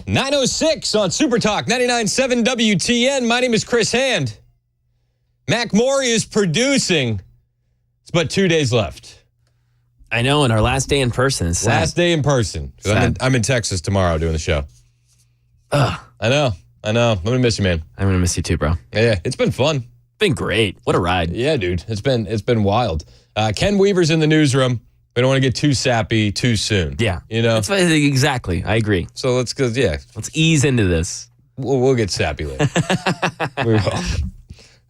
9:06 on Super Talk 99.7 WTN. My name is Chris Hand. Mac Maury is producing. It's but 2 days left. I know, and our last day in person is sad. Last day in person. I'm in Texas tomorrow doing the show. Ugh. I know. I'm going to miss you, man. I'm going to miss you too, bro. Yeah, it's been fun. Been great. What a ride. Yeah, dude. It's been wild. Ken Weaver's in the newsroom. We don't want to get too sappy too soon. Yeah. You know? Exactly. I agree. So let's ease into this. We'll get sappy later. We will.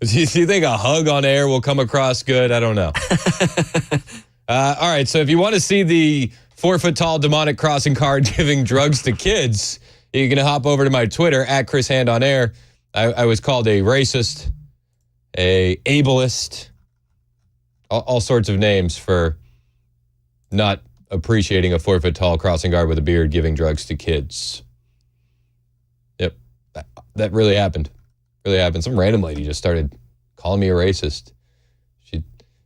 Do you think a hug on air will come across good? I don't know. All right, so if you want to see the 4-foot-tall demonic crossing guard giving drugs to kids, you can hop over to my Twitter, at Chris Hand on Air. I was called a racist, a ableist, all sorts of names for not appreciating a 4-foot-tall crossing guard with a beard giving drugs to kids. Yep, that really happened. Really happened. Some random lady just started calling me a racist.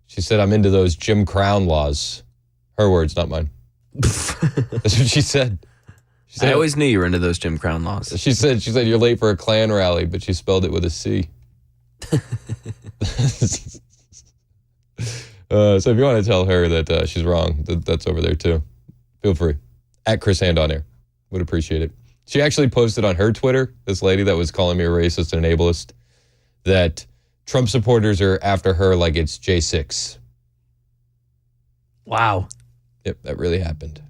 She said I'm into those Jim Crown laws. Her words, not mine. That's what she said. I always knew you were into those Jim Crown laws. She said you're late for a Klan rally, but she spelled it with a C. So if you want to tell her that she's wrong, that's over there too. Feel free. At Chris Hand on Air. Would appreciate it. She actually posted on her Twitter, this lady that was calling me a racist and an ableist, that Trump supporters are after her like it's J6. Wow. Yep, that really happened.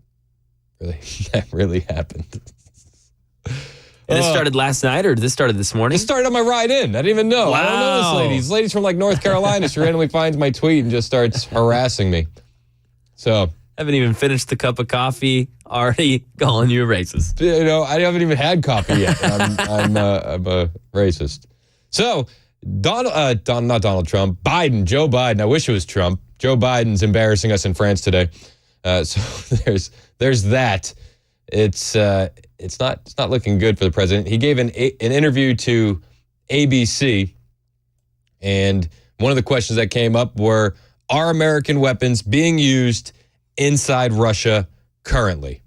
That really happened. And it started last night, or this started this morning? It started on my ride in. I didn't even know. Wow. I don't know this lady. This lady's from like North Carolina. She randomly finds my tweet and just starts harassing me. So haven't even finished the cup of coffee, already calling you a racist. You know, I haven't even had coffee yet. I'm a racist. So Joe Biden. I wish it was Trump. Joe Biden's embarrassing us in France today. So there's that. It's not looking good for the president. He gave an interview to ABC, and one of the questions that came up were, are American weapons being used inside Russia currently?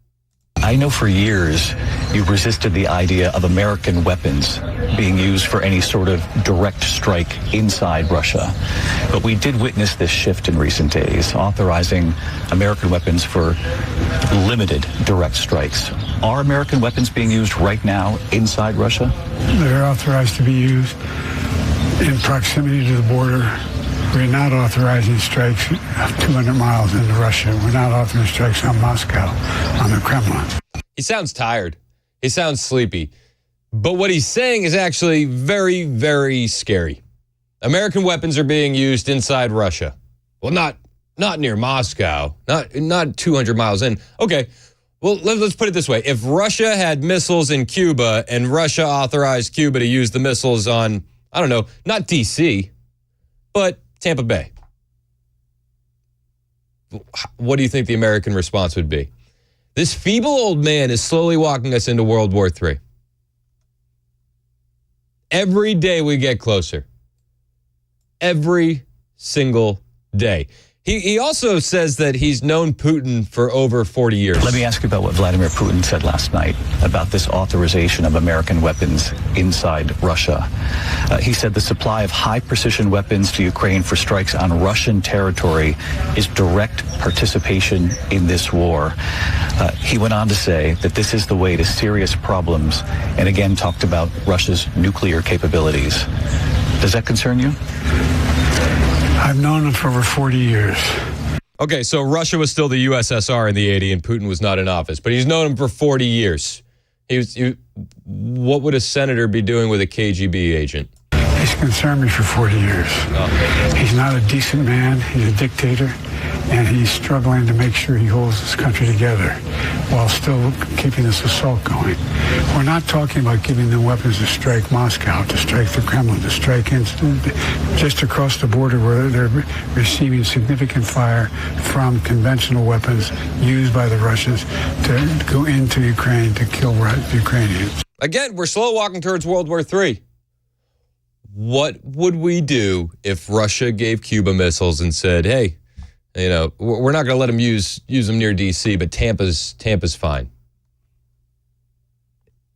I know for years you resisted the idea of American weapons being used for any sort of direct strike inside Russia. But we did witness this shift in recent days, authorizing American weapons for limited direct strikes. Are American weapons being used right now inside Russia? They're authorized to be used in proximity to the border. We're not authorizing strikes 200 miles into Russia. We're not authorizing strikes on Moscow, on the Kremlin. He sounds tired. He sounds sleepy. But what he's saying is actually very, very scary. American weapons are being used inside Russia. Well, not near Moscow. Not 200 miles in. Okay, well, let's put it this way. If Russia had missiles in Cuba and Russia authorized Cuba to use the missiles on, I don't know, not D.C., but Tampa Bay, what do you think the American response would be? This feeble old man is slowly walking us into World War III. Every day we get closer. Every single day. He also says that he's known Putin for over 40 years. Let me ask you about what Vladimir Putin said last night about this authorization of American weapons inside Russia. He said the supply of high-precision weapons to Ukraine for strikes on Russian territory is direct participation in this war. He went on to say that this is the way to serious problems, and again talked about Russia's nuclear capabilities. Does that concern you? I've known him for over 40 years. Okay, so Russia was still the USSR in the 80s and Putin was not in office, but he's known him for 40 years. What would a senator be doing with a KGB agent? He's concerned me for 40 years. Oh. He's not a decent man. He's a dictator, and he's struggling to make sure he holds this country together while still keeping this assault going. We're not talking about giving them weapons to strike Moscow, to strike the Kremlin, to strike just across the border where they're receiving significant fire from conventional weapons used by the Russians to go into Ukraine to kill Ukrainians. Again, we're slow walking towards World War III. What would we do if Russia gave Cuba missiles and said, hey, you know, we're not going to let them use them near D.C., but Tampa's fine?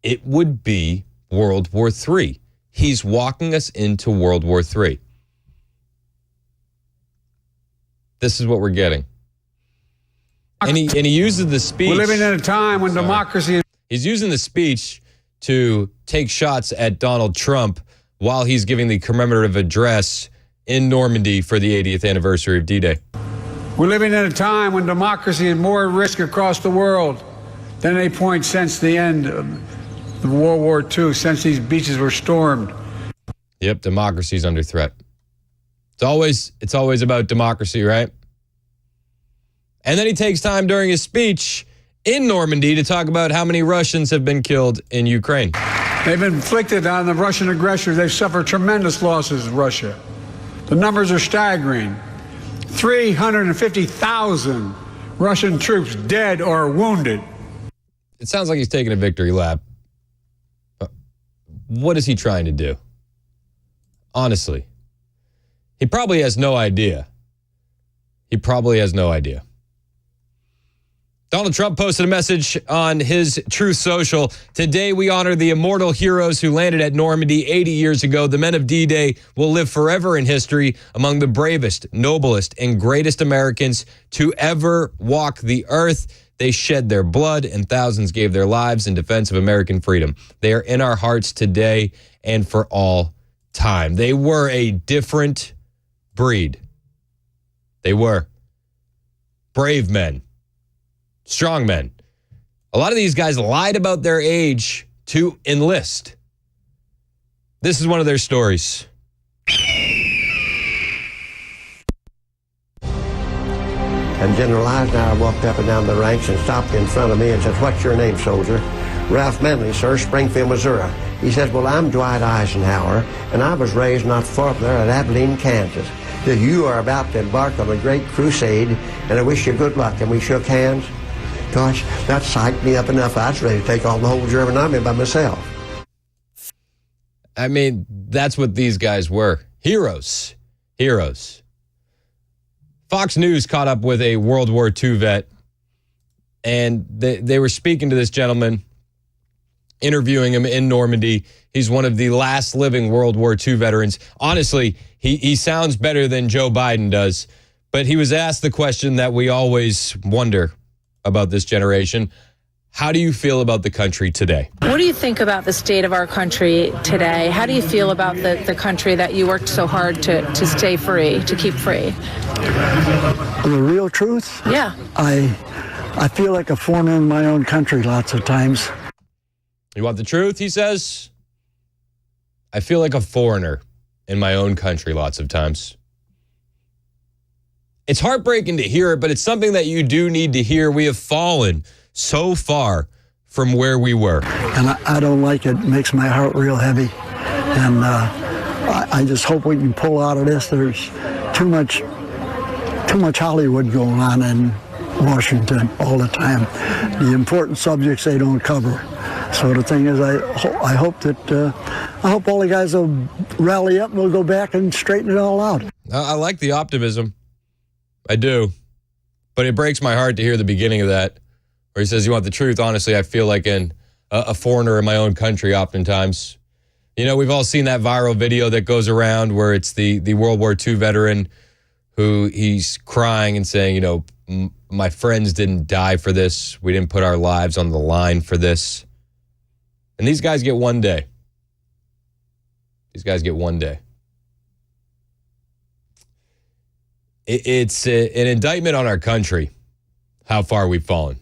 it would be World War III. He's walking us into World War III. This is what we're getting. And he uses the speech. We're living in a time when democracy... He's using the speech to take shots at Donald Trump while he's giving the commemorative address in Normandy for the 80th anniversary of D-Day. We're living in a time when democracy is more at risk across the world than any point since the end of World War II, since these beaches were stormed. Yep, democracy's under threat. It's always about democracy, right? And then he takes time during his speech in Normandy to talk about how many Russians have been killed in Ukraine. They've inflicted on the Russian aggressors, they've suffered tremendous losses, Russia. The numbers are staggering. 350,000 Russian troops dead or wounded. It sounds like he's taking a victory lap. What is he trying to do? Honestly, he probably has no idea. Donald Trump posted a message on his Truth Social. Today, we honor the immortal heroes who landed at Normandy 80 years ago. The men of D-Day will live forever in history among the bravest, noblest, and greatest Americans to ever walk the earth. They shed their blood, and thousands gave their lives in defense of American freedom. They are in our hearts today and for all time. They were a different breed. They were brave men. Strong men. A lot of these guys lied about their age to enlist. This is one of their stories. And General Eisenhower walked up and down the ranks and stopped in front of me and said, "What's your name, soldier?" "Ralph Manley, sir, Springfield, Missouri." He says, "Well, I'm Dwight Eisenhower, and I was raised not far from there at Abilene, Kansas. You are about to embark on a great crusade, and I wish you good luck." And we shook hands. Gosh, that psyched me up enough. I was ready to take on the whole German army by myself. I mean, that's what these guys were. Heroes. Fox News caught up with a World War II vet, and they were speaking to this gentleman, interviewing him in Normandy. He's one of the last living World War II veterans. Honestly, he sounds better than Joe Biden does, but he was asked the question that we always wonder about this generation. How do you feel about the country today? What do you think about the state of our country today? How do you feel about the country that you worked so hard to stay free, to keep free? The real truth? Yeah. I feel like a foreigner in my own country lots of times. You want the truth, he says? I feel like a foreigner in my own country lots of times. It's heartbreaking to hear it, but it's something that you do need to hear. We have fallen so far from where we were. And I don't like it. It makes my heart real heavy. And I just hope we can pull out of this. There's too much Hollywood going on in Washington all the time. The important subjects they don't cover. So the thing is, I hope all the guys will rally up and we'll go back and straighten it all out. I like the optimism. I do. But it breaks my heart to hear the beginning of that, where he says, "You want the truth? Honestly, I feel like a foreigner in my own country oftentimes." You know, we've all seen that viral video that goes around where it's the World War II veteran who he's crying and saying, you know, my friends didn't die for this. We didn't put our lives on the line for this. And these guys get one day. It's an indictment on our country, how far we've fallen.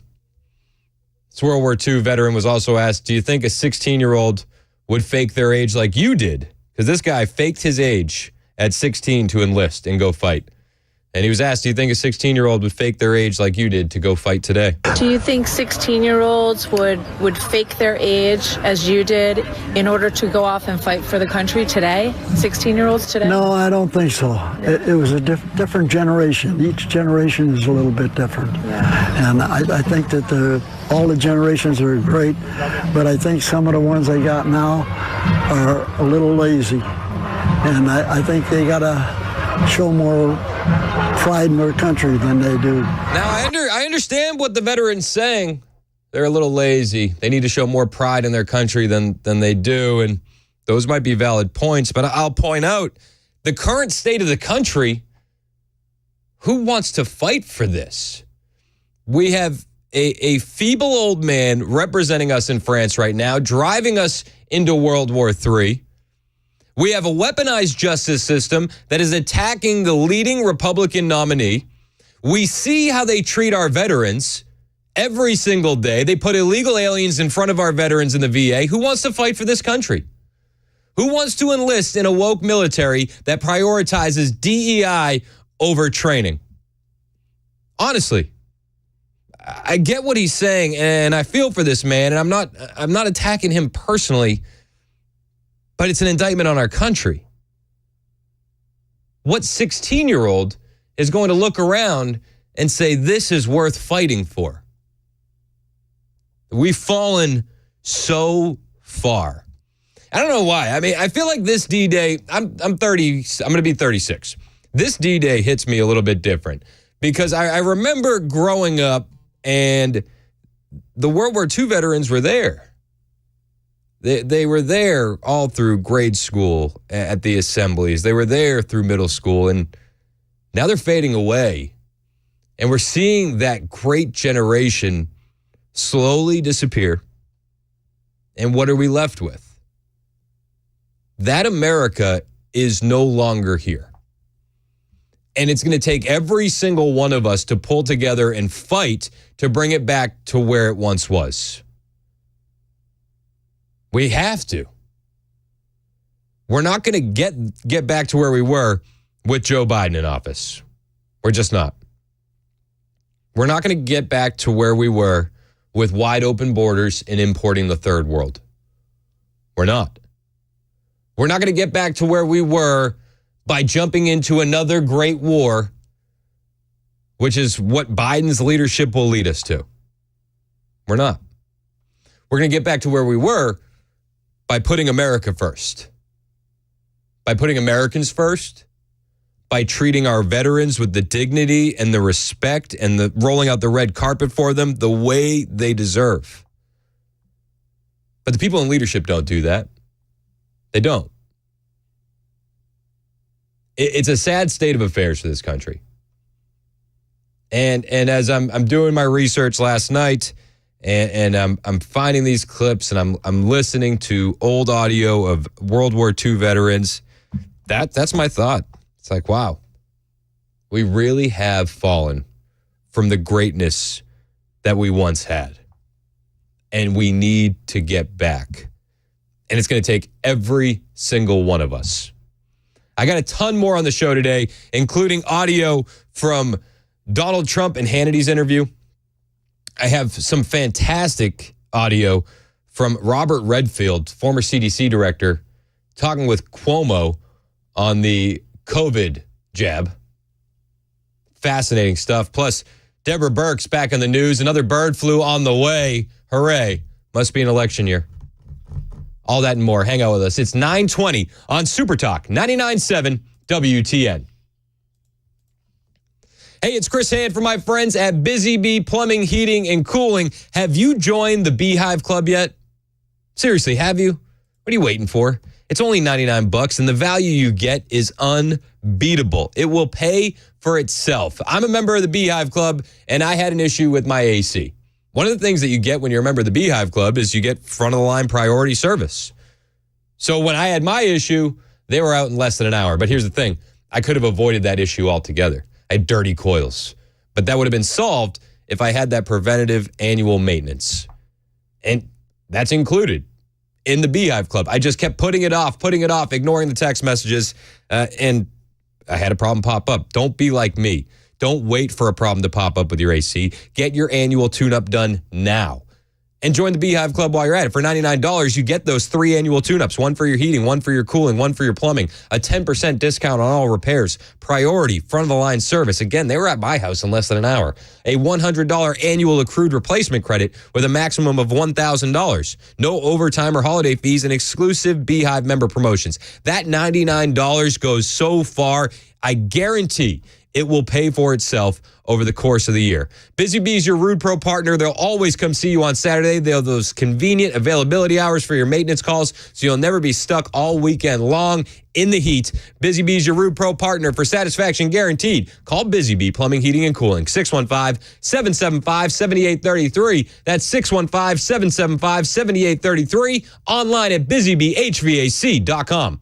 This World War II veteran was also asked, do you think a 16-year-old would fake their age like you did? Because this guy faked his age at 16 to enlist and go fight. And he was asked, do you think a 16-year-old would fake their age like you did to go fight today? Do you think 16-year-olds would fake their age as you did in order to go off and fight for the country today? 16-year-olds today? No, I don't think so. It was a different generation. Each generation is a little bit different. Yeah. And I think that all the generations are great, but I think some of the ones they got now are a little lazy. And I think they got to show more pride in their country than they do. Now, I understand what the veteran's saying. they're a little lazy. They need to show more pride in their country than they do. And those might be valid points. But I'll point out the current state of the country. Who wants to fight for this? We have a feeble old man representing us in France right now, driving us into World War III. We have a weaponized justice system that is attacking the leading Republican nominee. We see how they treat our veterans every single day. They put illegal aliens in front of our veterans in the VA. Who wants to fight for this country? Who wants to enlist in a woke military that prioritizes DEI over training? Honestly, I get what he's saying, and I feel for this man, and I'm not attacking him personally, but it's an indictment on our country. What 16-year-old is going to look around and say this is worth fighting for? We've fallen so far. I don't know why. I mean, I feel like this D-Day, I'm 30, I'm going to be 36. This D-Day hits me a little bit different because I remember growing up and the World War II veterans were there. They were there all through grade school at the assemblies. They were there through middle school, and now they're fading away. And we're seeing that great generation slowly disappear. And what are we left with? That America is no longer here. And it's going to take every single one of us to pull together and fight to bring it back to where it once was. We have to. We're not going to get back to where we were with Joe Biden in office. We're just not. We're not going to get back to where we were with wide open borders and importing the third world. We're not. We're not going to get back to where we were by jumping into another great war, which is what Biden's leadership will lead us to. We're not. We're going to get back to where we were by putting America first, by putting Americans first, by treating our veterans with the dignity and the respect and the rolling out the red carpet for them the way they deserve. But the people in leadership don't do that. They don't. It's a sad state of affairs for this country. And as I'm doing my research last night, and I'm finding these clips, and I'm listening to old audio of World War II veterans, that's my thought. It's like, wow, we really have fallen from the greatness that we once had. And we need to get back. And it's going to take every single one of us. I got a ton more on the show today, including audio from Donald Trump and Hannity's interview. I have some fantastic audio from Robert Redfield, former CDC director, talking with Cuomo on the COVID jab. Fascinating stuff. Plus, Deborah Burke's back in the news. Another bird flu on the way. Hooray. Must be an election year. All that and more. Hang out with us. It's 9:20 on Super Talk 99.7 WTN. Hey, it's Chris Hand from my friends at Busy Bee Plumbing, Heating, and Cooling. Have you joined the Beehive Club yet? Seriously, have you? What are you waiting for? It's only $99, and the value you get is unbeatable. It will pay for itself. I'm a member of the Beehive Club, and I had an issue with my AC. One of the things that you get when you're a member of the Beehive Club is you get front-of-the-line priority service. So when I had my issue, they were out in less than an hour. But here's the thing. I could have avoided that issue altogether. I had dirty coils. But that would have been solved if I had that preventative annual maintenance. And that's included in the Beehive Club. I just kept putting it off, ignoring the text messages, and I had a problem pop up. Don't be like me. Don't wait for a problem to pop up with your AC. Get your annual tune-up done now. And join the Beehive Club while you're at it. For $99, you get those 3 annual tune-ups, one for your heating, one for your cooling, one for your plumbing, a 10% discount on all repairs, priority, front-of-the-line service. Again, they were at my house in less than an hour. A $100 annual accrued replacement credit with a maximum of $1,000. No overtime or holiday fees and exclusive Beehive member promotions. That $99 goes so far, I guarantee it will pay for itself over the course of the year. Busy Bee's your Rude Pro partner. They'll always come see you on Saturday. They have those convenient availability hours for your maintenance calls, so you'll never be stuck all weekend long in the heat. Busy Bee's your Rude Pro partner for satisfaction guaranteed. Call Busy Bee Plumbing, Heating, and Cooling, 615-775-7833. That's 615-775-7833. Online at busybehvac.com.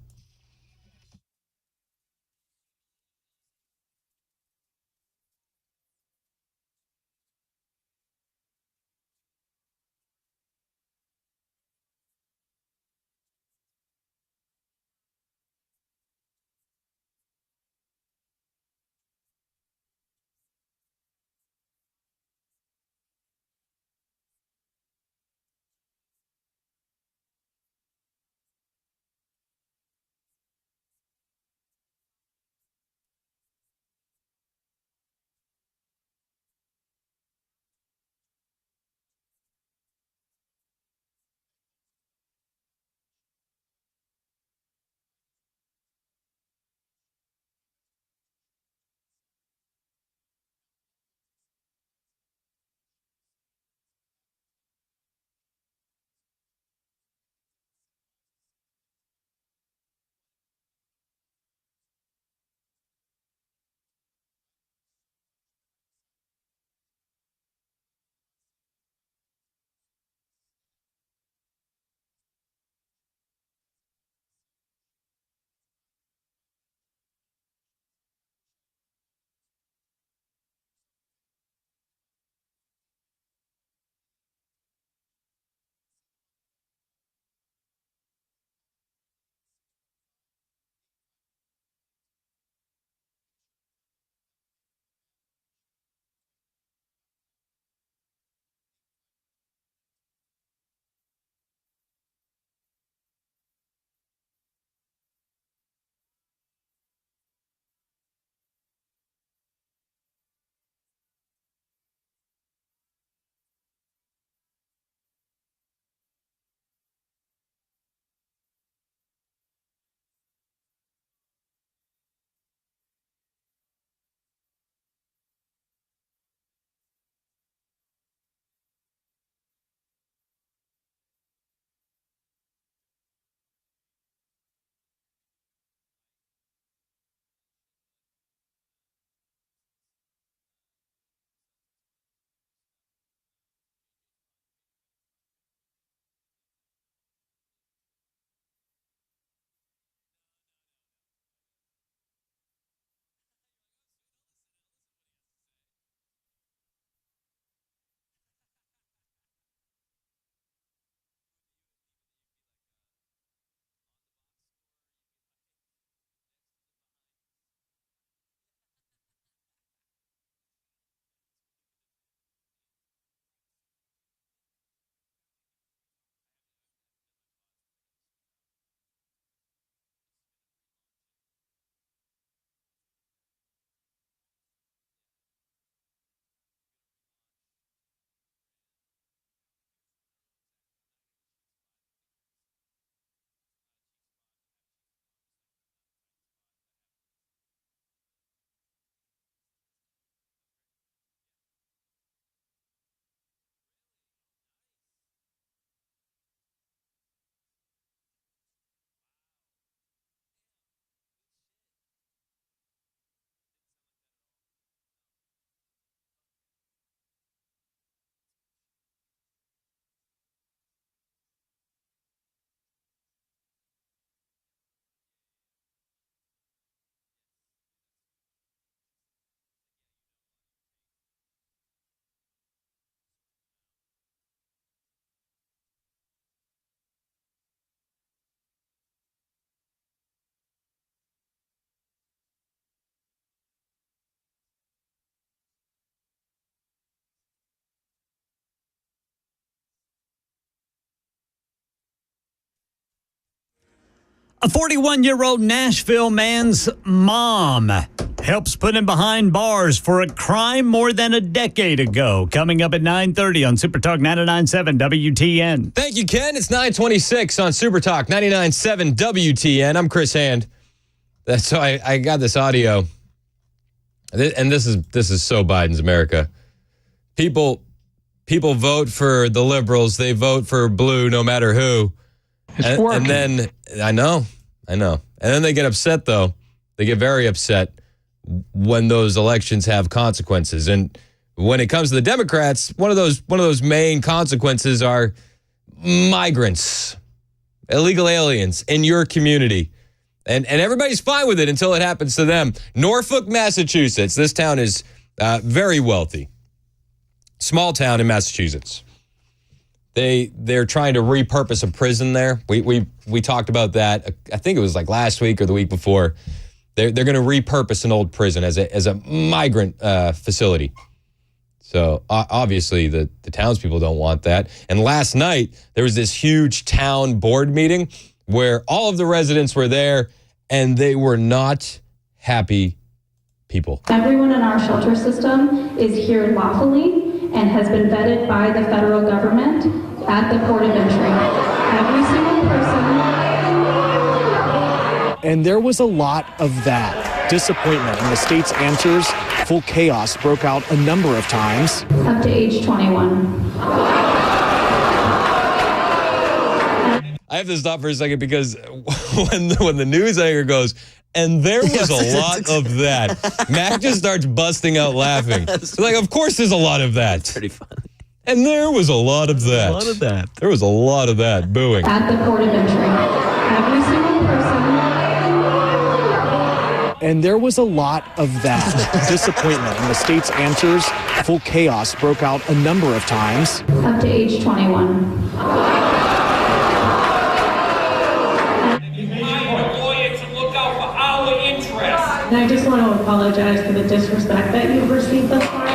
A 41-year-old Nashville man's mom helps put him behind bars for a crime more than a decade ago. Coming up at 9:30 on Super Talk 99.7 WTN. Thank you, Ken. It's 9:26 on Super Talk 99.7 WTN. I'm Chris Hand. So I got this audio And this is so Biden's America. People vote for the liberals. They vote for blue no matter who. It's working. And then, I know. And then they get upset, though. They get very upset when those elections have consequences. And when it comes to the Democrats, one of those main consequences are migrants, illegal aliens in your community. And everybody's fine with it until it happens to them. Norfolk, Massachusetts. This town is very wealthy. Small town in Massachusetts. They're trying to repurpose a prison there. We talked about that. I think it was like last week or the week before. They're going to repurpose an old prison as a migrant facility. So obviously the townspeople don't want that. And last night there was this huge town board meeting where all of the residents were there, and they were not happy people. Everyone in our shelter system is here lawfully and has been vetted by the federal government at the port of entry. Every single person. And there was a lot of that. Disappointment in the state's answers. Full chaos broke out a number of times. Up to age 21. I have to stop for a second because when the news anchor goes, and there was a lot of that, Mac just starts busting out laughing. It's like, of course there's a lot of that. That's pretty funny. And there was a lot of that. There was a lot of that booing. At the port of entry. Every single person. And there was a lot of that. Disappointment in the state's answers. Full chaos broke out a number of times. Up to age 21. And I just want to apologize for the disrespect that you've received thus far.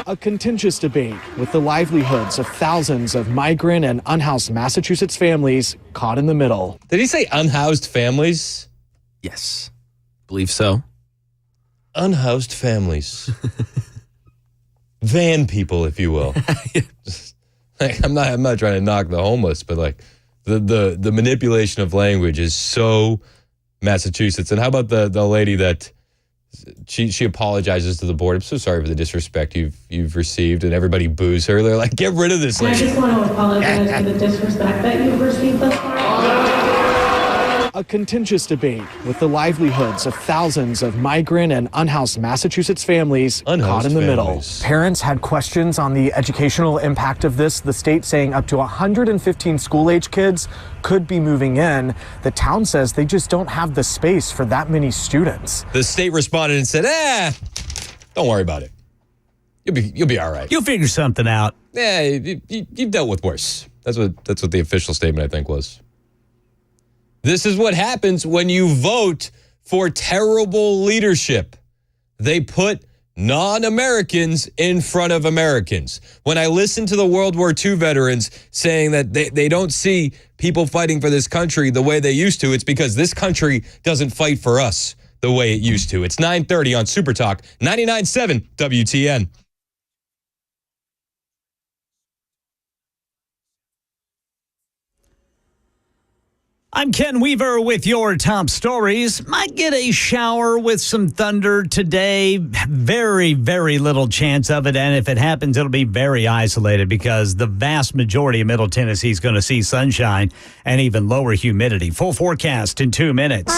A contentious debate with the livelihoods of thousands of migrant and unhoused Massachusetts families caught in the middle. Did he say unhoused families? Yes, believe so. Unhoused families. Van people, if you will. I'm not trying to knock the homeless, but like the manipulation of language is so Massachusetts. And how about the lady that she apologizes to the board? I'm so sorry for the disrespect you've received, and everybody boos her. They're like, get rid of this lady. I just want to apologize for the disrespect that you've received thus far. A contentious debate with the livelihoods of thousands of migrant and unhoused Massachusetts families caught in the middle. Parents had questions on the educational impact of this, the state saying up to 115 school-age kids could be moving in. The town says they just don't have the space for that many students. The state responded and said, don't worry about it. You'll be all right. You'll figure something out. Yeah, you've dealt with worse. That's what the official statement, I think, was. This is what happens when you vote for terrible leadership. They put non-Americans in front of Americans. When I listen to the World War II veterans saying that they don't see people fighting for this country the way they used to, it's because this country doesn't fight for us the way it used to. It's 9:30 on Super Talk, 99.7 WTN. I'm Ken Weaver with your top stories. Might get a shower with some thunder today. Very, very little chance of it. And if it happens, it'll be very isolated because the vast majority of Middle Tennessee is going to see sunshine and even lower humidity. Full forecast in 2 minutes.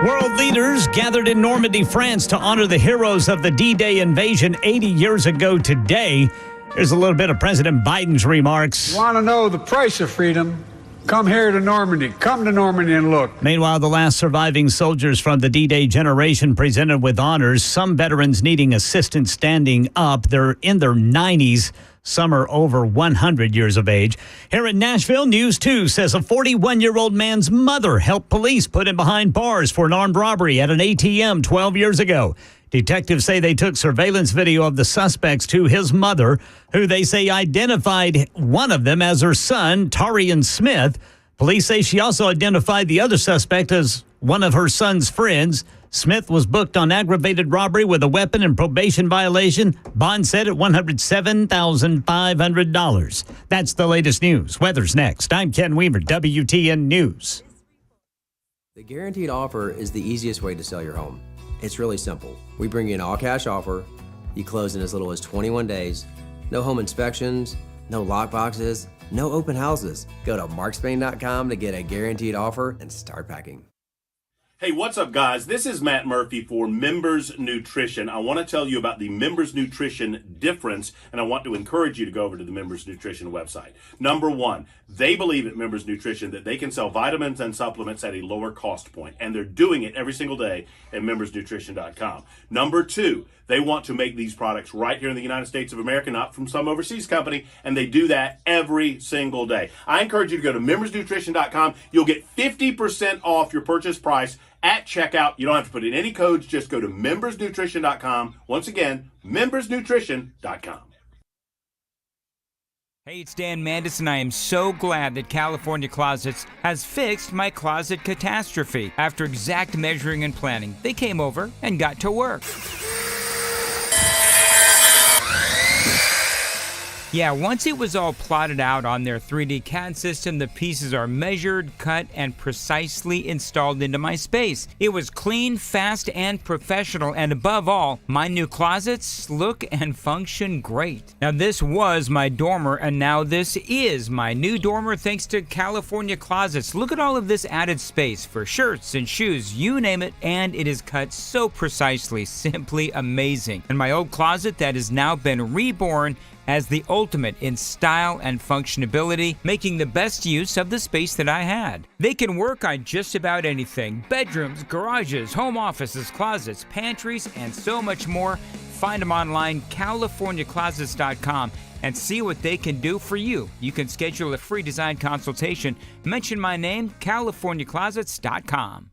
World leaders gathered in Normandy, France to honor the heroes of the D-Day invasion 80 years ago today. Here's a little bit of President Biden's remarks. Want to know the price of freedom? Come here to Normandy. Come to Normandy and look. Meanwhile, the last surviving soldiers from the D-Day generation presented with honors. Some veterans needing assistance standing up. They're in their 90s. Some are over 100 years of age. Here in Nashville, News 2 says a 41-year-old man's mother helped police put him behind bars for an armed robbery at an ATM 12 years ago. Detectives say they took surveillance video of the suspects to his mother, who they say identified one of them as her son, Tarian Smith. Police say she also identified the other suspect as one of her son's friends. Smith was booked on aggravated robbery with a weapon and probation violation. Bond set at $107,500. That's the latest news. Weather's next. I'm Ken Weaver, WTN News. The guaranteed offer is the easiest way to sell your home. It's really simple. We bring you an all-cash offer. You close in as little as 21 days. No home inspections, no lock boxes, no open houses. Go to markspain.com to get a guaranteed offer and start packing. Hey, what's up, guys? This is Matt Murphy for Members Nutrition. I want to tell you about the Members Nutrition difference, and I want to encourage you to go over to the Members Nutrition website. Number one, they believe at Members Nutrition that they can sell vitamins and supplements at a lower cost point, and they're doing it every single day at membersnutrition.com. Number two, they want to make these products right here in the United States of America, not from some overseas company, and they do that every single day. I encourage you to go to membersnutrition.com. You'll get 50% off your purchase price at checkout. You don't have to put in any codes. Just go to membersnutrition.com. Once again, membersnutrition.com. Hey, it's Dan Mandis, and I am so glad that California Closets has fixed my closet catastrophe. After exact measuring and planning, they came over and got to work. Yeah, once it was all plotted out on their 3D CAD system, the pieces are measured, cut, and precisely installed into my space. It was clean, fast, and professional, and above all, my new closets look and function great. Now, this was my dormer, and now this is my new dormer thanks to California Closets. Look at all of this added space for shirts and shoes, you name it, and it is cut so precisely, simply amazing. And my old closet that has now been reborn as the ultimate in style and functionability, making the best use of the space that I had. They can work on just about anything: bedrooms, garages, home offices, closets, pantries, and so much more. Find them online, californiaclosets.com, and see what they can do for you. You can schedule a free design consultation. Mention my name, californiaclosets.com.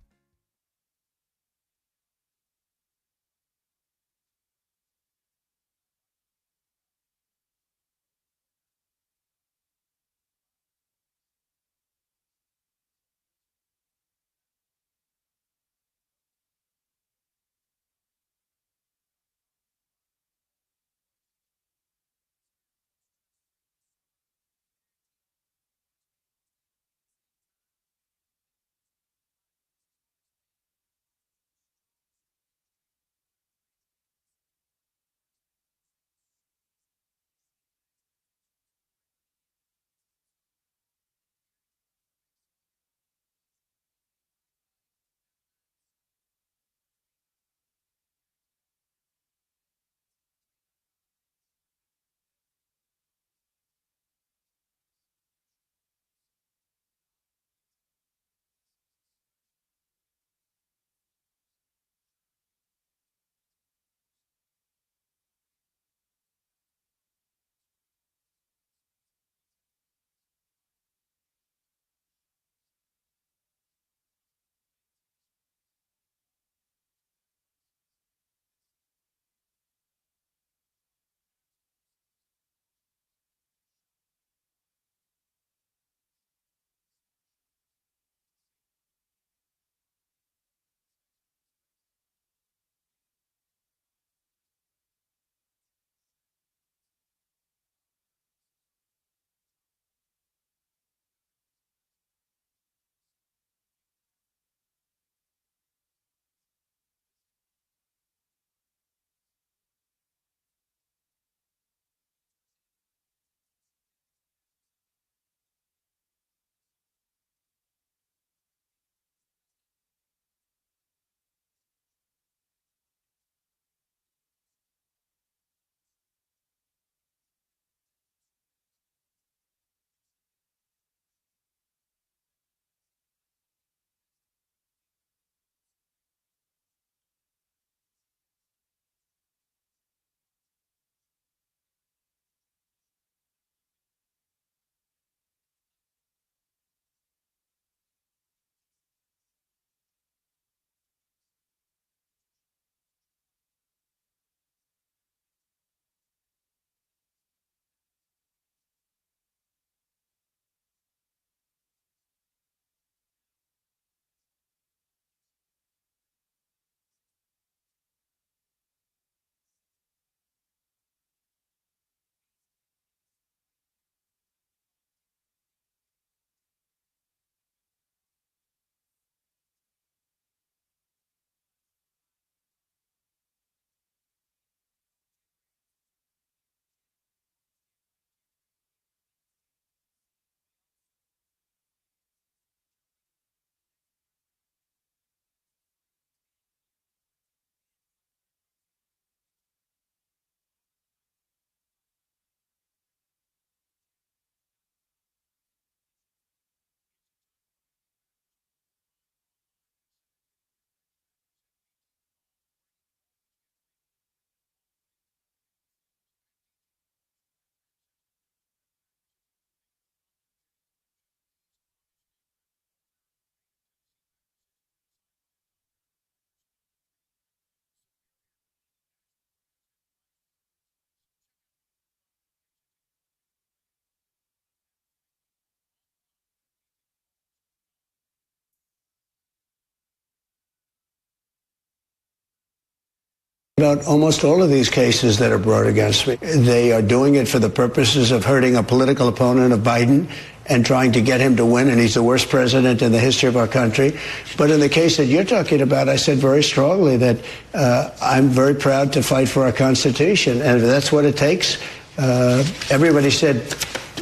About almost all of these cases that are brought against me, they are doing it for the purposes of hurting a political opponent of Biden and trying to get him to win, and he's the worst president in the history of our country. But in the case that you're talking about, I said very strongly that I'm very proud to fight for our Constitution, and if that's what it takes. Everybody said,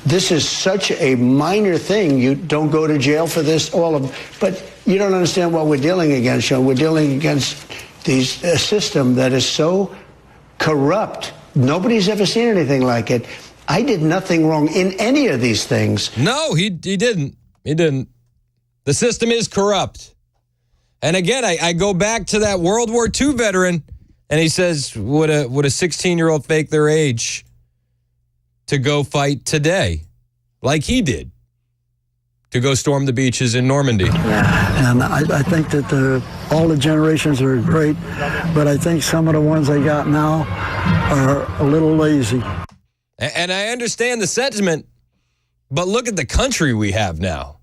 this is such a minor thing. You don't go to jail for this, but you don't understand what we're dealing against, Sean. We're dealing against a system that is so corrupt. Nobody's ever seen anything like it. I did nothing wrong in any of these things. No, he didn't. He didn't. The system is corrupt. And again, I go back to that World War II veteran, and he says, would a 16-year-old fake their age to go fight today, like he did, to go storm the beaches in Normandy? And I think that all the generations are great, but I think some of the ones they got now are a little lazy. And I understand the sentiment, but look at the country we have now.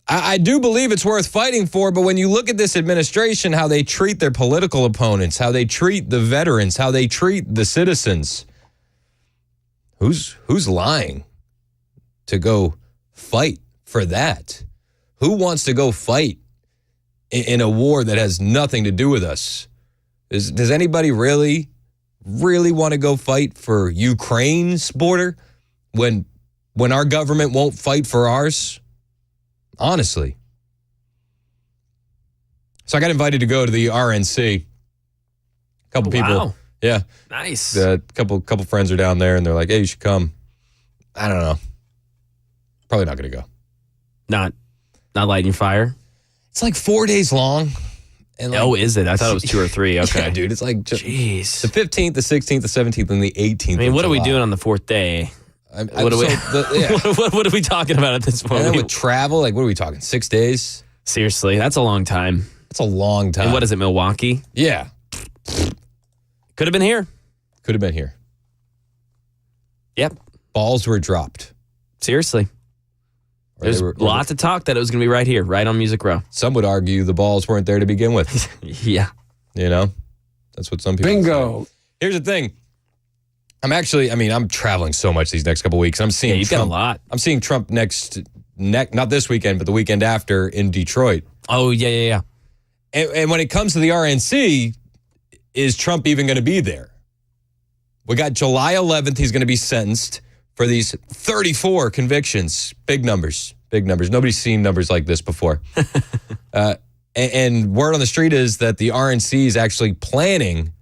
I do believe it's worth fighting for, but when you look at this administration, how they treat their political opponents, how they treat the veterans, how they treat the citizens, who's lying to go fight for that? Who wants to go fight in a war that has nothing to do with us? Does anybody really want to go fight for Ukraine's border when our government won't fight for ours? Honestly. So I got invited to go to the RNC. A couple people. Wow. Yeah. Nice. A couple friends are down there, and they're like, hey, you should come. I don't know. Probably not going to go. Not lighting fire? It's like 4 days long. And oh, is it? I thought it was 2 or 3. Okay. Yeah, dude. It's like jeez. The 15th, the 16th, the 17th, and the 18th. I mean, what are we doing on the 4th day? What are we talking about at this point? And then with travel, like, what are we talking? 6 days? Seriously, that's a long time. That's a long time. And what is it, Milwaukee? Yeah. Could have been here. Could have been here. Yep. Balls were dropped. Seriously. There's lots of talk that it was going to be right here, right on Music Row. Some would argue the balls weren't there to begin with. Yeah. You know? That's what some people Bingo. say. Here's the thing. I'm traveling so much these next couple of weeks. I'm seeing you've Trump. got a lot. I'm seeing Trump not this weekend, but the weekend after in Detroit. Oh, yeah. And when it comes to the RNC, is Trump even going to be there? We got July 11th. He's going to be sentenced for these 34 convictions. Big numbers. Nobody's seen numbers like this before. And word on the street is that the RNC is actually planning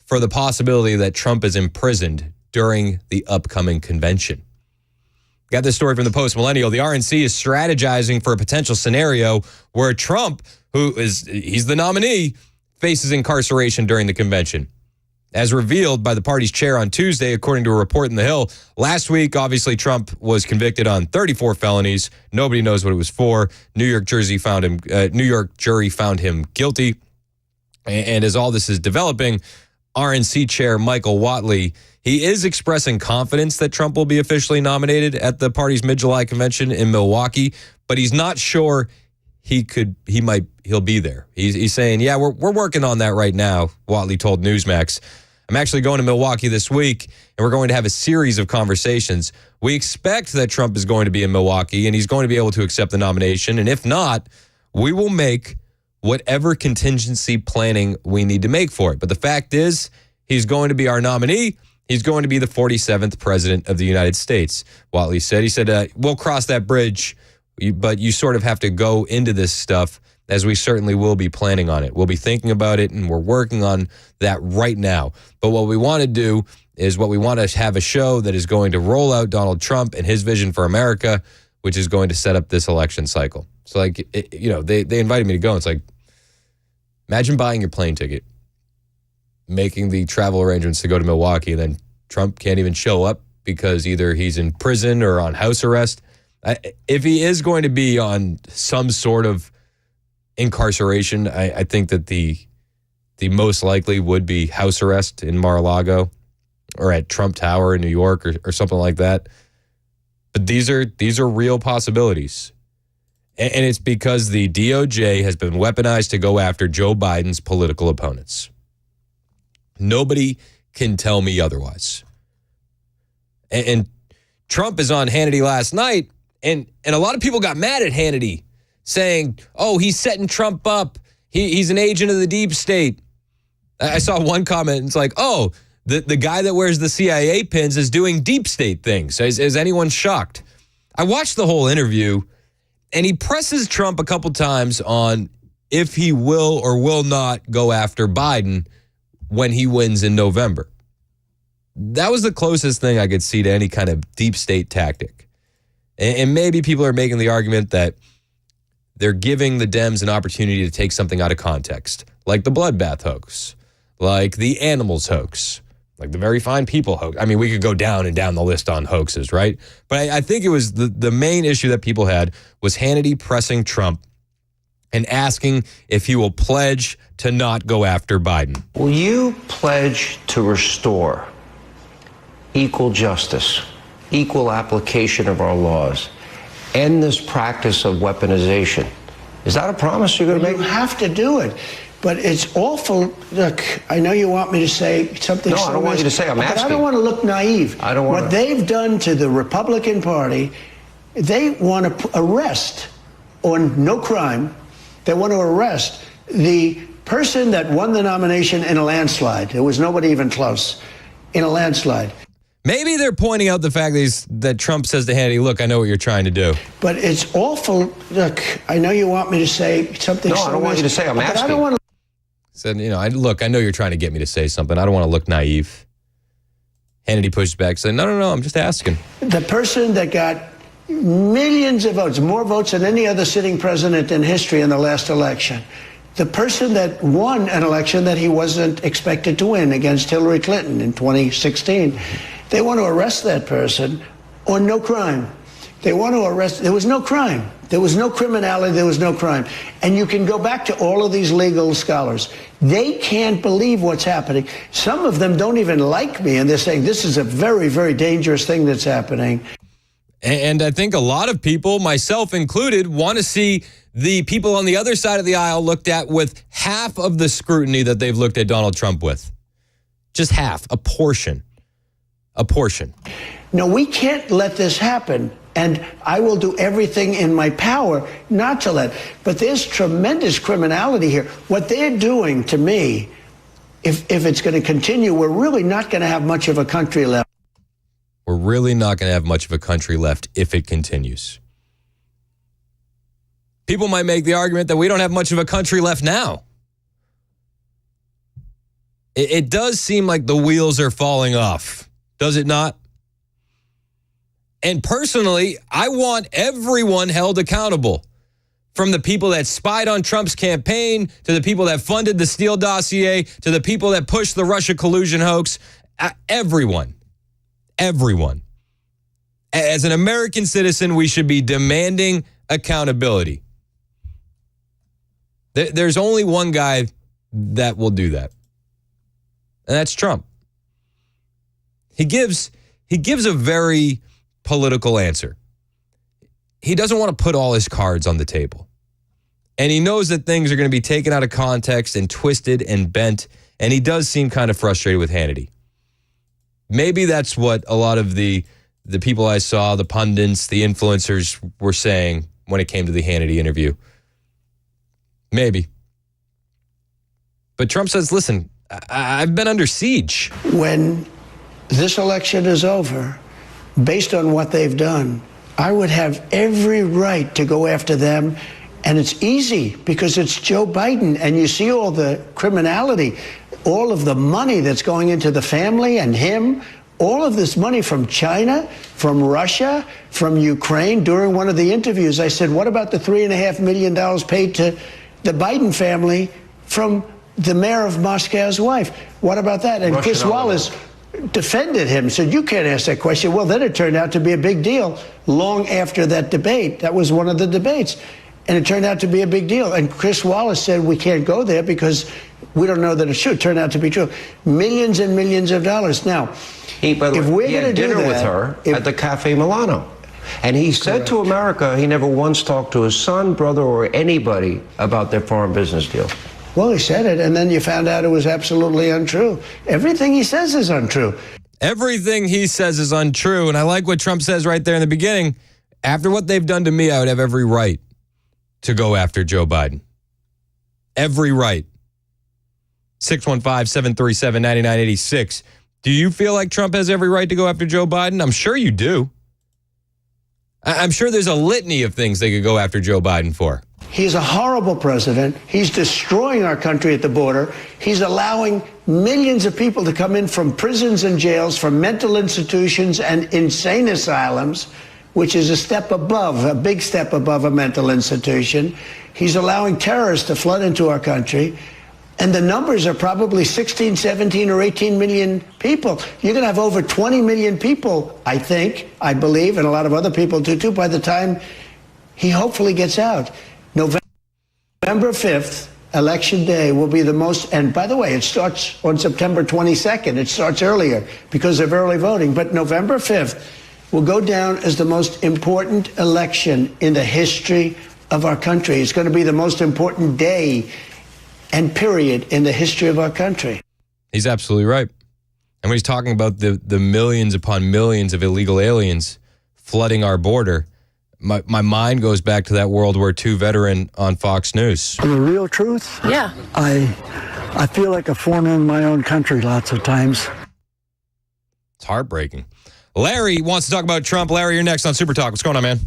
for the possibility that Trump is imprisoned during the upcoming convention. Got this story from the Post Millennial. The RNC is strategizing for a potential scenario where Trump, he's the nominee, faces incarceration during the convention. As revealed by the party's chair on Tuesday, according to a report in The Hill, last week, obviously, Trump was convicted on 34 felonies. Nobody knows what it was for. New York jury found him guilty. And as all this is developing, RNC chair Michael Whatley, he is expressing confidence that Trump will be officially nominated at the party's mid-July convention in Milwaukee, but he's not sure he'll be there. He's saying, yeah, we're working on that right now, Whatley told Newsmax. I'm actually going to Milwaukee this week, and we're going to have a series of conversations. We expect that Trump is going to be in Milwaukee, and he's going to be able to accept the nomination. And if not, we will make whatever contingency planning we need to make for it. But the fact is, he's going to be our nominee. He's going to be the 47th president of the United States, Whatley said. He said, we'll cross that bridge, but you sort of have to go into this stuff, as we certainly will be planning on it. We'll be thinking about it, and we're working on that right now. But what we want to do is we want to have a show that is going to roll out Donald Trump and his vision for America, which is going to set up this election cycle. So, like, they invited me to go. It's like, imagine buying your plane ticket, making the travel arrangements to go to Milwaukee, and then Trump can't even show up because either he's in prison or on house arrest. If he is going to be on some sort of incarceration, I think that the most likely would be house arrest in Mar-a-Lago or at Trump Tower in New York or something like that. But these are real possibilities. And it's because the DOJ has been weaponized to go after Joe Biden's political opponents. Nobody can tell me otherwise. And Trump is on Hannity last night, and a lot of people got mad at Hannity, saying, oh, he's setting Trump up. He's an agent of the deep state. I saw one comment, it's like, oh, the guy that wears the CIA pins is doing deep state things. Is anyone shocked? I watched the whole interview, and he presses Trump a couple times on if he will or will not go after Biden when he wins in November. That was the closest thing I could see to any kind of deep state tactic. And maybe people are making the argument that they're giving the Dems an opportunity to take something out of context, like the bloodbath hoax, like the animals hoax, like the very fine people hoax. I mean, we could go down and down the list on hoaxes, right? But I think it was the main issue that people had was Hannity pressing Trump and asking if he will pledge to not go after Biden. Will you pledge to restore equal justice, equal application of our laws, end this practice of weaponization? Is that a promise you're going to make? You have to do it. But it's awful. Look, I know you want me to say something. No, I don't want you to say. I'm asking. But I don't want to look naive. I don't want what they've done to the Republican Party, they want to arrest on no crime. They want to arrest the person that won the nomination in a landslide. There was nobody even close. In a landslide. Maybe they're pointing out the fact that Trump says to Hannity, look, I know what you're trying to do. But it's awful. Look, I know you want me to say something. No, I don't want you to say. I'm asking. But I don't want to. Said, I know you're trying to get me to say something. I don't want to look naive. Hannity pushed back, said, no, I'm just asking. The person that got millions of votes, more votes than any other sitting president in history in the last election. The person that won an election that he wasn't expected to win against Hillary Clinton in 2016. They want to arrest that person on no crime. They want to arrest, there was no crime. There was no criminality, there was no crime. And you can go back to all of these legal scholars. They can't believe what's happening. Some of them don't even like me, and they're saying this is a very, very dangerous thing that's happening. And I think a lot of people, myself included, want to see the people on the other side of the aisle looked at with half of the scrutiny that they've looked at Donald Trump with. Just half, a portion. A portion. No, we can't let this happen. And I will do everything in my power not to let. But there's tremendous criminality here. What they're doing to me, if it's going to continue, we're really not going to have much of a country left. We're really not going to have much of a country left if it continues. People might make the argument that we don't have much of a country left now. It does seem like the wheels are falling off, does it not? And personally, I want everyone held accountable, from the people that spied on Trump's campaign, to the people that funded the Steele dossier, to the people that pushed the Russia collusion hoax. Everyone. As an American citizen, we should be demanding accountability. There's only one guy that will do that, and that's Trump. He gives a very political answer. He doesn't want to put all his cards on the table. And he knows that things are going to be taken out of context and twisted and bent, and he does seem kind of frustrated with Hannity. Maybe that's what a lot of the people I saw, the pundits, the influencers were saying when it came to the Hannity interview. Maybe. But Trump says, listen, I've been under siege. When this election is over, based on what they've done, I would have every right to go after them. And it's easy because it's Joe Biden. And you see all the criminality, all of the money that's going into the family and him, all of this money from China, from Russia, from Ukraine. During one of the interviews, I said, what about the $3.5 million paid to the Biden family from the mayor of Moscow's wife? What about that? And Chris Wallace defended him, said, you can't ask that question. Well, then it turned out to be a big deal long after that debate. That was one of the debates. And it turned out to be a big deal. And Chris Wallace said, we can't go there because we don't know that it should turn out to be true. Millions and millions of dollars. Now, if we're going to do dinner with her at the Cafe Milano. And he said to America he never once talked to his son, brother, or anybody about their foreign business deal. Well, he said it, and then you found out it was absolutely untrue. Everything he says is untrue. Everything he says is untrue. And I like what Trump says right there in the beginning. After what they've done to me, I would have every right to go after Joe Biden. Every right. 615-737-9986. Do you feel like Trump has every right to go after Joe Biden? I'm sure you do. I'm sure there's a litany of things they could go after Joe Biden for. He's a horrible president. He's destroying our country at the border. He's allowing millions of people to come in from prisons and jails, from mental institutions and insane asylums, which is a step above, a big step above a mental institution. He's allowing terrorists to flood into our country. And the numbers are probably 16, 17, or 18 million people. You're going to have over 20 million people, I believe, and a lot of other people do too, by the time he hopefully gets out. November 5th, Election Day, will be the most, and by the way, it starts on September 22nd. It starts earlier because of early voting. But November 5th will go down as the most important election in the history of our country. It's going to be the most important day and period in the history of our country. He's absolutely right. And when he's talking about the millions upon millions of illegal aliens flooding our border, my mind goes back to that World War II veteran on Fox News. The real truth? Yeah. I feel like a foreigner in my own country lots of times. It's heartbreaking. Larry wants to talk about Trump. Larry, you're next on Super Talk. What's going on, man?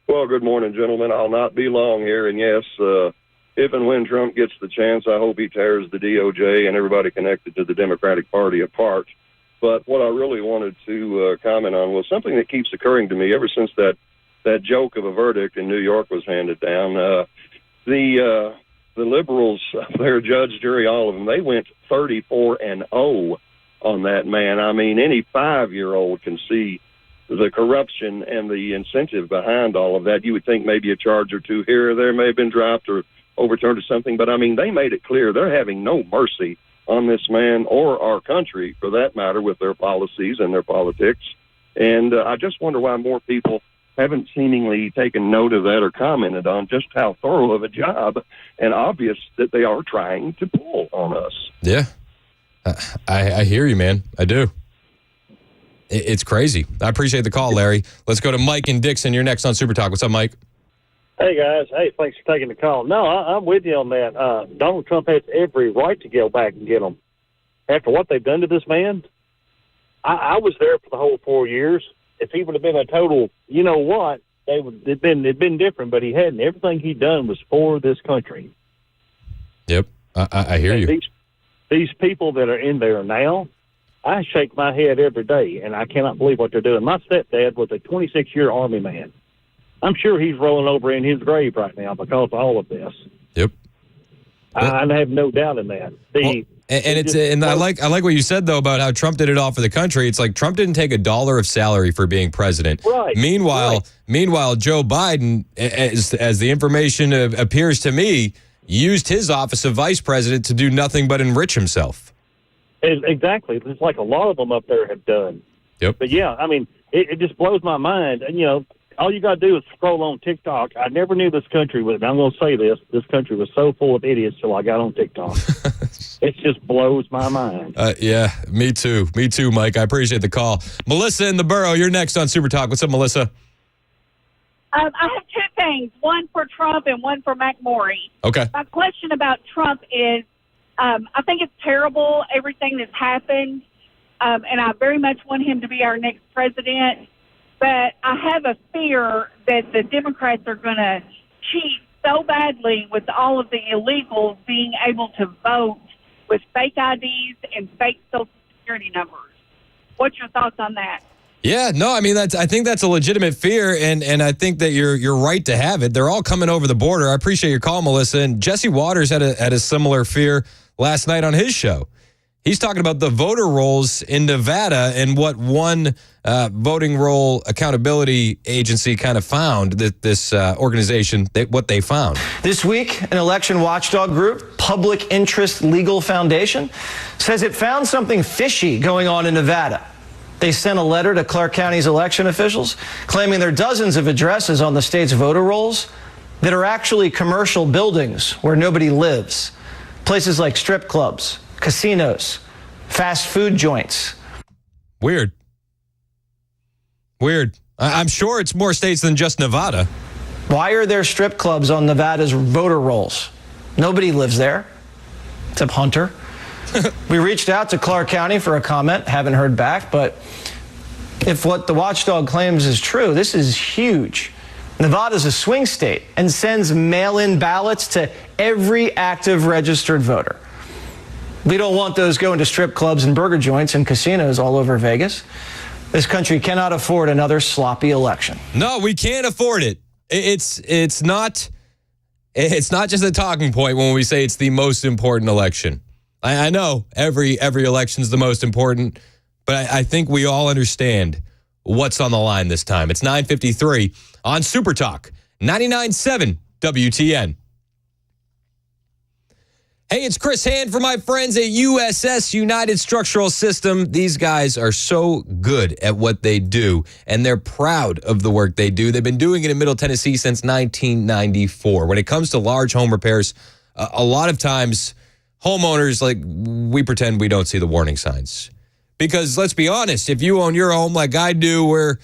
Well, good morning, gentlemen. I'll not be long here. And yes, if and when Trump gets the chance, I hope he tears the DOJ and everybody connected to the Democratic Party apart. But what I really wanted to comment on was something that keeps occurring to me ever since that joke of a verdict in New York was handed down. The liberals, their judge, jury, all of them, they went 34-0 on that man. I mean, any 5-year-old can see the corruption and the incentive behind all of that. You would think maybe a charge or two here or there may have been dropped or overturned or something, but I mean, they made it clear they're having no mercy on this man or our country, for that matter, with their policies and their politics. And I just wonder why more people haven't seemingly taken note of that or commented on just how thorough of a job and obvious that they are trying to pull on us. Yeah, I hear you, man. I do. It's crazy. I appreciate the call, Larry. Let's go to Mike and Dixon. You're next on Super Talk. What's up, Mike? Hey, guys. Hey, thanks for taking the call. No, I'm with you on that. Donald Trump has every right to go back and get them. After what they've done to this man, I was there for the whole 4 years. If he would have been a total, you know what, it'd been different, but he hadn't. Everything he done was for this country. Yep, I hear you. These people that are in there now, I shake my head every day, and I cannot believe what they're doing. My stepdad was a 26-year Army man. I'm sure he's rolling over in his grave right now because of all of this. Yep. I have no doubt in that. I like what you said though about how Trump did it all for the country. It's like Trump didn't take $1 of salary for being president. Right. Meanwhile, Joe Biden, as the information appears to me, used his office of vice president to do nothing but enrich himself. Exactly. It's like a lot of them up there have done. Yep. But yeah, I mean, it just blows my mind. And you know, all you got to do is scroll on TikTok. I never knew this country was, and I'm going to say this country was so full of idiots till I got on TikTok. It just blows my mind. Yeah, me too. Me too, Mike. I appreciate the call. Melissa in the borough, you're next on Super Talk. What's up, Melissa? I have two things, one for Trump and one for McMorey. Okay. My question about Trump is, I think it's terrible, everything that's happened, and I very much want him to be our next president. But I have a fear that the Democrats are going to cheat so badly with all of the illegals being able to vote with fake IDs and fake Social Security numbers. What's your thoughts on that? Yeah, no, I mean, I think that's a legitimate fear, and I think that you're right to have it. They're all coming over the border. I appreciate your call, Melissa. And Jesse Waters had a similar fear last night on his show. He's talking about the voter rolls in Nevada and what one voting roll accountability agency kind of found, that this organization, what they found. This week, an election watchdog group, Public Interest Legal Foundation, says it found something fishy going on in Nevada. They sent a letter to Clark County's election officials claiming there are dozens of addresses on the state's voter rolls that are actually commercial buildings where nobody lives. Places like strip clubs, casinos, fast food joints. Weird. I'm sure it's more states than just Nevada. Why are there strip clubs on Nevada's voter rolls? Nobody lives there, except Hunter. We reached out to Clark County for a comment, haven't heard back, but if what the watchdog claims is true, this is huge. Nevada's a swing state and sends mail-in ballots to every active registered voter. We don't want those going to strip clubs and burger joints and casinos all over Vegas. This country cannot afford another sloppy election. No, we can't afford it. It's not just a talking point when we say it's the most important election. I know every election is the most important, but I think we all understand what's on the line this time. It's 9:53 on Super Talk 99.7 WTN. Hey, it's Chris Hand for my friends at USS United Structural System. These guys are so good at what they do, and they're proud of the work they do. They've been doing it in Middle Tennessee since 1994. When it comes to large home repairs, a lot of times homeowners, we pretend we don't see the warning signs. Because let's be honest, if you own your home like I do, we're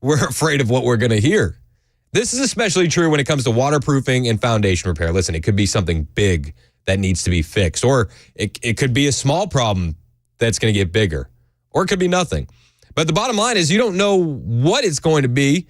afraid of what we're going to hear. This is especially true when it comes to waterproofing and foundation repair. Listen, it could be something big that needs to be fixed, or it could be a small problem that's going to get bigger, or it could be nothing. But the bottom line is you don't know what it's going to be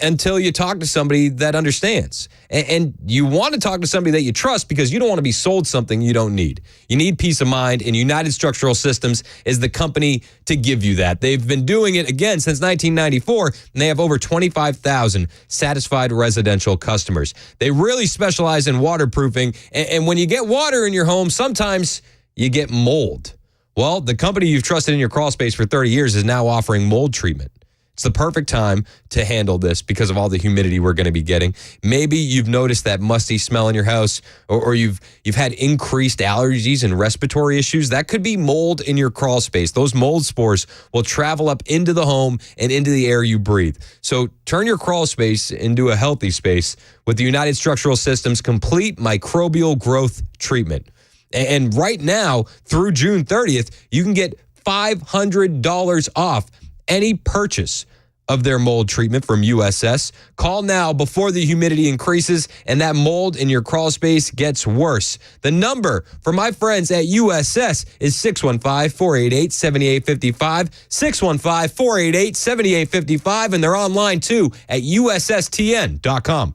until you talk to somebody that understands. And you want to talk to somebody that you trust because you don't want to be sold something you don't need. You need peace of mind, and United Structural Systems is the company to give you that. They've been doing it, again, since 1994, and they have over 25,000 satisfied residential customers. They really specialize in waterproofing, and when you get water in your home, sometimes you get mold. Well, the company you've trusted in your crawl space for 30 years is now offering mold treatment. It's the perfect time to handle this because of all the humidity we're going to be getting. Maybe you've noticed that musty smell in your house, or you've had increased allergies and respiratory issues. That could be mold in your crawl space. Those mold spores will travel up into the home and into the air you breathe. So turn your crawl space into a healthy space with the United Structural Systems Complete Microbial Growth Treatment. And right now, through June 30th, you can get $500 off any purchase of their mold treatment from USS. Call now before the humidity increases and that mold in your crawl space gets worse. The number for my friends at USS is 615-488-7855, 615-488-7855, and they're online too at USSTN.com.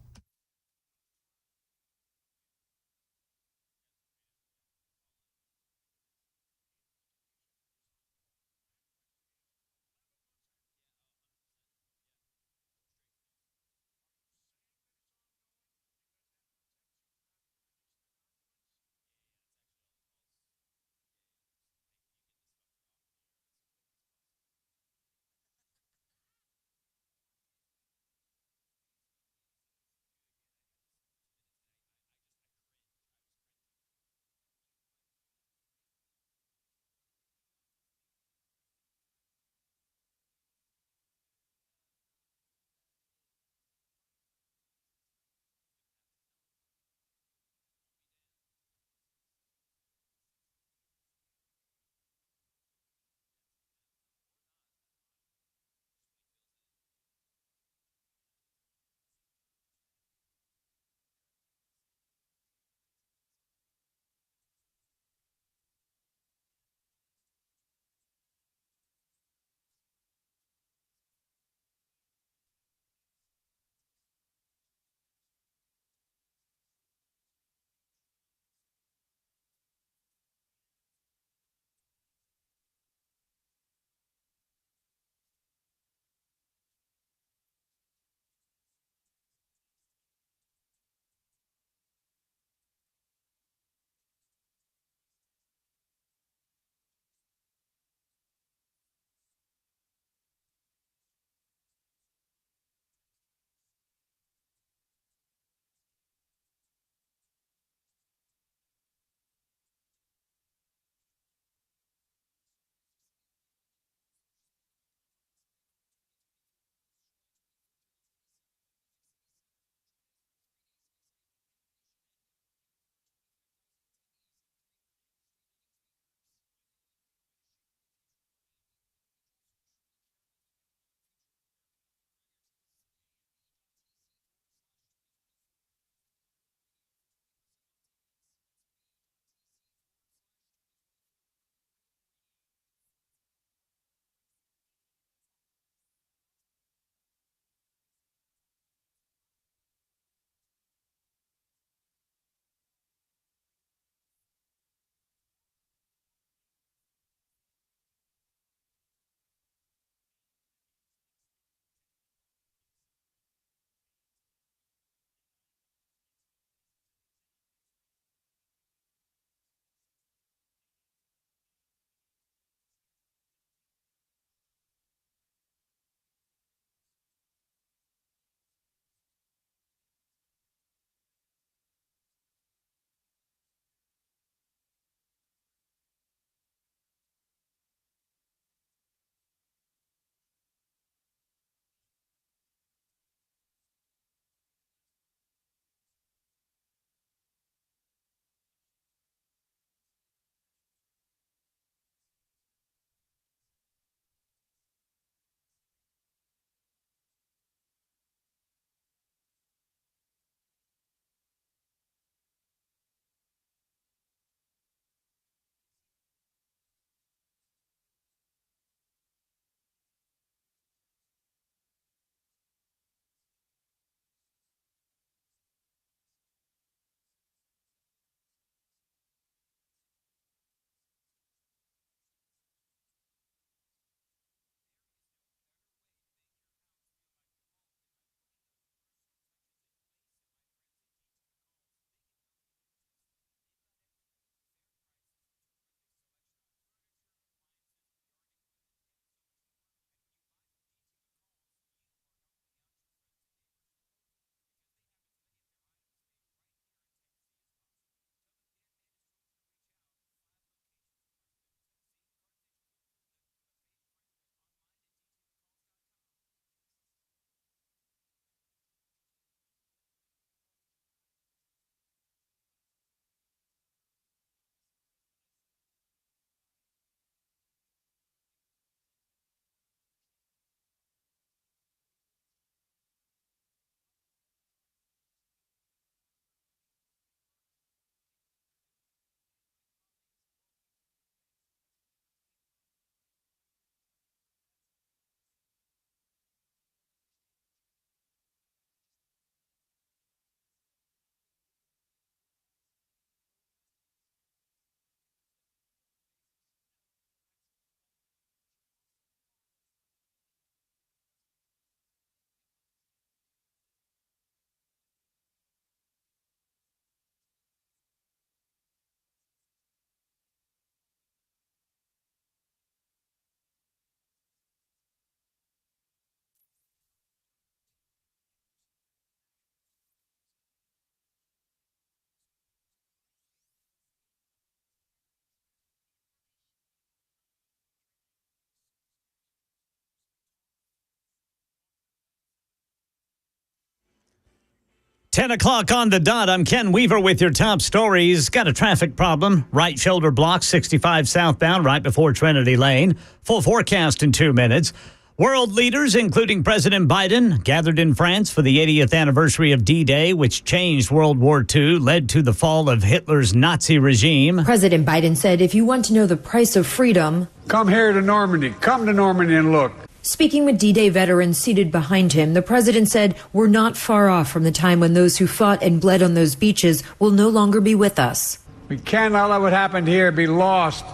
10 o'clock on the dot. I'm Ken Weaver with your top stories. Got a traffic problem. Right shoulder blocked 65 southbound right before Trinity Lane. Full forecast in 2 minutes. World leaders, including President Biden, gathered in France for the 80th anniversary of D-Day, which changed World War II, led to the fall of Hitler's Nazi regime. President Biden said, if you want to know the price of freedom, come here to Normandy. Come to Normandy and look. Speaking with D-Day veterans seated behind him, the president said, we're not far off from the time when those who fought and bled on those beaches will no longer be with us. We cannot let what happened here be lost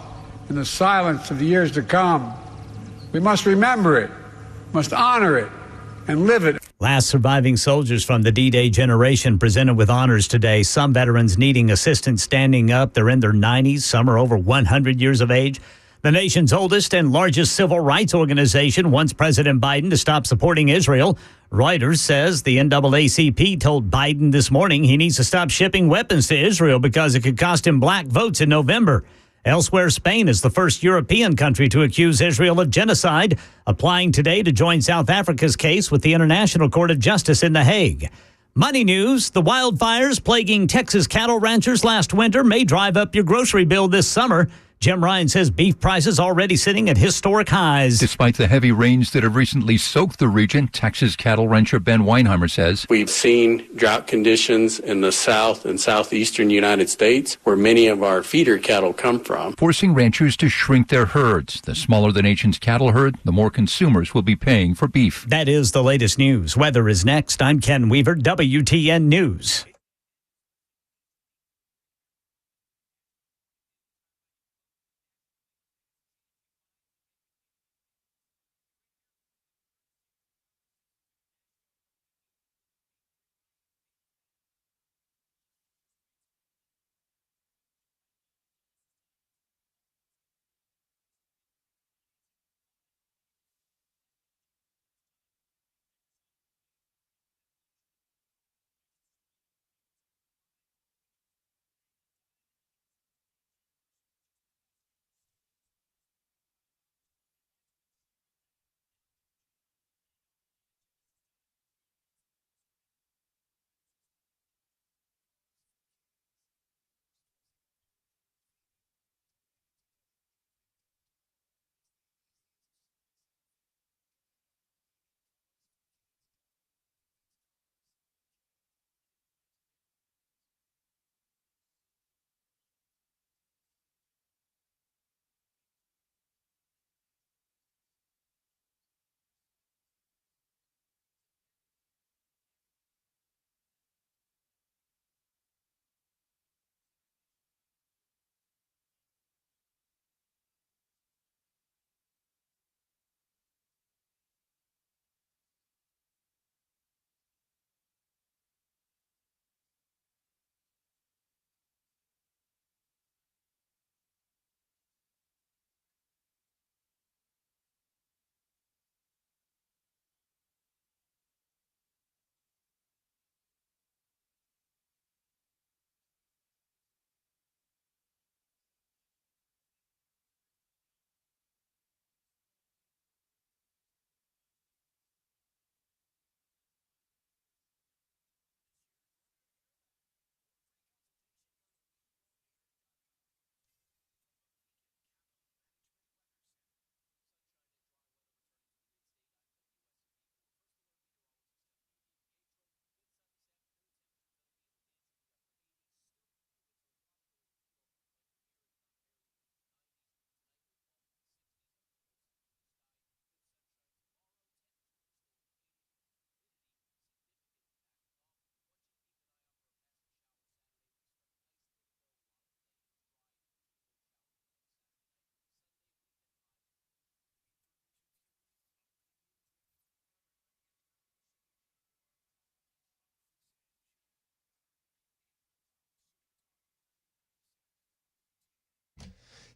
in the silence of the years to come. We must remember it, must honor it, and live it. Last surviving soldiers from the D-Day generation presented with honors today. Some veterans needing assistance standing up. They're in their 90s. Some are over 100 years of age. The nation's oldest and largest civil rights organization wants President Biden to stop supporting Israel. Reuters says the NAACP told Biden this morning he needs to stop shipping weapons to Israel because it could cost him black votes in November. Elsewhere, Spain is the first European country to accuse Israel of genocide, applying today to join South Africa's case with the International Court of Justice in The Hague. Money news, the wildfires plaguing Texas cattle ranchers last winter may drive up your grocery bill this summer. Jim Ryan says beef prices already sitting at historic highs. Despite the heavy rains that have recently soaked the region, Texas cattle rancher Ben Weinheimer says, we've seen drought conditions in the south and southeastern United States, where many of our feeder cattle come from, forcing ranchers to shrink their herds. The smaller the nation's cattle herd, the more consumers will be paying for beef. That is the latest news. Weather is next. I'm Ken Weaver, WTN News.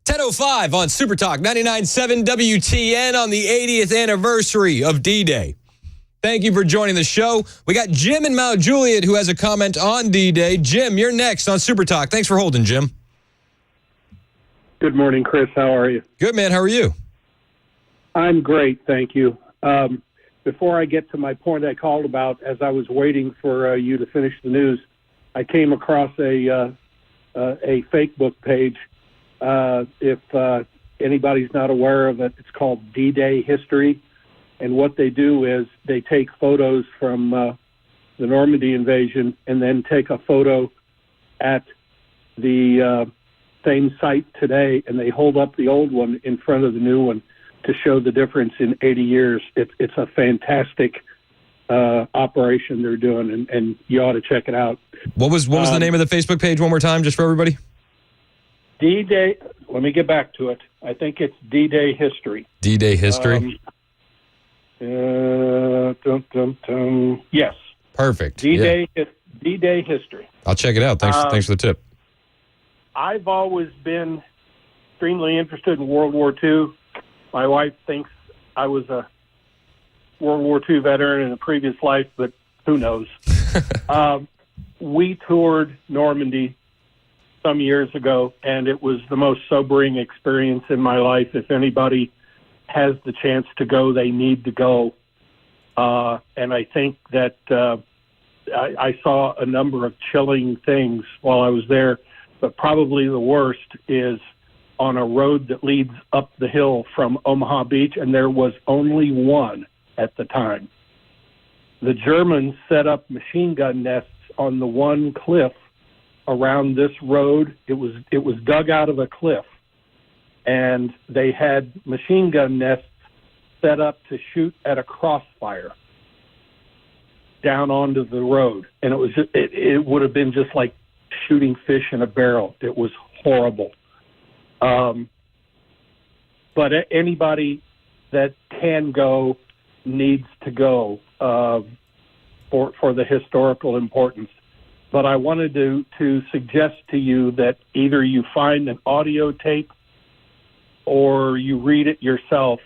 .05 on Super Talk 99.7 WTN on the 80th anniversary of D-Day. Thank you for joining the show. We got Jim in Mount Juliet who has a comment on D-Day. Jim, you're next on Super Talk. Thanks for holding, Jim. Good morning, Chris. How are you? Good, man. How are you? I'm great, thank you. before I get to my point I called about, as I was waiting for you to finish the news, I came across a Facebook page. If anybody's not aware of it, it's called D-Day History. And what they do is they take photos from the Normandy invasion and then take a photo at the same site today, and they hold up the old one in front of the new one to show the difference in 80 years. It's a fantastic operation they're doing, and you ought to check it out. What was the name of the Facebook page one more time, just for everybody? D-Day, let me get back to it. I think it's D-Day History. D-Day History? Yes. Perfect. D-Day History. I'll check it out. Thanks for the tip. I've always been extremely interested in World War II. My wife thinks I was a World War II veteran in a previous life, but who knows? We toured Normandy some years ago, and it was the most sobering experience in my life. If anybody has the chance to go, they need to go. And I think that I saw a number of chilling things while I was there, but probably the worst is on a road that leads up the hill from Omaha Beach, and there was only one at the time. The Germans set up machine gun nests on the one cliff around this road. It was dug out of a cliff, and they had machine gun nests set up to shoot at a crossfire down onto the road, and it would have been just like shooting fish in a barrel. It was horrible. But anybody that can go needs to go for the historical importance. But I wanted to suggest to you that either you find an audio tape or you read it yourself,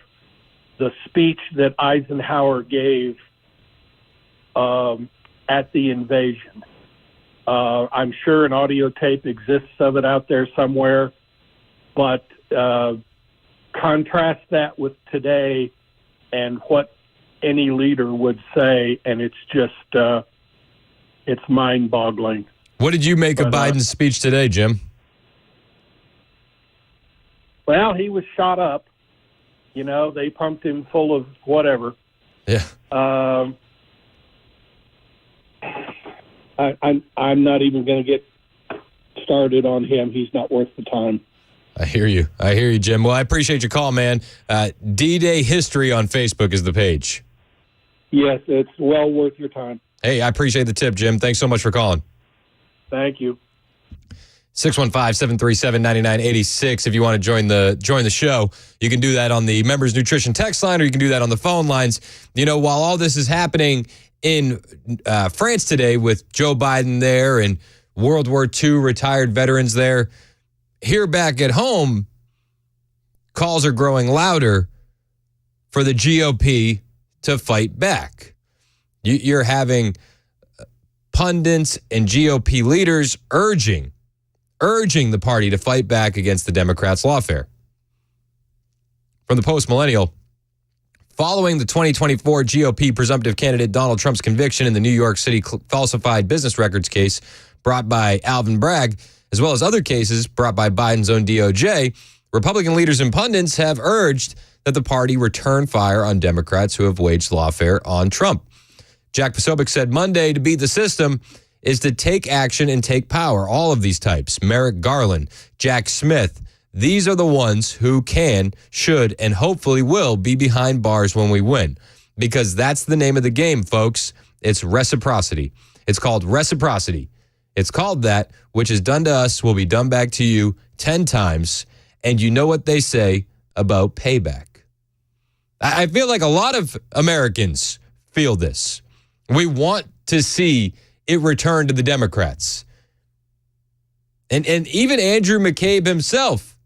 the speech that Eisenhower gave at the invasion. I'm sure an audio tape exists of it out there somewhere, but contrast that with today and what any leader would say, and it's just it's mind-boggling. What did you make of Biden's speech today, Jim? Well, he was shot up. You know, they pumped him full of whatever. Yeah. I'm not even going to get started on him. He's not worth the time. I hear you, Jim. Well, I appreciate your call, man. D-Day History on Facebook is the page. Yes, it's well worth your time. Hey, I appreciate the tip, Jim. Thanks so much for calling. Thank you. 615-737-9986. If you want to join the show, you can do that on the Members Nutrition text line, or you can do that on the phone lines. You know, while all this is happening in France today with Joe Biden there and World War II retired veterans there, here back at home, calls are growing louder for the GOP to fight back. You're having pundits and GOP leaders urging the party to fight back against the Democrats' lawfare. From the Post-Millennial, following the 2024 GOP presumptive candidate Donald Trump's conviction in the New York City falsified business records case brought by Alvin Bragg, as well as other cases brought by Biden's own DOJ, Republican leaders and pundits have urged that the party return fire on Democrats who have waged lawfare on Trump. Jack Posobiec said Monday to beat the system is to take action and take power. All of these types, Merrick Garland, Jack Smith, these are the ones who can, should, and hopefully will be behind bars when we win. Because that's the name of the game, folks. It's reciprocity. It's called reciprocity. It's called that. Which is done to us will be done back to you 10 times. And you know what they say about payback. I feel like a lot of Americans feel this. We want to see it return to the Democrats. And even Andrew McCabe himself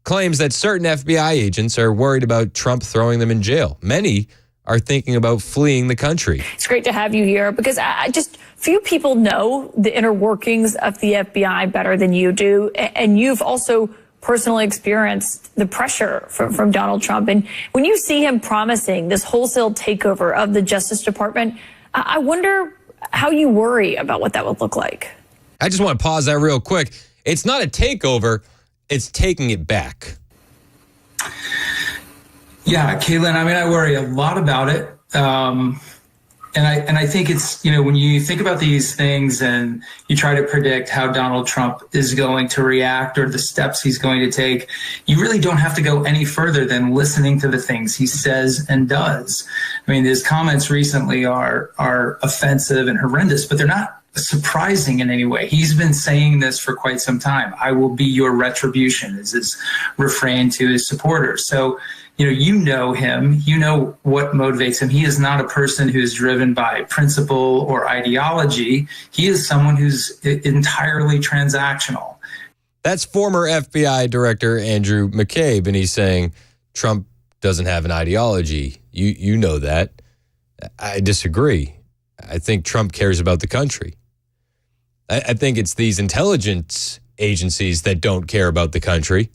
claims that certain FBI agents are worried about Trump throwing them in jail. Many are thinking about fleeing the country. It's great to have you here because few people know the inner workings of the FBI better than you do. And you've also personally experienced the pressure from Donald Trump. And when you see him promising this wholesale takeover of the Justice Department, I wonder how you worry about what that would look like. I just want to pause that real quick. It's not a takeover, it's taking it back. Yeah, Caitlin, I mean, I worry a lot about it. And I think it's, when you think about these things and you try to predict how Donald Trump is going to react or the steps he's going to take, you really don't have to go any further than listening to the things he says and does. I mean, his comments recently are offensive and horrendous, but they're not surprising in any way. He's been saying this for quite some time. I will be your retribution is his refrain to his supporters. So, you know him, you know what motivates him. He is not a person who is driven by principle or ideology. He is someone who's entirely transactional. That's former FBI Director Andrew McCabe, and he's saying Trump doesn't have an ideology. You know that. I disagree. I think Trump cares about the country. I think it's these intelligence agencies that don't care about the country.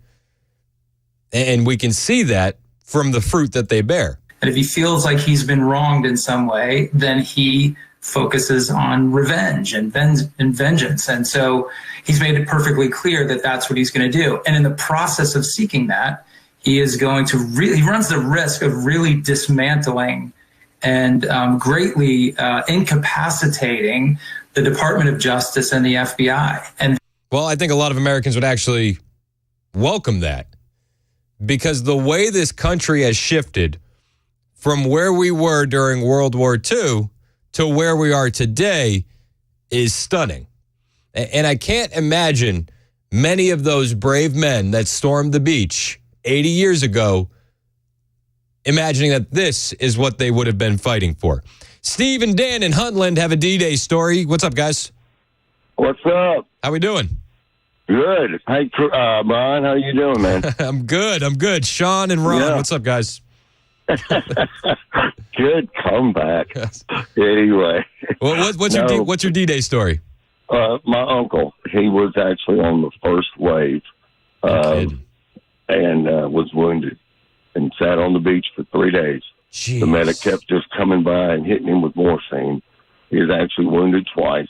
And we can see that from the fruit that they bear. And if he feels like he's been wronged in some way, then he focuses on revenge and vengeance. And so he's made it perfectly clear that that's what he's going to do. And in the process of seeking that, he is going to he runs the risk of really dismantling and greatly incapacitating the Department of Justice and the FBI. Well, I think a lot of Americans would actually welcome that, because the way this country has shifted from where we were during World War II to where we are today is stunning. And I can't imagine many of those brave men that stormed the beach 80 years ago imagining that this is what they would have been fighting for. Steve and Dan in Huntland have a D-Day story. What's up, guys? What's up? How we doing? Good. Hey, Brian, how you doing, man? I'm good. Sean and Ron, What's up, guys? Good comeback. Anyway. Well, what's your D-Day story? My uncle, he was actually on the first wave and was wounded and sat on the beach for 3 days. Jeez. The medic kept just coming by and hitting him with morphine. He was actually wounded twice.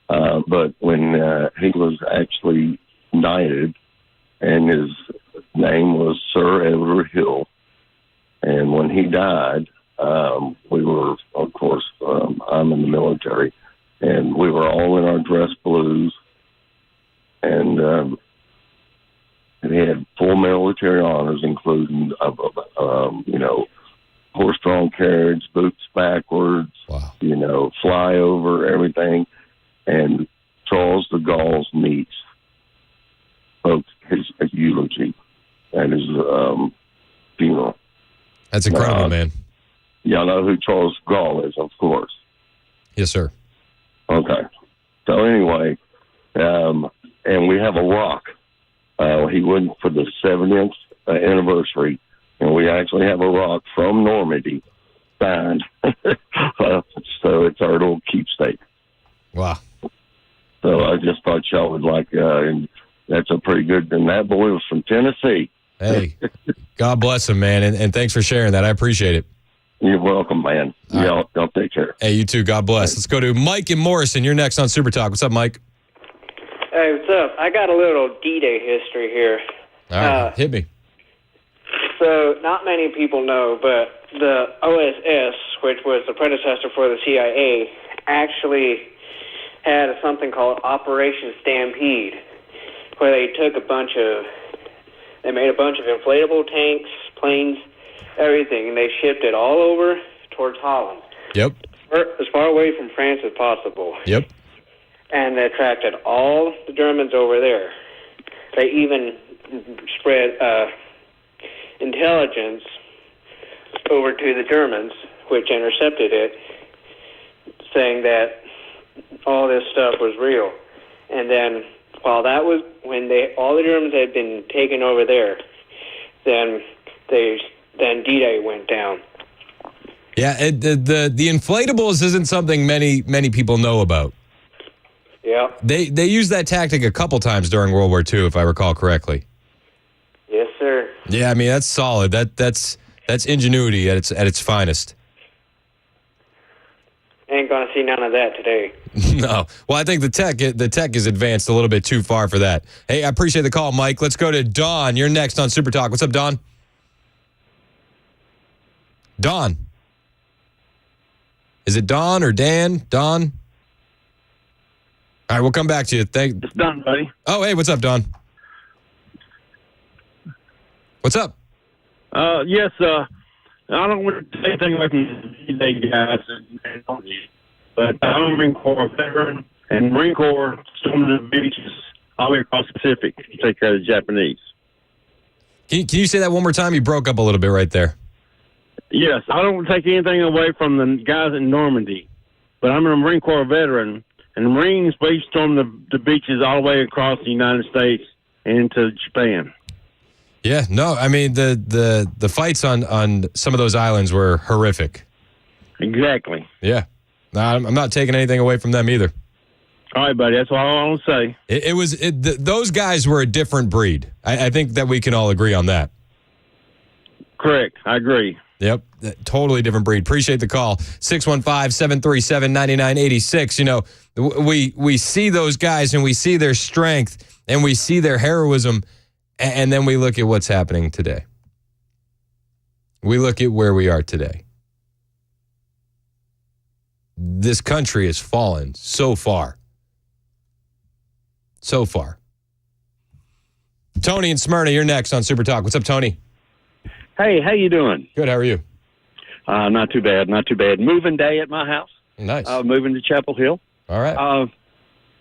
But when he was actually knighted, and his name was Sir Edward Hill, and when he died, we were, of course, I'm in the military, and we were all in our dress blues, and he had full military honors, including, horse-drawn carriage, boots backwards, flyover, everything. And Charles de Gaulle's niece spoke his eulogy at his funeral. That's incredible, man. Y'all know who Charles de Gaulle is, of course. Yes, sir. Okay. So anyway, and we have a rock. He went for the 70th anniversary, and we actually have a rock from Normandy signed. So it's our little keepsake. Wow. So I just thought y'all would like, and that's a pretty good, and that boy was from Tennessee. Hey, God bless him, man, and thanks for sharing that. I appreciate it. You're welcome, man. Y'all take care. Hey, you too. God bless. Let's go to Mike and Morrison. You're next on Super Talk. What's up, Mike? Hey, what's up? I got a little D-Day history here. All right, hit me. So, not many people know, but the OSS, which was the predecessor for the CIA, actually had something called Operation Stampede, where they took they made a bunch of inflatable tanks, planes, everything, and they shipped it all over towards Holland. Yep. As far away from France as possible. Yep. And they attracted all the Germans over there. They even spread intelligence over to the Germans, which intercepted it, saying that all this stuff was real. And then while that was when all the Germans had been taken over there, then D-Day went down. Yeah, the inflatables isn't something many people know about. Yeah. They used that tactic a couple times during World War II, if I recall correctly. Yes, sir. Yeah, I mean, that's solid. That's ingenuity at its finest. Ain't gonna see none of that today. No. Well, I think the tech is advanced a little bit too far for that. Hey, I appreciate the call, Mike. Let's go to Dawn. You're next on Super Talk. What's up, Dawn? Dawn. Is it Dawn or Dan? Dawn? All right, we'll come back to you. It's done, buddy. Oh, hey, what's up, Dawn? What's up? Yes, I don't want to say anything away from the guys, but I'm a Marine Corps veteran, and Marine Corps stormed the beaches all the way across the Pacific to take care of the Japanese. Can you say that one more time? You broke up a little bit right there. Yes, I don't take anything away from the guys in Normandy, but I'm a Marine Corps veteran, and the Marines, we stormed the beaches all the way across the United States and into Japan. Yeah, no, I mean, the fights on some of those islands were horrific. Exactly. Yeah. No, I'm not taking anything away from them either. All right, buddy, that's all I want to say. Those guys were a different breed. I think that we can all agree on that. Correct, I agree. Yep, totally different breed. Appreciate the call. 615-737-9986. You know, we see those guys and we see their strength and we see their heroism, and then we look at what's happening today. We look at where we are today. This country has fallen so far. So far. Tony in Smyrna, you're next on Super Talk. What's up, Tony? Hey, how you doing? Good, how are you? Not too bad, not too bad. Moving day at my house. Nice. Moving to Chapel Hill. All right.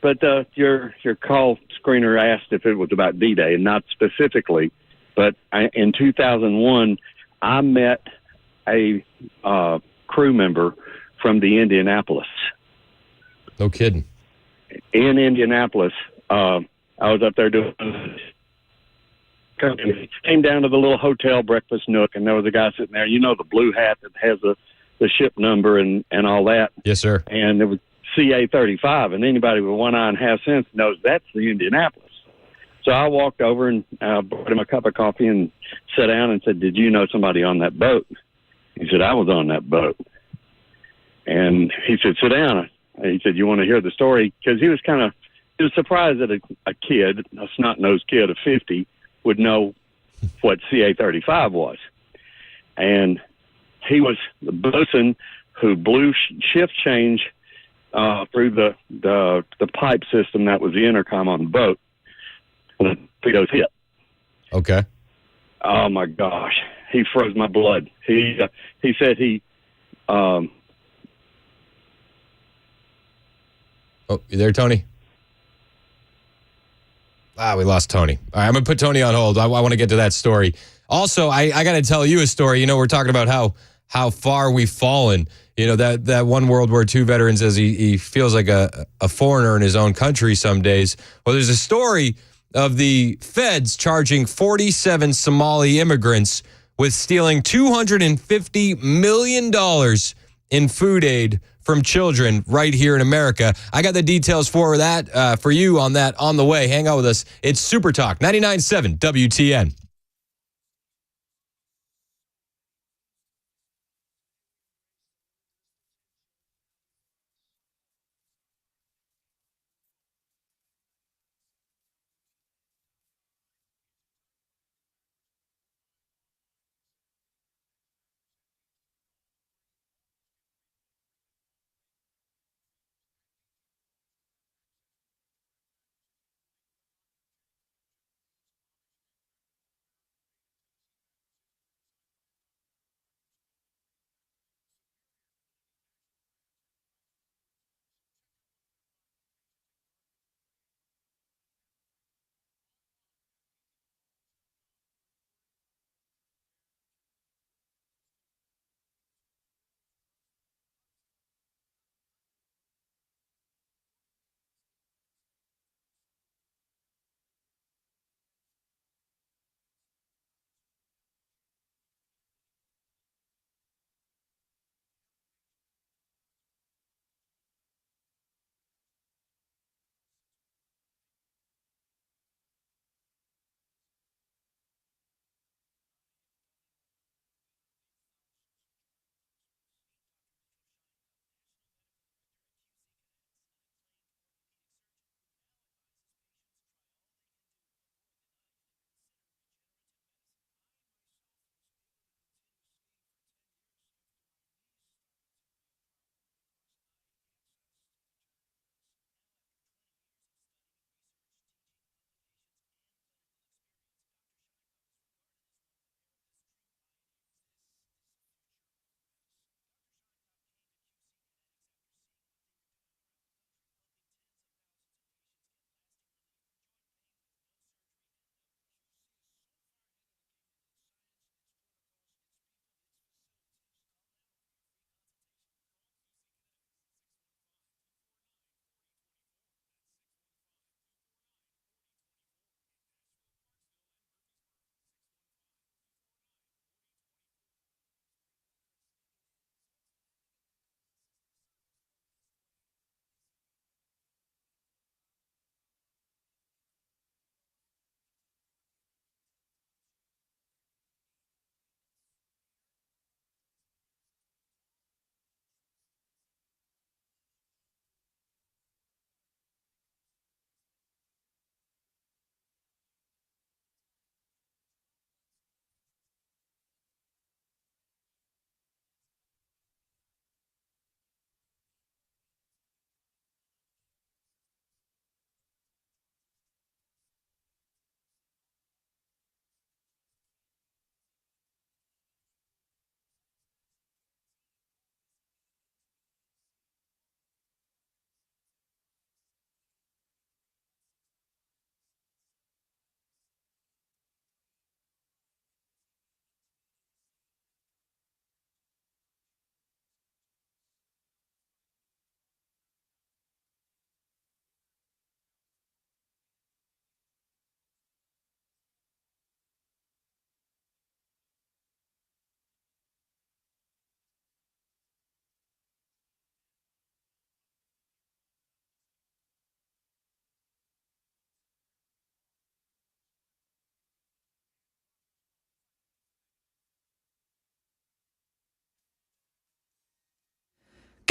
But your call screener asked if it was about D-Day, and not specifically. But in 2001, I met a crew member from the Indianapolis. No kidding. In Indianapolis, I was up there doing. Came down to the little hotel breakfast nook, and there was a guy sitting there. You know, the blue hat that has the ship number and all that. Yes, sir. And it was CA-35, and anybody with one eye and half sense knows that's the Indianapolis. So I walked over and brought him a cup of coffee and sat down and said, "Did you know somebody on that boat?" He said, "I was on that boat." And he said, "Sit down." And he said, "You want to hear the story?" Because he was surprised that a kid, a snot-nosed kid of 50, would know what CA-35 was. And he was the bosun who blew shift change through the pipe system that was the intercom on the boat when the torpedoes hit. Okay. Oh, my gosh. He froze my blood. He said he... Oh, you there, Tony? We lost Tony. All right, I'm going to put Tony on hold. I want to get to that story. Also, I got to tell you a story. You know, we're talking about how far we've fallen. You know, that one World War II veteran says he feels like a foreigner in his own country some days. Well, there's a story of the feds charging 47 Somali immigrants with stealing $250 million in food aid from children right here in America. I got the details for that, for you on that on the way. Hang out with us. It's Super Talk 99.7 WTN.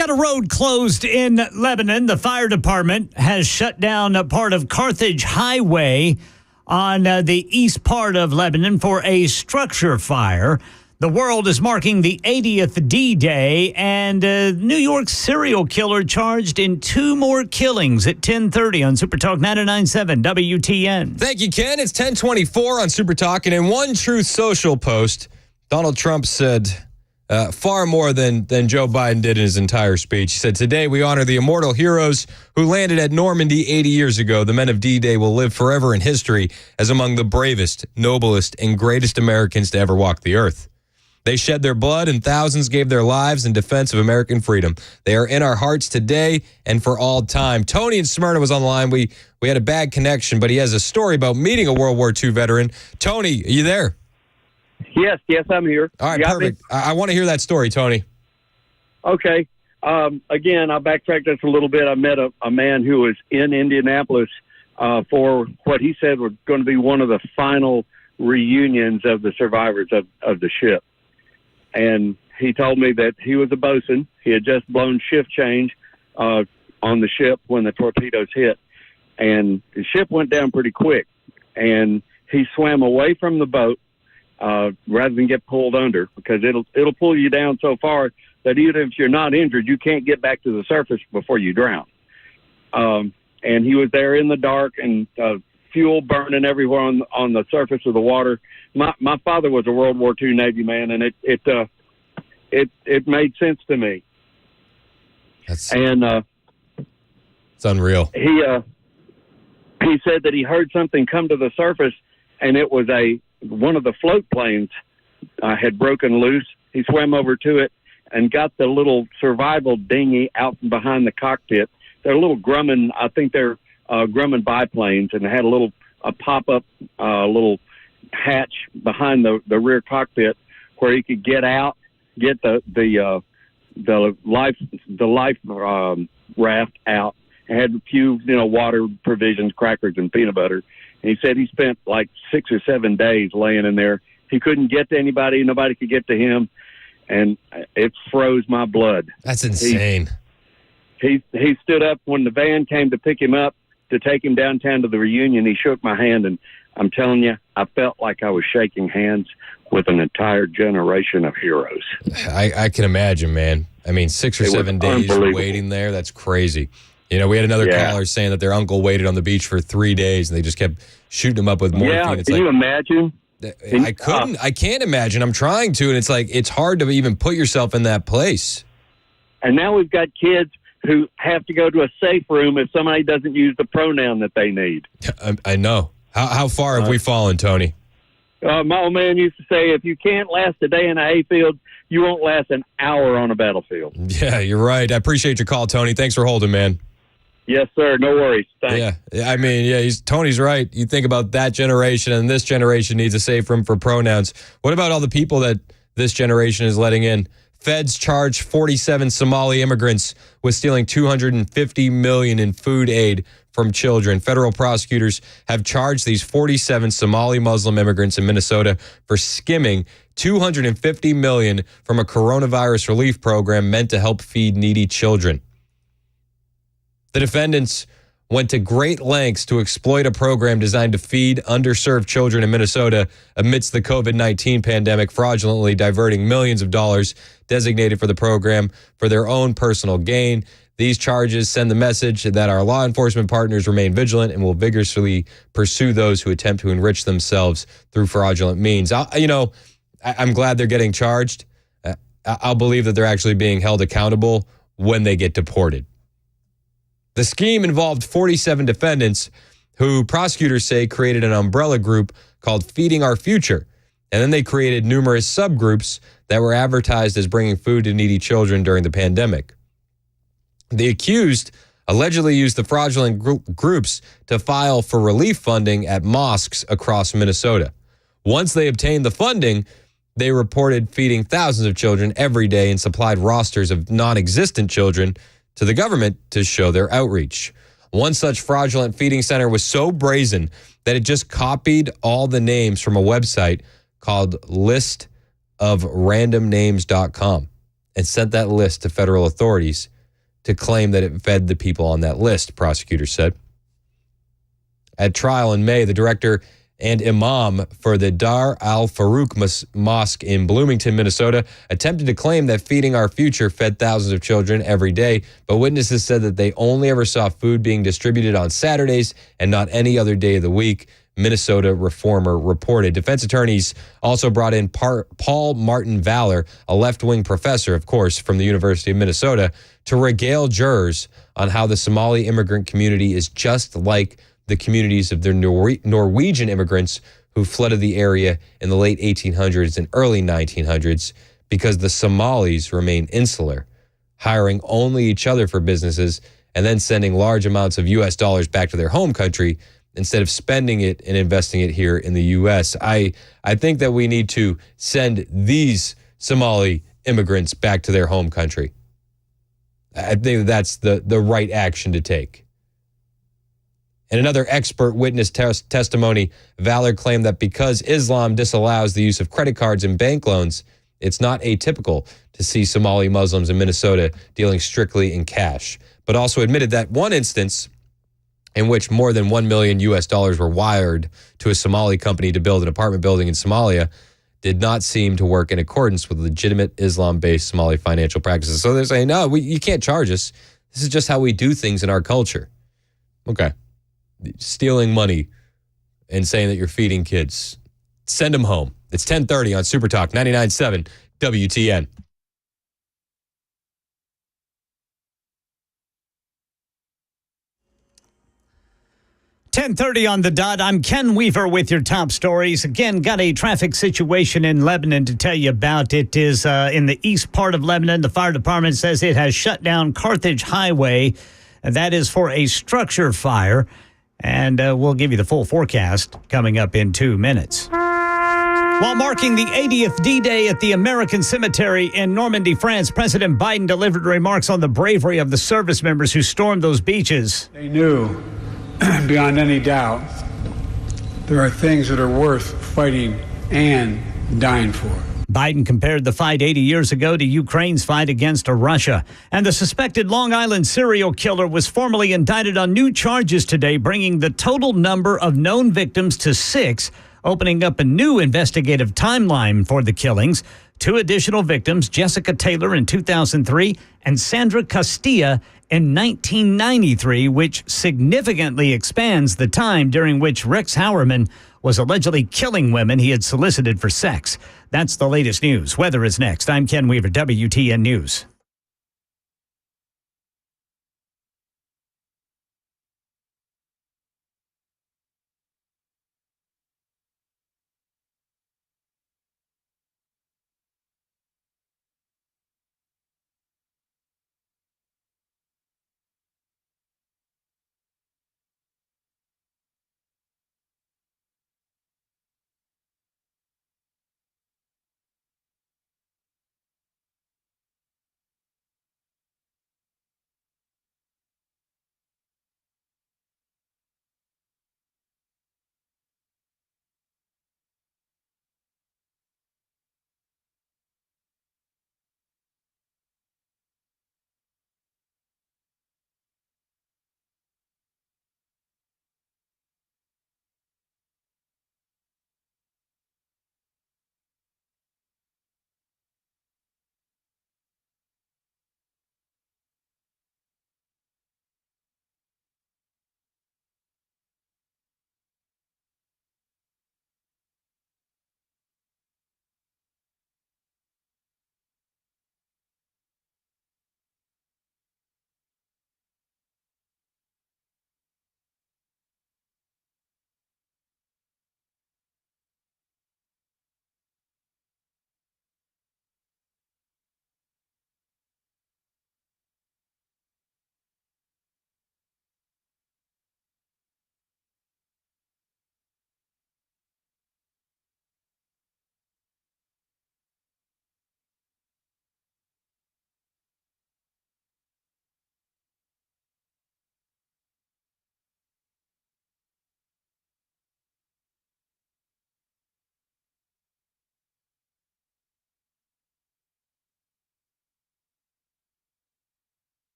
Got a road closed in Lebanon. The fire department has shut down a part of Carthage Highway on the east part of Lebanon for a structure fire. The world is marking the 80th D-Day, and New York serial killer charged in 2 more killings at 10:30 on Super Talk 99.7 WTN. Thank you, Ken. It's 10:24 on Super Talk, and in one Truth Social post, Donald Trump said far more than Joe Biden did in his entire speech. He said, "Today we honor the immortal heroes who landed at Normandy 80 years ago. The men of D-Day will live forever in history as among the bravest, noblest, and greatest Americans to ever walk the earth. They shed their blood and thousands gave their lives in defense of American freedom. They are in our hearts today and for all time." Tony in Smyrna was on the line. We had a bad connection, but he has a story about meeting a World War II veteran. Tony, are you there? Yes, I'm here. All right, perfect. I want to hear that story, Tony. Okay. Again, I'll backtrack just a little bit. I met a man who was in Indianapolis for what he said was going to be one of the final reunions of the survivors of the ship. And he told me that he was a bosun. He had just blown shift change on the ship when the torpedoes hit. And the ship went down pretty quick. And he swam away from the boat rather than get pulled under, because it'll pull you down so far that even if you're not injured, you can't get back to the surface before you drown. And he was there in the dark, and fuel burning everywhere on the surface of the water. My father was a World War II Navy man, and it made sense to me. It's unreal. He said that he heard something come to the surface, and it was one of the float planes had broken loose. He swam over to it and got the little survival dinghy out from behind the cockpit. They're little Grumman, I think they're Grumman biplanes, and they had a pop-up little hatch behind the rear cockpit where he could get out, get the life raft out. It had a few, water provisions, crackers, and peanut butter. And he said he spent like 6 or 7 days laying in there. He couldn't get to anybody. Nobody could get to him. And it froze my blood. That's insane. He stood up when the van came to pick him up to take him downtown to the reunion. He shook my hand, and I'm telling you, I felt like I was shaking hands with an entire generation of heroes. I can imagine, man. I mean, 6 or 7 days waiting there, that's crazy. We had another caller saying that their uncle waited on the beach for 3 days, and they just kept shooting him up with morphine. Yeah, can you imagine? I can't imagine. I'm trying to, and it's like, it's hard to even put yourself in that place. And now we've got kids who have to go to a safe room if somebody doesn't use the pronoun that they need. I know. How far have we fallen, Tony? My old man used to say, if you can't last a day in a hayfield, you won't last an hour on a battlefield. Yeah, you're right. I appreciate your call, Tony. Thanks for holding, man. Yes, sir. No worries. Thanks. Yeah. I mean, Tony's right. You think about that generation, and this generation needs a safe room for pronouns. What about all the people that this generation is letting in? Feds charge 47 Somali immigrants with stealing $250 million in food aid from children. Federal prosecutors have charged these 47 Somali Muslim immigrants in Minnesota for skimming $250 million from a coronavirus relief program meant to help feed needy children. The defendants went to great lengths to exploit a program designed to feed underserved children in Minnesota amidst the COVID-19 pandemic, fraudulently diverting millions of dollars designated for the program for their own personal gain. These charges send the message that our law enforcement partners remain vigilant and will vigorously pursue those who attempt to enrich themselves through fraudulent means. I'm glad they're getting charged. I'll believe that they're actually being held accountable when they get deported. The scheme involved 47 defendants who prosecutors say created an umbrella group called Feeding Our Future. And then they created numerous subgroups that were advertised as bringing food to needy children during the pandemic. The accused allegedly used the fraudulent groups to file for relief funding at mosques across Minnesota. Once they obtained the funding, they reported feeding thousands of children every day and supplied rosters of non-existent children to the government to show their outreach. One such fraudulent feeding center was so brazen that it just copied all the names from a website called listofrandomnames.com. and sent that list to federal authorities to claim that it fed the people on that list, prosecutors said. At trial in May, the director and imam for the Dar al-Farouk Mosque in Bloomington, Minnesota, attempted to claim that Feeding Our Future fed thousands of children every day, but witnesses said that they only ever saw food being distributed on Saturdays and not any other day of the week, Minnesota Reformer reported. Defense attorneys also brought in Paul Martin Valor, a left-wing professor, of course, from the University of Minnesota, to regale jurors on how the Somali immigrant community is just like the communities of the Norwegian immigrants who flooded the area in the late 1800s and early 1900s because the Somalis remain insular, hiring only each other for businesses and then sending large amounts of U.S. dollars back to their home country instead of spending it and investing it here in the U.S. I think that we need to send these Somali immigrants back to their home country. I think that's the right action to take. In another expert witness testimony, Valor claimed that because Islam disallows the use of credit cards and bank loans, it's not atypical to see Somali Muslims in Minnesota dealing strictly in cash, but also admitted that one instance in which more than $1 million were wired to a Somali company to build an apartment building in Somalia did not seem to work in accordance with legitimate Islam-based Somali financial practices. So they're saying, no, you can't charge us. This is just how we do things in our culture. Okay. Stealing money and saying that you're feeding kids. Send them home. It's 10:30 on Super Talk 99.7 WTN. .30 on the dot. I'm Ken Weaver with your top stories. Again, got a traffic situation in Lebanon to tell you about. It is in the east part of Lebanon. The fire department says it has shut down Carthage Highway. That is for a structure fire. And we'll give you the full forecast coming up in 2 minutes. While marking the 80th D-Day at the American Cemetery in Normandy, France, President Biden delivered remarks on the bravery of the service members who stormed those beaches. They knew, beyond any doubt, there are things that are worth fighting and dying for. Biden compared the fight 80 years ago to Ukraine's fight against Russia. And the suspected Long Island serial killer was formally indicted on new charges today, bringing the total number of known victims to 6, opening up a new investigative timeline for the killings. 2 additional victims, Jessica Taylor in 2003 and Sandra Castilla in 1993, which significantly expands the time during which Rex Howerman was allegedly killing women he had solicited for sex. That's the latest news. Weather is next. I'm Ken Weaver, WTN News.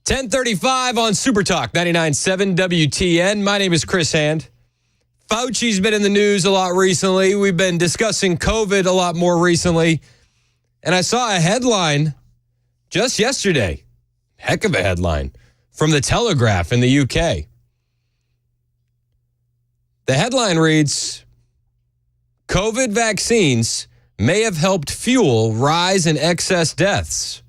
10:35 on Super Talk 99.7 WTN. My name is Chris Hand. Fauci's been in the news a lot recently. We've been discussing COVID a lot more recently. And I saw a headline just yesterday. Heck of a headline from the Telegraph in the UK. The headline reads, COVID vaccines may have helped fuel rise in excess deaths.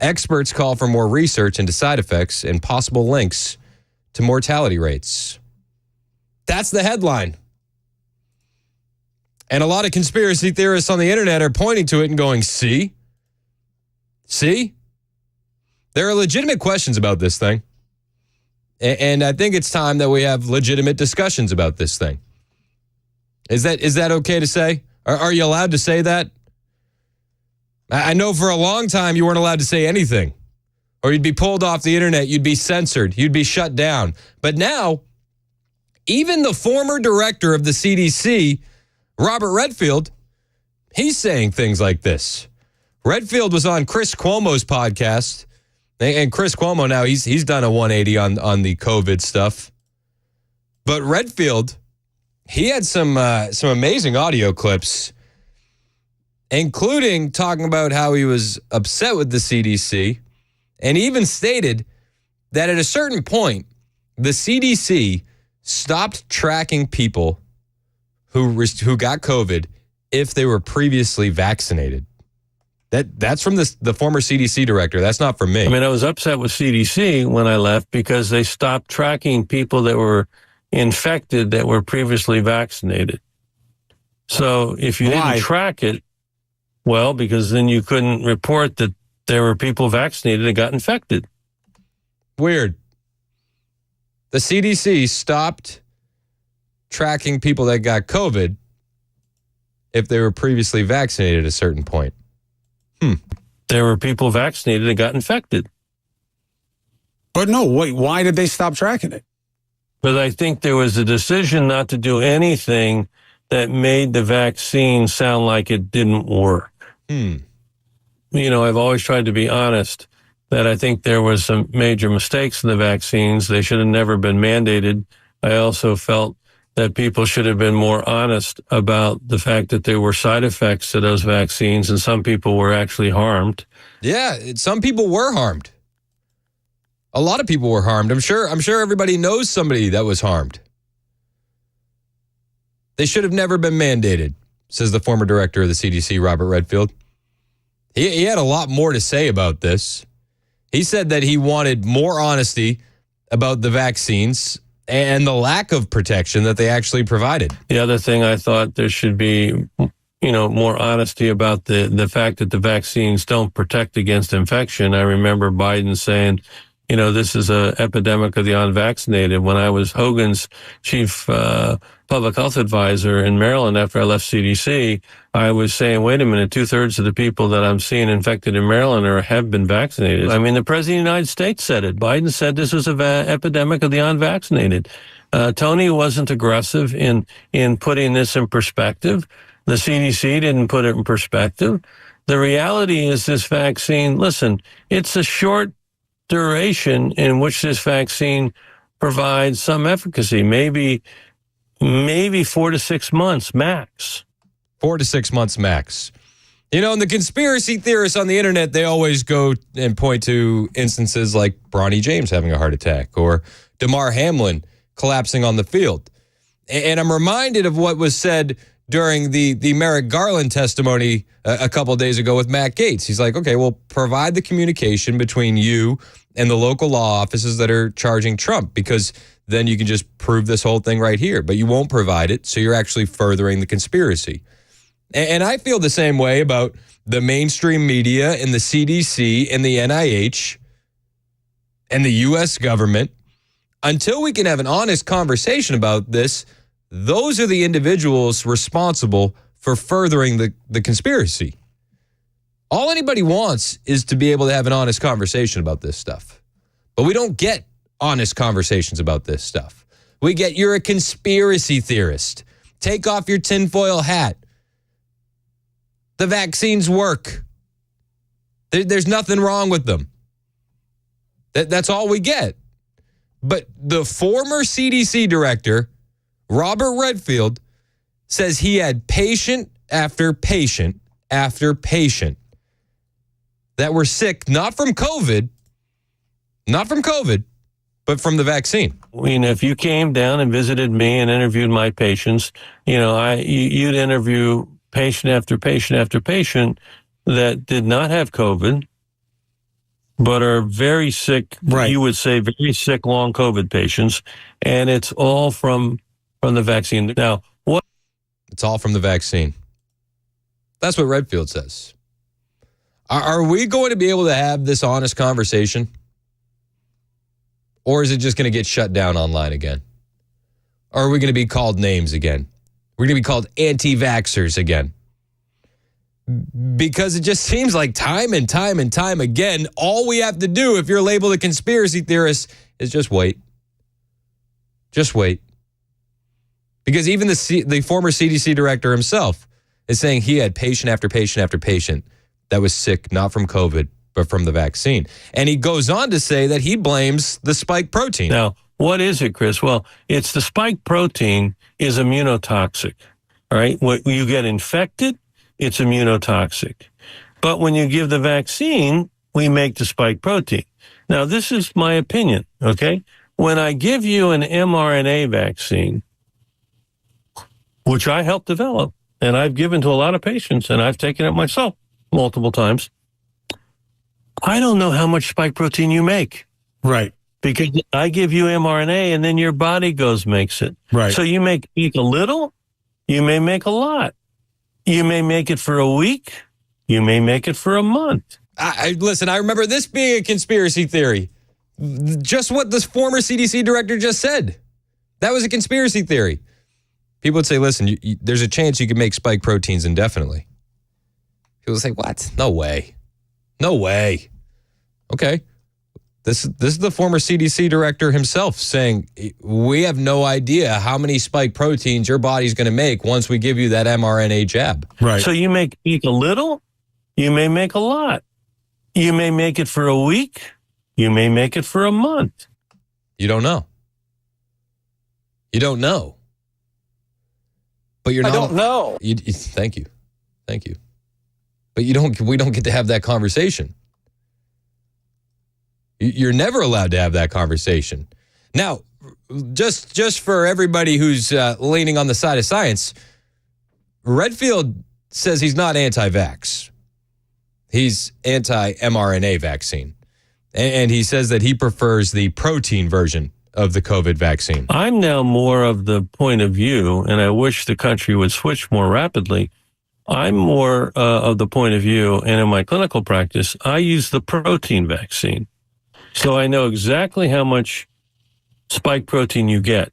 Experts call for more research into side effects and possible links to mortality rates. That's the headline. And a lot of conspiracy theorists on the internet are pointing to it and going, see? See? There are legitimate questions about this thing. And I think it's time that we have legitimate discussions about this thing. Is that okay to say? Are you allowed to say that? I know for a long time you weren't allowed to say anything. Or you'd be pulled off the internet, you'd be censored, you'd be shut down. But now, even the former director of the CDC, Robert Redfield, he's saying things like this. Redfield was on Chris Cuomo's podcast, and Chris Cuomo now, he's done a 180 on the COVID stuff. But Redfield, he had some amazing audio clips, including talking about how he was upset with the CDC, and even stated that at a certain point, the CDC stopped tracking people who got COVID if they were previously vaccinated. That's from the former CDC director. That's not from me. I mean, I was upset with CDC when I left because they stopped tracking people that were infected that were previously vaccinated. So if you didn't track it, well, because then you couldn't report that there were people vaccinated that got infected. Weird. The CDC stopped tracking people that got COVID if they were previously vaccinated at a certain point. There were people vaccinated that got infected. But no, wait, why did they stop tracking it? But I think there was a decision not to do anything that made the vaccine sound like it didn't work. You know, I've always tried to be honest that I think there was some major mistakes in the vaccines. They should have never been mandated. I also felt that people should have been more honest about the fact that there were side effects to those vaccines and some people were actually harmed. Yeah, some people were harmed. A lot of people were harmed. I'm sure everybody knows somebody that was harmed. They should have never been mandated, says the former director of the CDC, Robert Redfield. He had a lot more to say about this. He said that he wanted more honesty about the vaccines and the lack of protection that they actually provided. The other thing I thought there should be, more honesty about the fact that the vaccines don't protect against infection. I remember Biden saying, this is an epidemic of the unvaccinated. When I was Hogan's chief public health advisor in Maryland after I left CDC, I was saying, wait a minute, 2/3 of the people that I'm seeing infected in Maryland have been vaccinated. I mean, the president of the United States said it. Biden said this was an epidemic of the unvaccinated. Tony wasn't aggressive in putting this in perspective. The CDC didn't put it in perspective. The reality is this vaccine, listen, it's a short duration in which this vaccine provides some efficacy, maybe 4 to 6 months max. 4 to 6 months max. And the conspiracy theorists on the internet, they always go and point to instances like Bronny James having a heart attack or Damar Hamlin collapsing on the field. And I'm reminded of what was said during the Merrick Garland testimony a couple of days ago with Matt Gaetz. He's like, okay, well, provide the communication between you and the local law offices that are charging Trump, because then you can just prove this whole thing right here. But you won't provide it, so you're actually furthering the conspiracy. And I feel the same way about the mainstream media and the CDC and the NIH and the U.S. government. Until we can have an honest conversation about this, those are the individuals responsible for furthering the conspiracy. All anybody wants is to be able to have an honest conversation about this stuff. But we don't get honest conversations about this stuff. We get, you're a conspiracy theorist. Take off your tinfoil hat. The vaccines work. There's nothing wrong with them. That's all we get. But the former CDC director, Robert Redfield, says he had patient after patient after patient that were sick, not from COVID, but from the vaccine. If you came down and visited me and interviewed my patients, you'd interview patient after patient after patient that did not have COVID, but are very sick, you would say very sick, long COVID patients, and it's all from the vaccine. Now, what? It's all from the vaccine. That's what Redfield says. Are we going to be able to have this honest conversation? Or is it just going to get shut down online again? Or are we going to be called names again? We're going to be called anti-vaxxers again. Because it just seems like time and time and time again, all we have to do if you're labeled a conspiracy theorist is just wait. Just wait. Because even the former CDC director himself is saying he had patient after patient after patient that was sick, not from COVID, but from the vaccine. And he goes on to say that he blames the spike protein. Now, what is it, Chris? Well, it's the spike protein is immunotoxic, all right? When you get infected, it's immunotoxic. But when you give the vaccine, we make the spike protein. Now, this is my opinion, okay? When I give you an mRNA vaccine, which I helped develop, and I've given to a lot of patients, and I've taken it myself multiple times, I don't know how much spike protein you make. Right. Because I give you mRNA, and then your body makes it. Right. So you make a little, you may make a lot. You may make it for a week. You may make it for a month. Listen, I remember this being a conspiracy theory. Just what this former CDC director just said. That was a conspiracy theory. People would say, listen, there's a chance you can make spike proteins indefinitely. People would say, what? No way. No way. Okay. This is the former CDC director himself saying, we have no idea how many spike proteins your body's going to make once we give you that mRNA jab. Right. So you make a little, you may make a lot. You may make it for a week. You may make it for a month. You don't know. You don't know. But you're not. I don't know. Thank you. Thank you. But we don't get to have that conversation. You're never allowed to have that conversation. Now, just for everybody who's leaning on the side of science, Redfield says he's not anti-vax. He's anti-mRNA vaccine. And he says that he prefers the protein version of the COVID vaccine. I'm now more of the point of view, and I wish the country would switch more rapidly. I'm more of the point of view, and in my clinical practice, I use the protein vaccine. So I know exactly how much spike protein you get.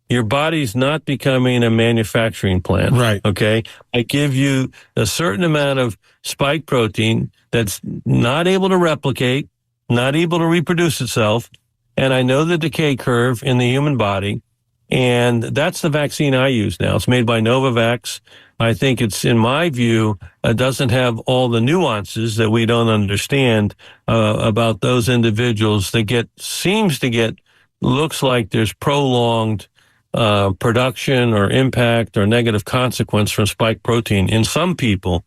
Your body's not becoming a manufacturing plant. Right. Okay. I give you a certain amount of spike protein that's not able to replicate, not able to reproduce itself. And I know the decay curve in the human body. And that's the vaccine I use now. It's made by Novavax. I think it's, in my view, doesn't have all the nuances that we don't understand about those individuals that looks like there's prolonged production or impact or negative consequence from spike protein in some people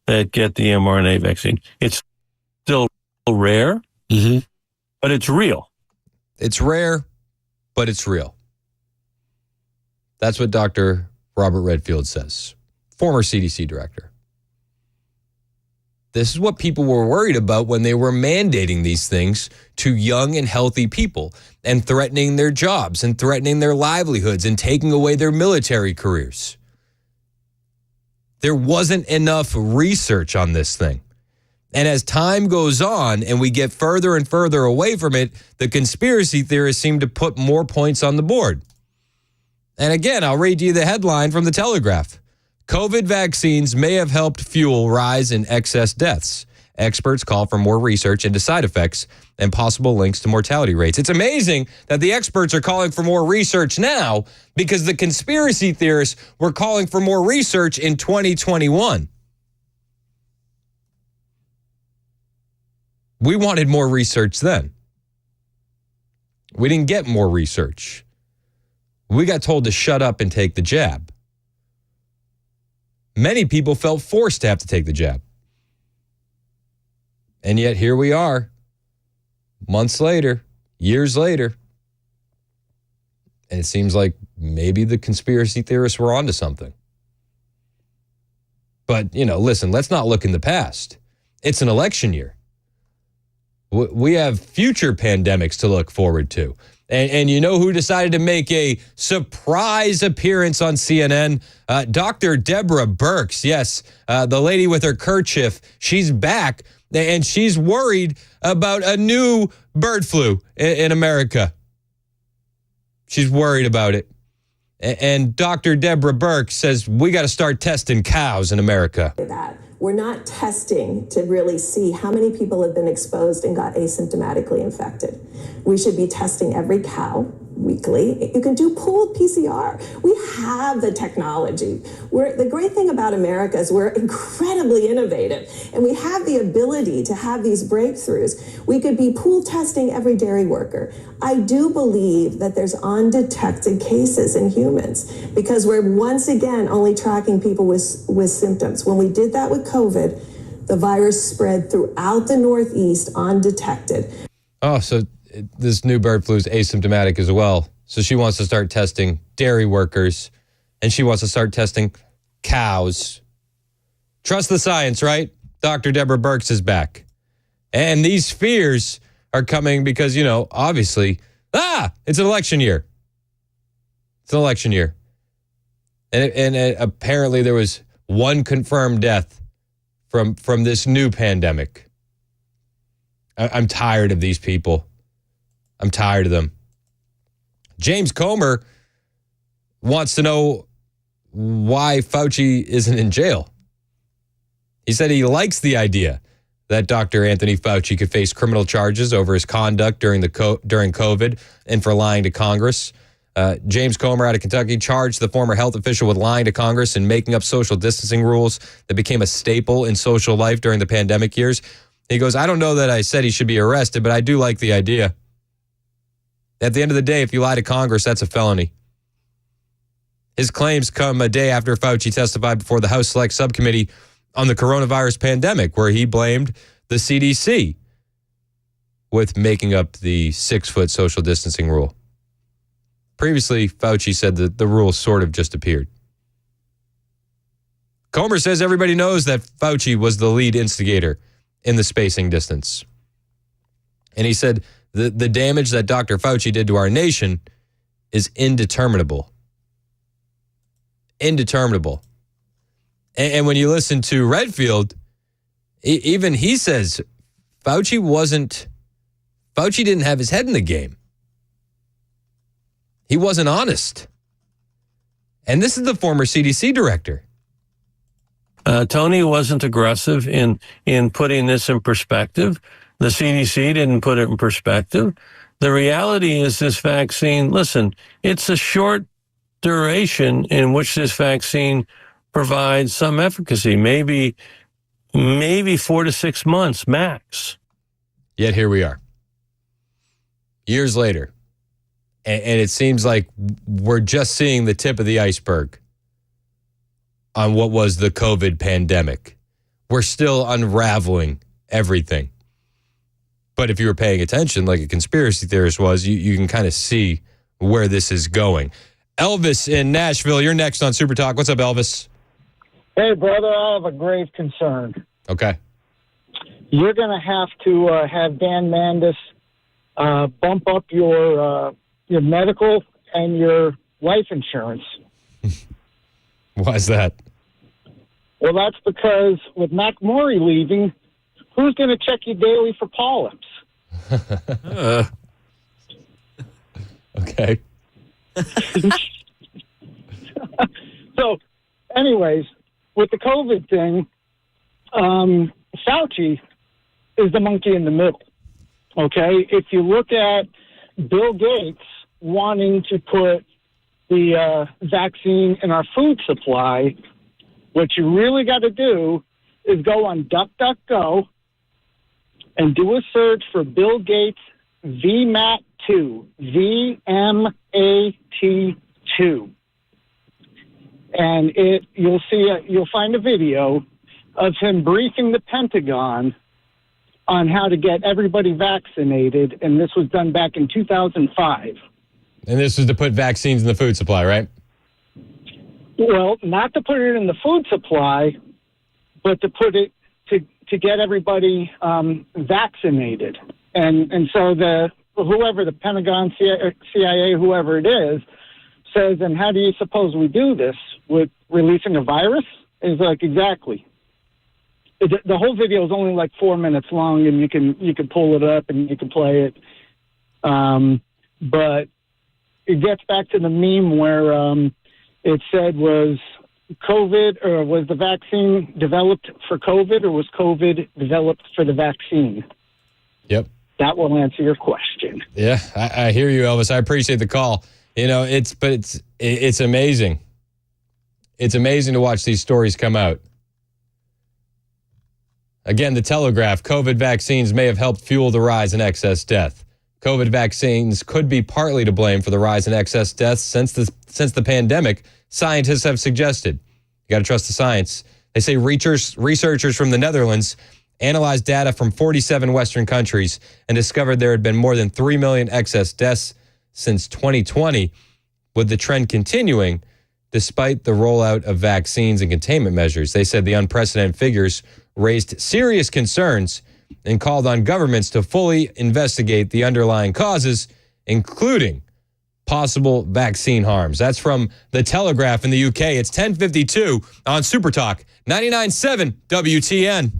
that get the mRNA vaccine. It's still rare, but it's real. It's rare, but it's real. That's what Dr. Robert Redfield says, former CDC director. This is what people were worried about when they were mandating these things to young and healthy people and threatening their jobs and threatening their livelihoods and taking away their military careers. There wasn't enough research on this thing. And as time goes on and we get further and further away from it, the conspiracy theorists seem to put more points on the board. And again, I'll read you the headline from the Telegraph. COVID vaccines may have helped fuel rise in excess deaths. Experts call for more research into side effects and possible links to mortality rates. It's amazing that the experts are calling for more research now because the conspiracy theorists were calling for more research in 2021. We wanted more research then. We didn't get more research. We got told to shut up and take the jab. Many people felt forced to have to take the jab. And yet here we are, months later, years later. And it seems like maybe the conspiracy theorists were onto something. But, listen, let's not look in the past. It's an election year. We have future pandemics to look forward to. And you know who decided to make a surprise appearance on CNN? Dr. Deborah Birx. Yes, the lady with her kerchief. She's back, and she's worried about a new bird flu in America. She's worried about it. And Dr. Deborah Birx says we got to start testing cows in America. We're not testing to really see how many people have been exposed and got asymptomatically infected. We should be testing every cow weekly. You can do pooled PCR. We have the technology. The great thing about America is we're incredibly innovative, and we have the ability to have these breakthroughs. We could be pool testing every dairy worker. I do believe that there's undetected cases in humans because we're once again only tracking people with symptoms. When we did that with COVID, the virus spread throughout the Northeast undetected. Oh, so this new bird flu is asymptomatic as well. So she wants to start testing dairy workers, and she wants to start testing cows. Trust the science, right? Dr. Deborah Birx is back. And these fears are coming because, obviously, it's an election year. It's an election year. And apparently there was one confirmed death from this new pandemic. I'm tired of these people. I'm tired of them. James Comer wants to know why Fauci isn't in jail. He said he likes the idea that Dr. Anthony Fauci could face criminal charges over his conduct during COVID and for lying to Congress. James Comer out of Kentucky charged the former health official with lying to Congress and making up social distancing rules that became a staple in social life during the pandemic years. He goes, I don't know that I said he should be arrested, but I do like the idea. At the end of the day, if you lie to Congress, that's a felony. His claims come a day after Fauci testified before the House Select Subcommittee on the coronavirus pandemic, where he blamed the CDC with making up the 6-foot social distancing rule. Previously, Fauci said that the rule sort of just appeared. Comer says everybody knows that Fauci was the lead instigator in the spacing distance. And he said the damage that Dr. Fauci did to our nation is indeterminable. Indeterminable. And when you listen to Redfield, even he says Fauci didn't have his head in the game. He wasn't honest. And this is the former CDC director. Tony wasn't aggressive in putting this in perspective. The CDC didn't put it in perspective. The reality is this vaccine, listen, it's a short duration in which this vaccine provides some efficacy, maybe 4 to 6 months max. Yet here we are, years later. And it seems like we're just seeing the tip of the iceberg on what was the COVID pandemic. We're still unraveling everything. But if you were paying attention, like a conspiracy theorist was, you can kind of see where this is going. Elvis in Nashville, you're next on Super Talk. What's up, Elvis? Hey, brother, I have a grave concern. Okay. You're going to have Dan Mandis bump up your medical and your life insurance. Why is that? Well, that's because with McMurray leaving, who's going to check you daily for polyps? Okay. So, anyways, with the COVID thing, Fauci is the monkey in the middle. Okay? If you look at Bill Gates wanting to put the vaccine in our food supply, what you really got to do is go on DuckDuckGo and do a search for Bill Gates VMAT2, VMAT2. And you'll find a video of him briefing the Pentagon on how to get everybody vaccinated, and this was done back in 2005. And this was to put vaccines in the food supply, right? Well, not to put it in the food supply, but to put it to get everybody vaccinated. And so whoever the Pentagon, CIA, whoever it is, says, and how do you suppose we do this? With releasing a virus? Is like, exactly. The whole video is only like 4 minutes long, and you can pull it up and you can play it. But it gets back to the meme where it said, was COVID, or was the vaccine developed for COVID, or was COVID developed for the vaccine? Yep. That will answer your question. Yeah, I hear you, Elvis. I appreciate the call. You know, it's amazing. It's amazing to watch these stories come out. Again, the Telegraph, COVID vaccines may have helped fuel the rise in excess death. COVID vaccines could be partly to blame for the rise in excess deaths since the pandemic, scientists have suggested. You got to trust the science. They say researchers from the Netherlands analyzed data from 47 Western countries and discovered there had been more than 3 million excess deaths since 2020, with the trend continuing despite the rollout of vaccines and containment measures. They said the unprecedented figures raised serious concerns and called on governments to fully investigate the underlying causes, including possible vaccine harms. That's from The Telegraph in the UK. It's 10:52 on Supertalk 99.7 WTN.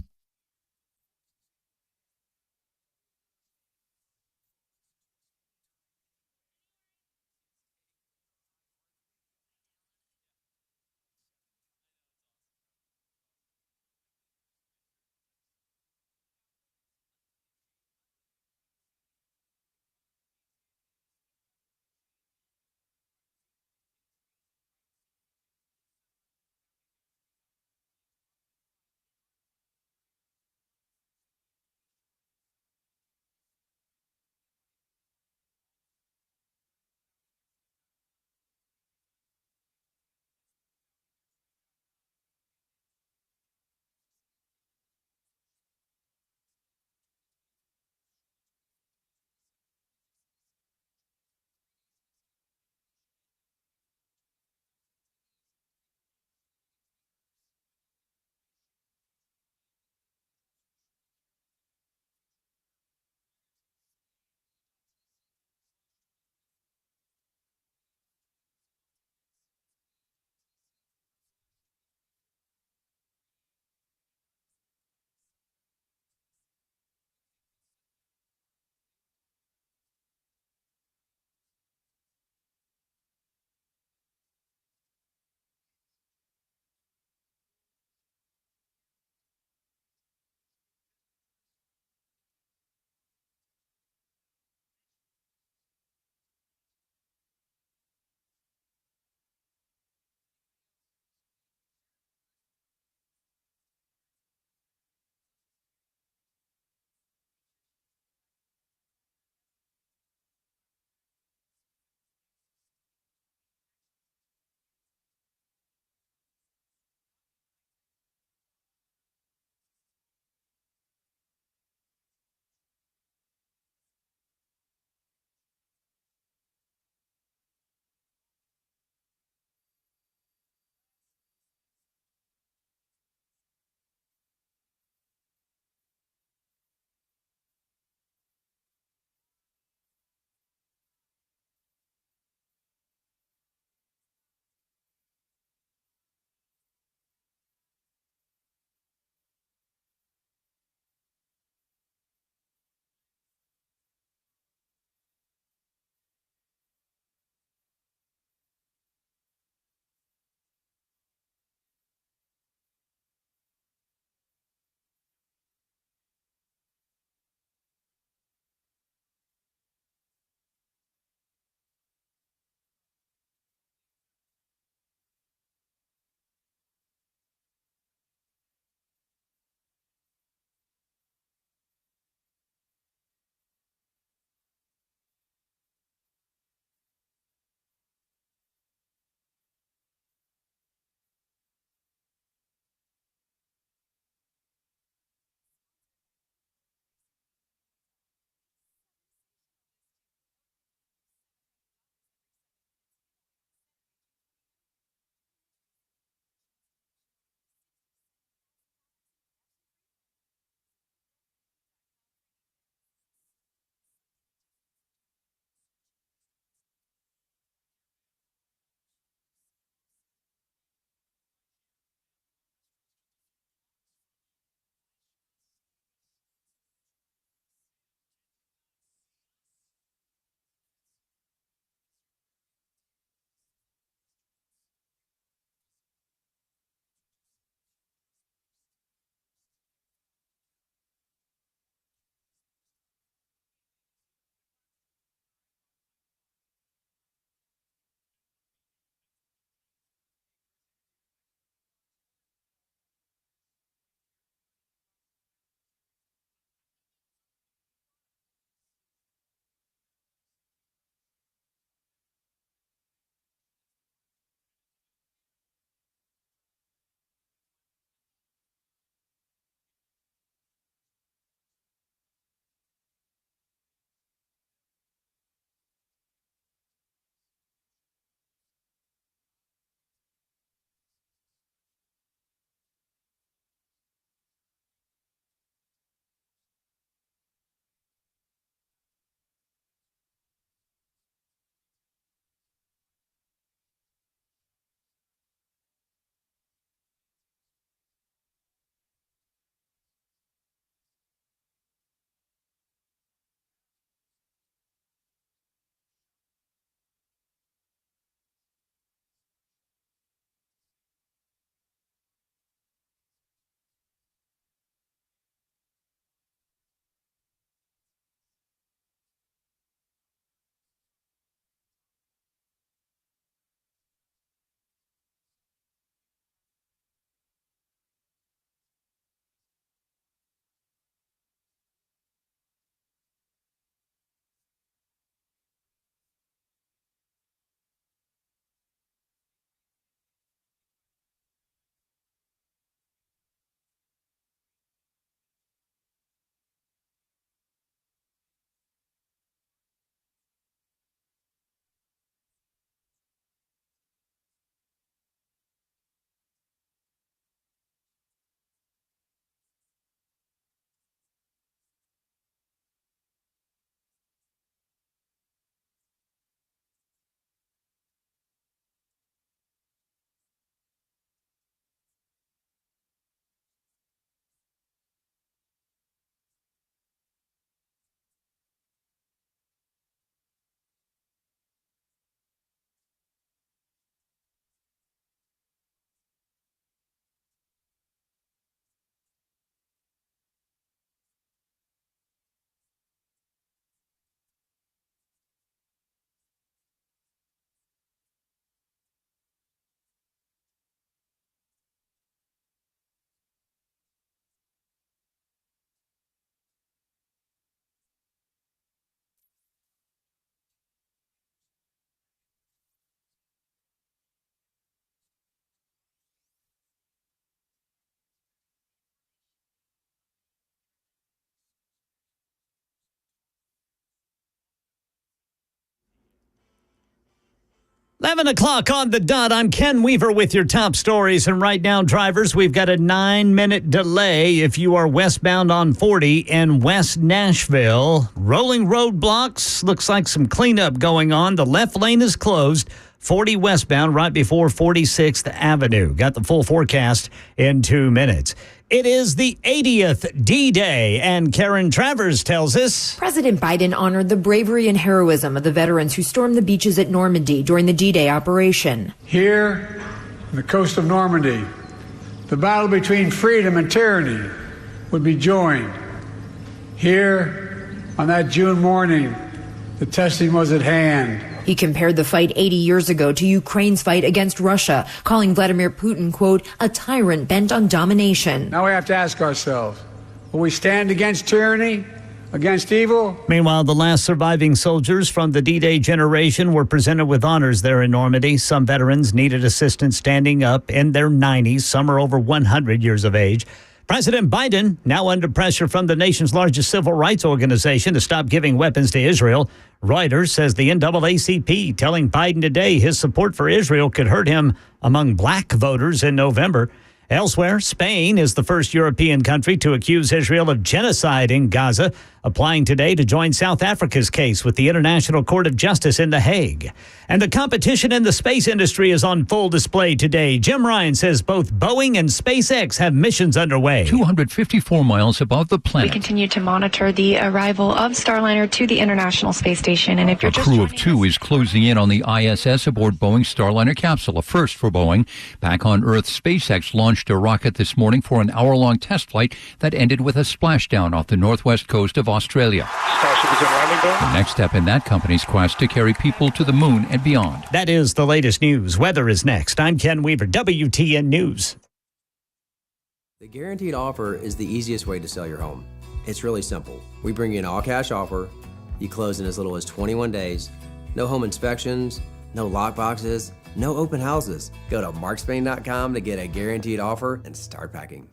11 o'clock on the dot. I'm Ken Weaver with your top stories. And right now, drivers, we've got a 9-minute delay if you are westbound on 40 in West Nashville. Rolling roadblocks. Looks like some cleanup going on. The left lane is closed. 40 westbound right before 46th Avenue. Got the full forecast in 2 minutes. It is the 80th D-Day, and Karen Travers tells us President Biden honored the bravery and heroism of the veterans who stormed the beaches at Normandy during the D-Day operation. Here, on the coast of Normandy, the battle between freedom and tyranny would be joined. Here, on that June morning, the testing was at hand. He compared the fight 80 years ago to Ukraine's fight against Russia, calling Vladimir Putin, quote, a tyrant bent on domination. Now we have to ask ourselves, will we stand against tyranny, against evil? Meanwhile, the last surviving soldiers from the D-Day generation were presented with honors there in Normandy. Some veterans needed assistance standing up in their 90s. Some are over 100 years of age. President Biden now under pressure from the nation's largest civil rights organization to stop giving weapons to Israel. Reuters says the NAACP telling Biden today his support for Israel could hurt him among black voters in November. Elsewhere, Spain is the first European country to accuse Israel of genocide in Gaza, applying today to join South Africa's case with the International Court of Justice in The Hague. And the competition in the space industry is on full display today. Jim Ryan says both Boeing and SpaceX have missions underway. 254 miles above the We planet. continue to monitor the arrival of Starliner to the International Space Station. And if you're A crew of two is closing in on the ISS aboard Boeing's Starliner capsule, a first for Boeing. Back on Earth, SpaceX launched a rocket this morning for an hour-long test flight that ended with a splashdown off the northwest coast of Australia. The next step in that company's quest to carry people to the moon and beyond. That is the latest news. Weather is next. I'm Ken Weaver, WTN News. The guaranteed offer is the easiest way to sell your home. It's really simple. We bring you an all-cash offer. You close in as little as 21 days. No home inspections, no lockboxes, no open houses. Go to markspain.com to get a guaranteed offer and start packing.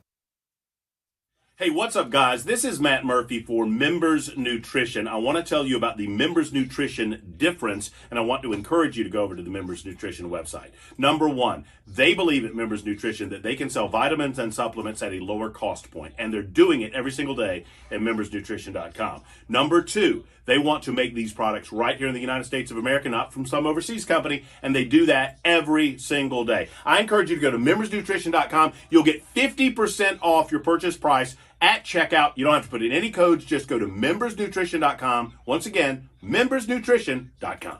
Hey, what's up, guys? This is Matt Murphy for Members Nutrition. I want to tell you about the Members Nutrition difference, and I want to encourage you to go over to the Members Nutrition website. Number one, they believe at Members Nutrition that they can sell vitamins and supplements at a lower cost point, and they're doing it every single day at membersnutrition.com. Number two, they want to make these products right here in the United States of America, not from some overseas company, and they do that every single day. I encourage you to go to membersnutrition.com. You'll get 50% off your purchase price at checkout. You don't have to put in any codes. Just go to membersnutrition.com. Once again, membersnutrition.com.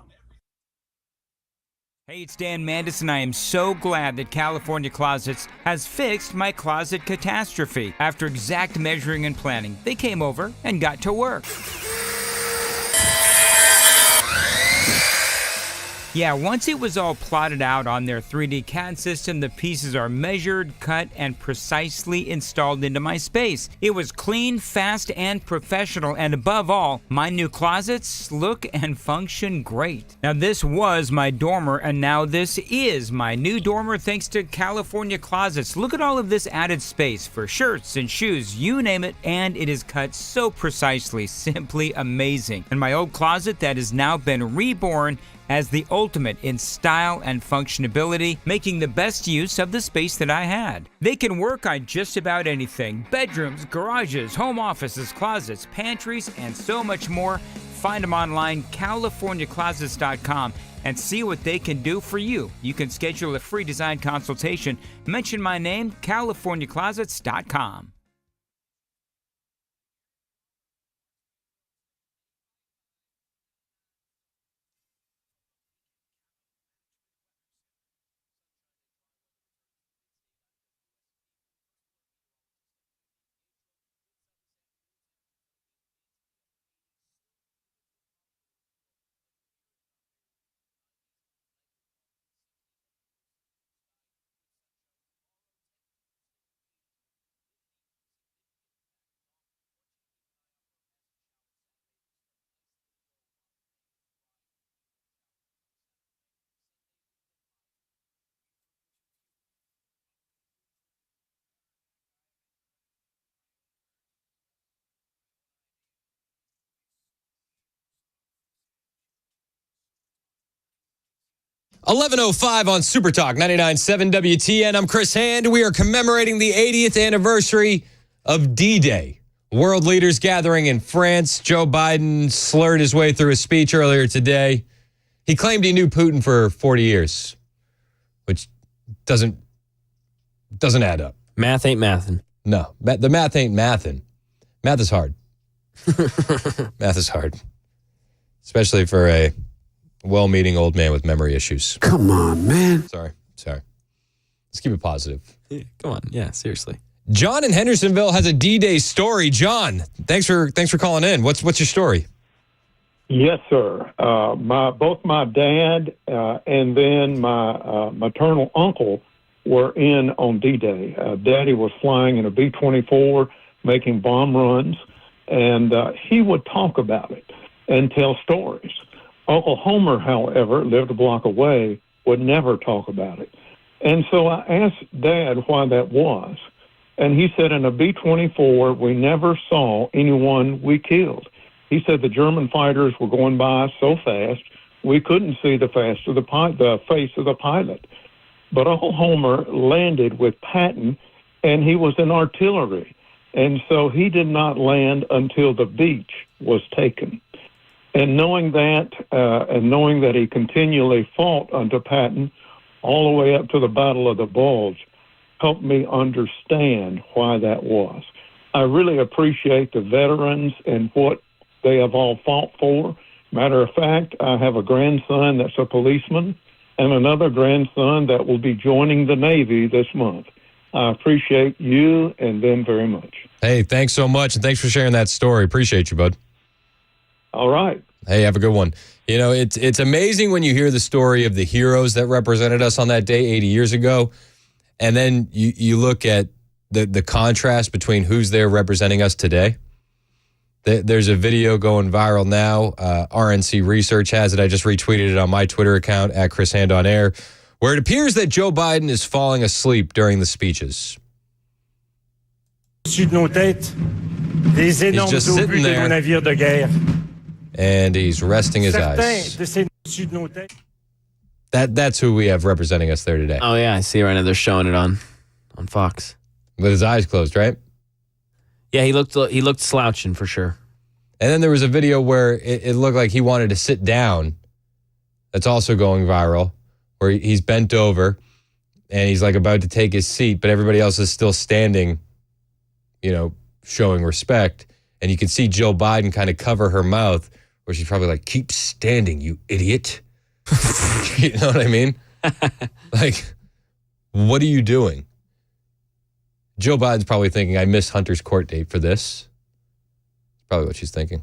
Hey, it's Dan Mandis, and I am so glad that California Closets has fixed my closet catastrophe. After exact measuring and planning, they came over and got to work. Yeah, once it was all plotted out on their 3D CAD system, the pieces are measured, cut, and precisely installed into my space. It was clean, fast, and professional, and above all, my new closets look and function great. Now, this was my dormer, and now this is my new dormer thanks to California Closets. Look at all of this added space for shirts and shoes, you name it, and it is cut so precisely, simply amazing. And my old closet that has now been reborn as the ultimate in style and functionability, making the best use of the space that I had. They can work on just about anything: bedrooms, garages, home offices, closets, pantries, and so much more. Find them online, CaliforniaClosets.com, and see what they can do for you. You can schedule a free design consultation. Mention my name, CaliforniaClosets.com. 11:05 on Super Talk 99.7 WTN. I'm Chris Hand. We are commemorating the 80th anniversary of D-Day. World leaders gathering in France. Joe Biden slurred his way through a speech earlier today. He claimed he knew Putin for 40 years, which doesn't add up. Math ain't mathin'. No, the math ain't mathin'. Math is hard. Math is hard, especially for a well-meaning old man with memory issues. Come on, man. Sorry. Let's keep it positive. Yeah, come on. Yeah, seriously. John in Hendersonville has a D-Day story. John, thanks for calling in. What's your story? Yes, sir. Both my dad and then my maternal uncle were in on D-Day. Daddy was flying in a B-24, making bomb runs, and he would talk about it and tell stories. Uncle Homer, however, lived a block away, would never talk about it. And so I asked Dad why that was. And he said in a B-24, we never saw anyone we killed. He said the German fighters were going by so fast, we couldn't see the face of the pilot. But Uncle Homer landed with Patton, and he was in artillery. And so he did not land until the beach was taken. And knowing that he continually fought under Patton all the way up to the Battle of the Bulge helped me understand why that was. I really appreciate the veterans and what they have all fought for. Matter of fact, I have a grandson that's a policeman and another grandson that will be joining the Navy this month. I appreciate you and them very much. Hey, thanks so much, and thanks for sharing that story. Appreciate you, bud. All right. Hey, have a good one. You know, it's amazing when you hear the story of the heroes that represented us on that day 80 years ago, and then you look at the contrast between who's there representing us today. There's a video going viral now. RNC Research has it. I just retweeted it on my Twitter account, at Chris Hand on Air, where it appears that Joe Biden is falling asleep during the speeches. Au-dessus de nos têtes, des énormes obus de nos navires de guerre. And he's resting his eyes. That's who we have representing us there today. Oh, yeah, I see right now. They're showing it on Fox. With his eyes closed, right? Yeah, he looked slouching for sure. And then there was a video where it looked like he wanted to sit down. That's also going viral, where he's bent over and he's like about to take his seat, but everybody else is still standing, showing respect. And you can see Joe Biden kind of cover her mouth, where she's probably like, "Keep standing, you idiot." You know what I mean? Like, what are you doing? Joe Biden's probably thinking, I missed Hunter's court date for this. Probably what she's thinking.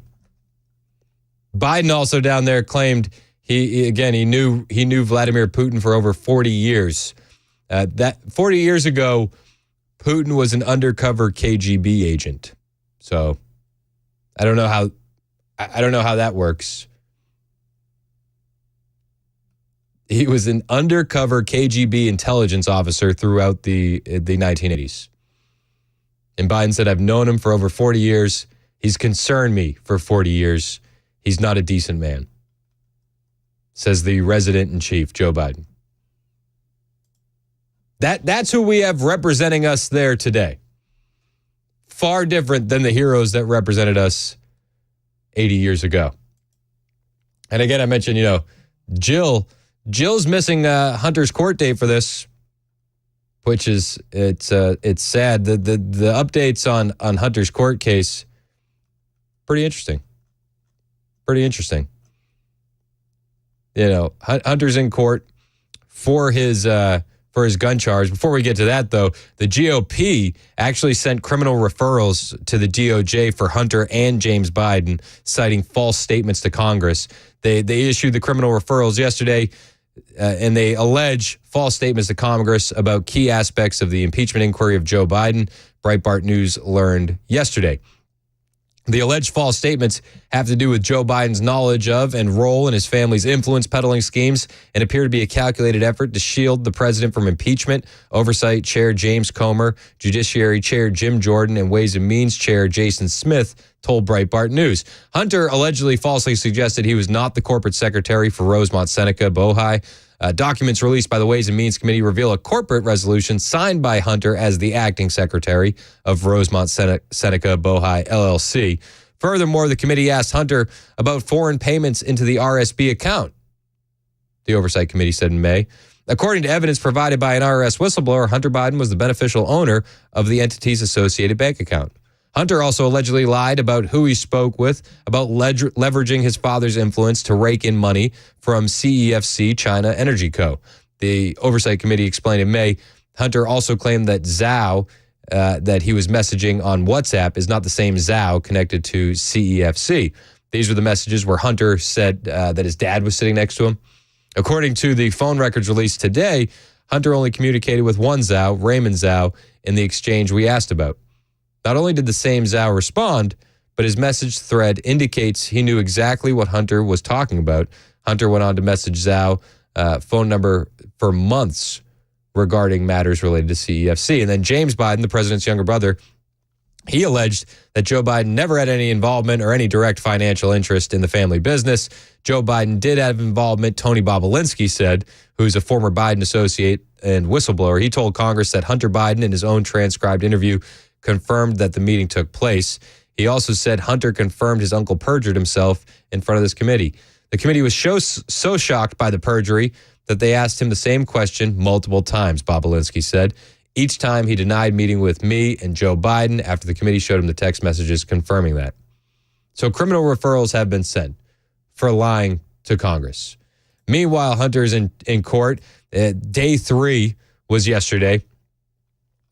Biden also down there claimed he knew Vladimir Putin for over 40 years. That 40 years ago, Putin was an undercover KGB agent. So I don't know how that works. He was an undercover KGB intelligence officer throughout the 1980s. And Biden said, I've known him for over 40 years. He's concerned me for 40 years. He's not a decent man, says the resident-in-chief, Joe Biden. That's who we have representing us there today. Far different than the heroes that represented us 80 years ago. And again, I mentioned, Jill's missing Hunter's court date for this, which is it's sad. The updates on Hunter's court case, pretty interesting. Hunter's in court for his gun charge. Before we get to that, though, the GOP actually sent criminal referrals to the DOJ for Hunter and James Biden, citing false statements to Congress. They issued the criminal referrals yesterday, and they allege false statements to Congress about key aspects of the impeachment inquiry of Joe Biden, Breitbart News learned yesterday. The alleged false statements have to do with Joe Biden's knowledge of and role in his family's influence peddling schemes and appear to be a calculated effort to shield the president from impeachment. Oversight Chair James Comer, Judiciary Chair Jim Jordan, and Ways and Means Chair Jason Smith told Breitbart News. Hunter allegedly falsely suggested he was not the corporate secretary for Rosemont Seneca, Bohai. Documents released by the Ways and Means Committee reveal a corporate resolution signed by Hunter as the acting secretary of Rosemont Seneca Bohai LLC. Furthermore, the committee asked Hunter about foreign payments into the RSB account, the Oversight Committee said in May. According to evidence provided by an IRS whistleblower, Hunter Biden was the beneficial owner of the entity's associated bank account. Hunter also allegedly lied about who he spoke with about leveraging his father's influence to rake in money from CEFC China Energy Co. The Oversight Committee explained in May, Hunter also claimed that Zhao, that he was messaging on WhatsApp, is not the same Zhao connected to CEFC. These were the messages where Hunter said that his dad was sitting next to him. According to the phone records released today, Hunter only communicated with one Zhao, Raymond Zhao, in the exchange we asked about. Not only did the same Zhao respond, but his message thread indicates he knew exactly what Hunter was talking about. Hunter went on to message Zhao phone number for months regarding matters related to CEFC. And then James Biden, the president's younger brother, he alleged that Joe Biden never had any involvement or any direct financial interest in the family business. Joe Biden did have involvement, Tony Bobolinsky said, who's a former Biden associate and whistleblower. He told Congress that Hunter Biden, in his own transcribed interview, confirmed that the meeting took place. He also said Hunter confirmed his uncle perjured himself in front of this committee. The committee was so shocked by the perjury that they asked him the same question multiple times, Bobolinsky said. Each time he denied meeting with me and Joe Biden after the committee showed him the text messages confirming that. So criminal referrals have been sent for lying to Congress. Meanwhile, Hunter's in court. Day 3 was yesterday.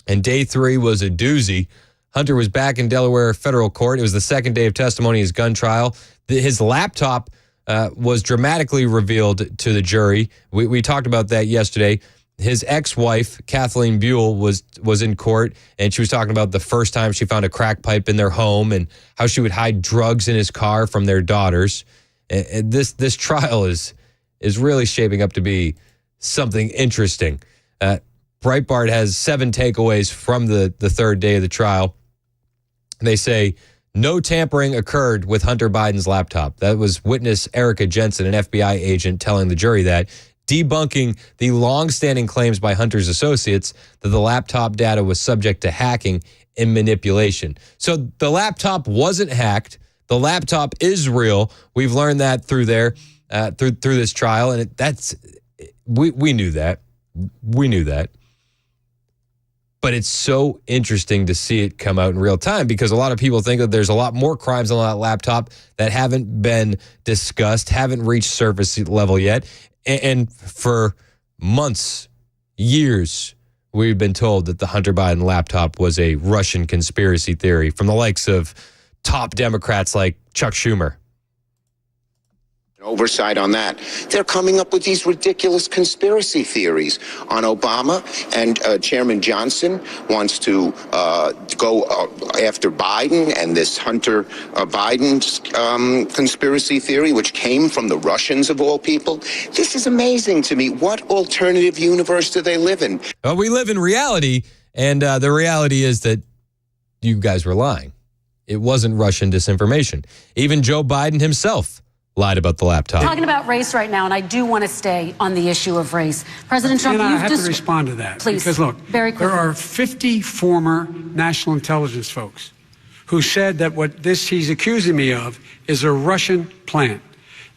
And day 3 was a doozy. Hunter was back in Delaware federal court. It was the second day of testimony in his gun trial. His laptop was dramatically revealed to the jury. We talked about that yesterday. His ex-wife, Kathleen Buell, was in court, and she was talking about the first time she found a crack pipe in their home and how she would hide drugs in his car from their daughters. And this trial is really shaping up to be something interesting. Breitbart has 7 takeaways from the third day of the trial. They say no tampering occurred with Hunter Biden's laptop. That was witness Erica Jensen, an FBI agent, telling the jury that, debunking the long-standing claims by Hunter's associates that the laptop data was subject to hacking and manipulation. So the laptop wasn't hacked. The laptop is real. We've learned that through this trial, and we knew that. We knew that. But it's so interesting to see it come out in real time because a lot of people think that there's a lot more crimes on that laptop that haven't been discussed, haven't reached surface level yet. And for months, years, we've been told that the Hunter Biden laptop was a Russian conspiracy theory from the likes of top Democrats like Chuck Schumer. Oversight on that. They're coming up with these ridiculous conspiracy theories on Obama, and Chairman Johnson wants to go after Biden and this Hunter Biden's conspiracy theory, which came from the Russians of all people. This is amazing to me. What alternative universe do they live in? Well, we live in reality, and the reality is that you guys were lying. It wasn't Russian disinformation. Even Joe Biden himself lied about the laptop. Talking about race right now, and I do want to stay on the issue of race. President Trump, I have to respond to that. Please, because look, very quickly. There are 50 former national intelligence folks who said that what he's accusing me of is a Russian plant.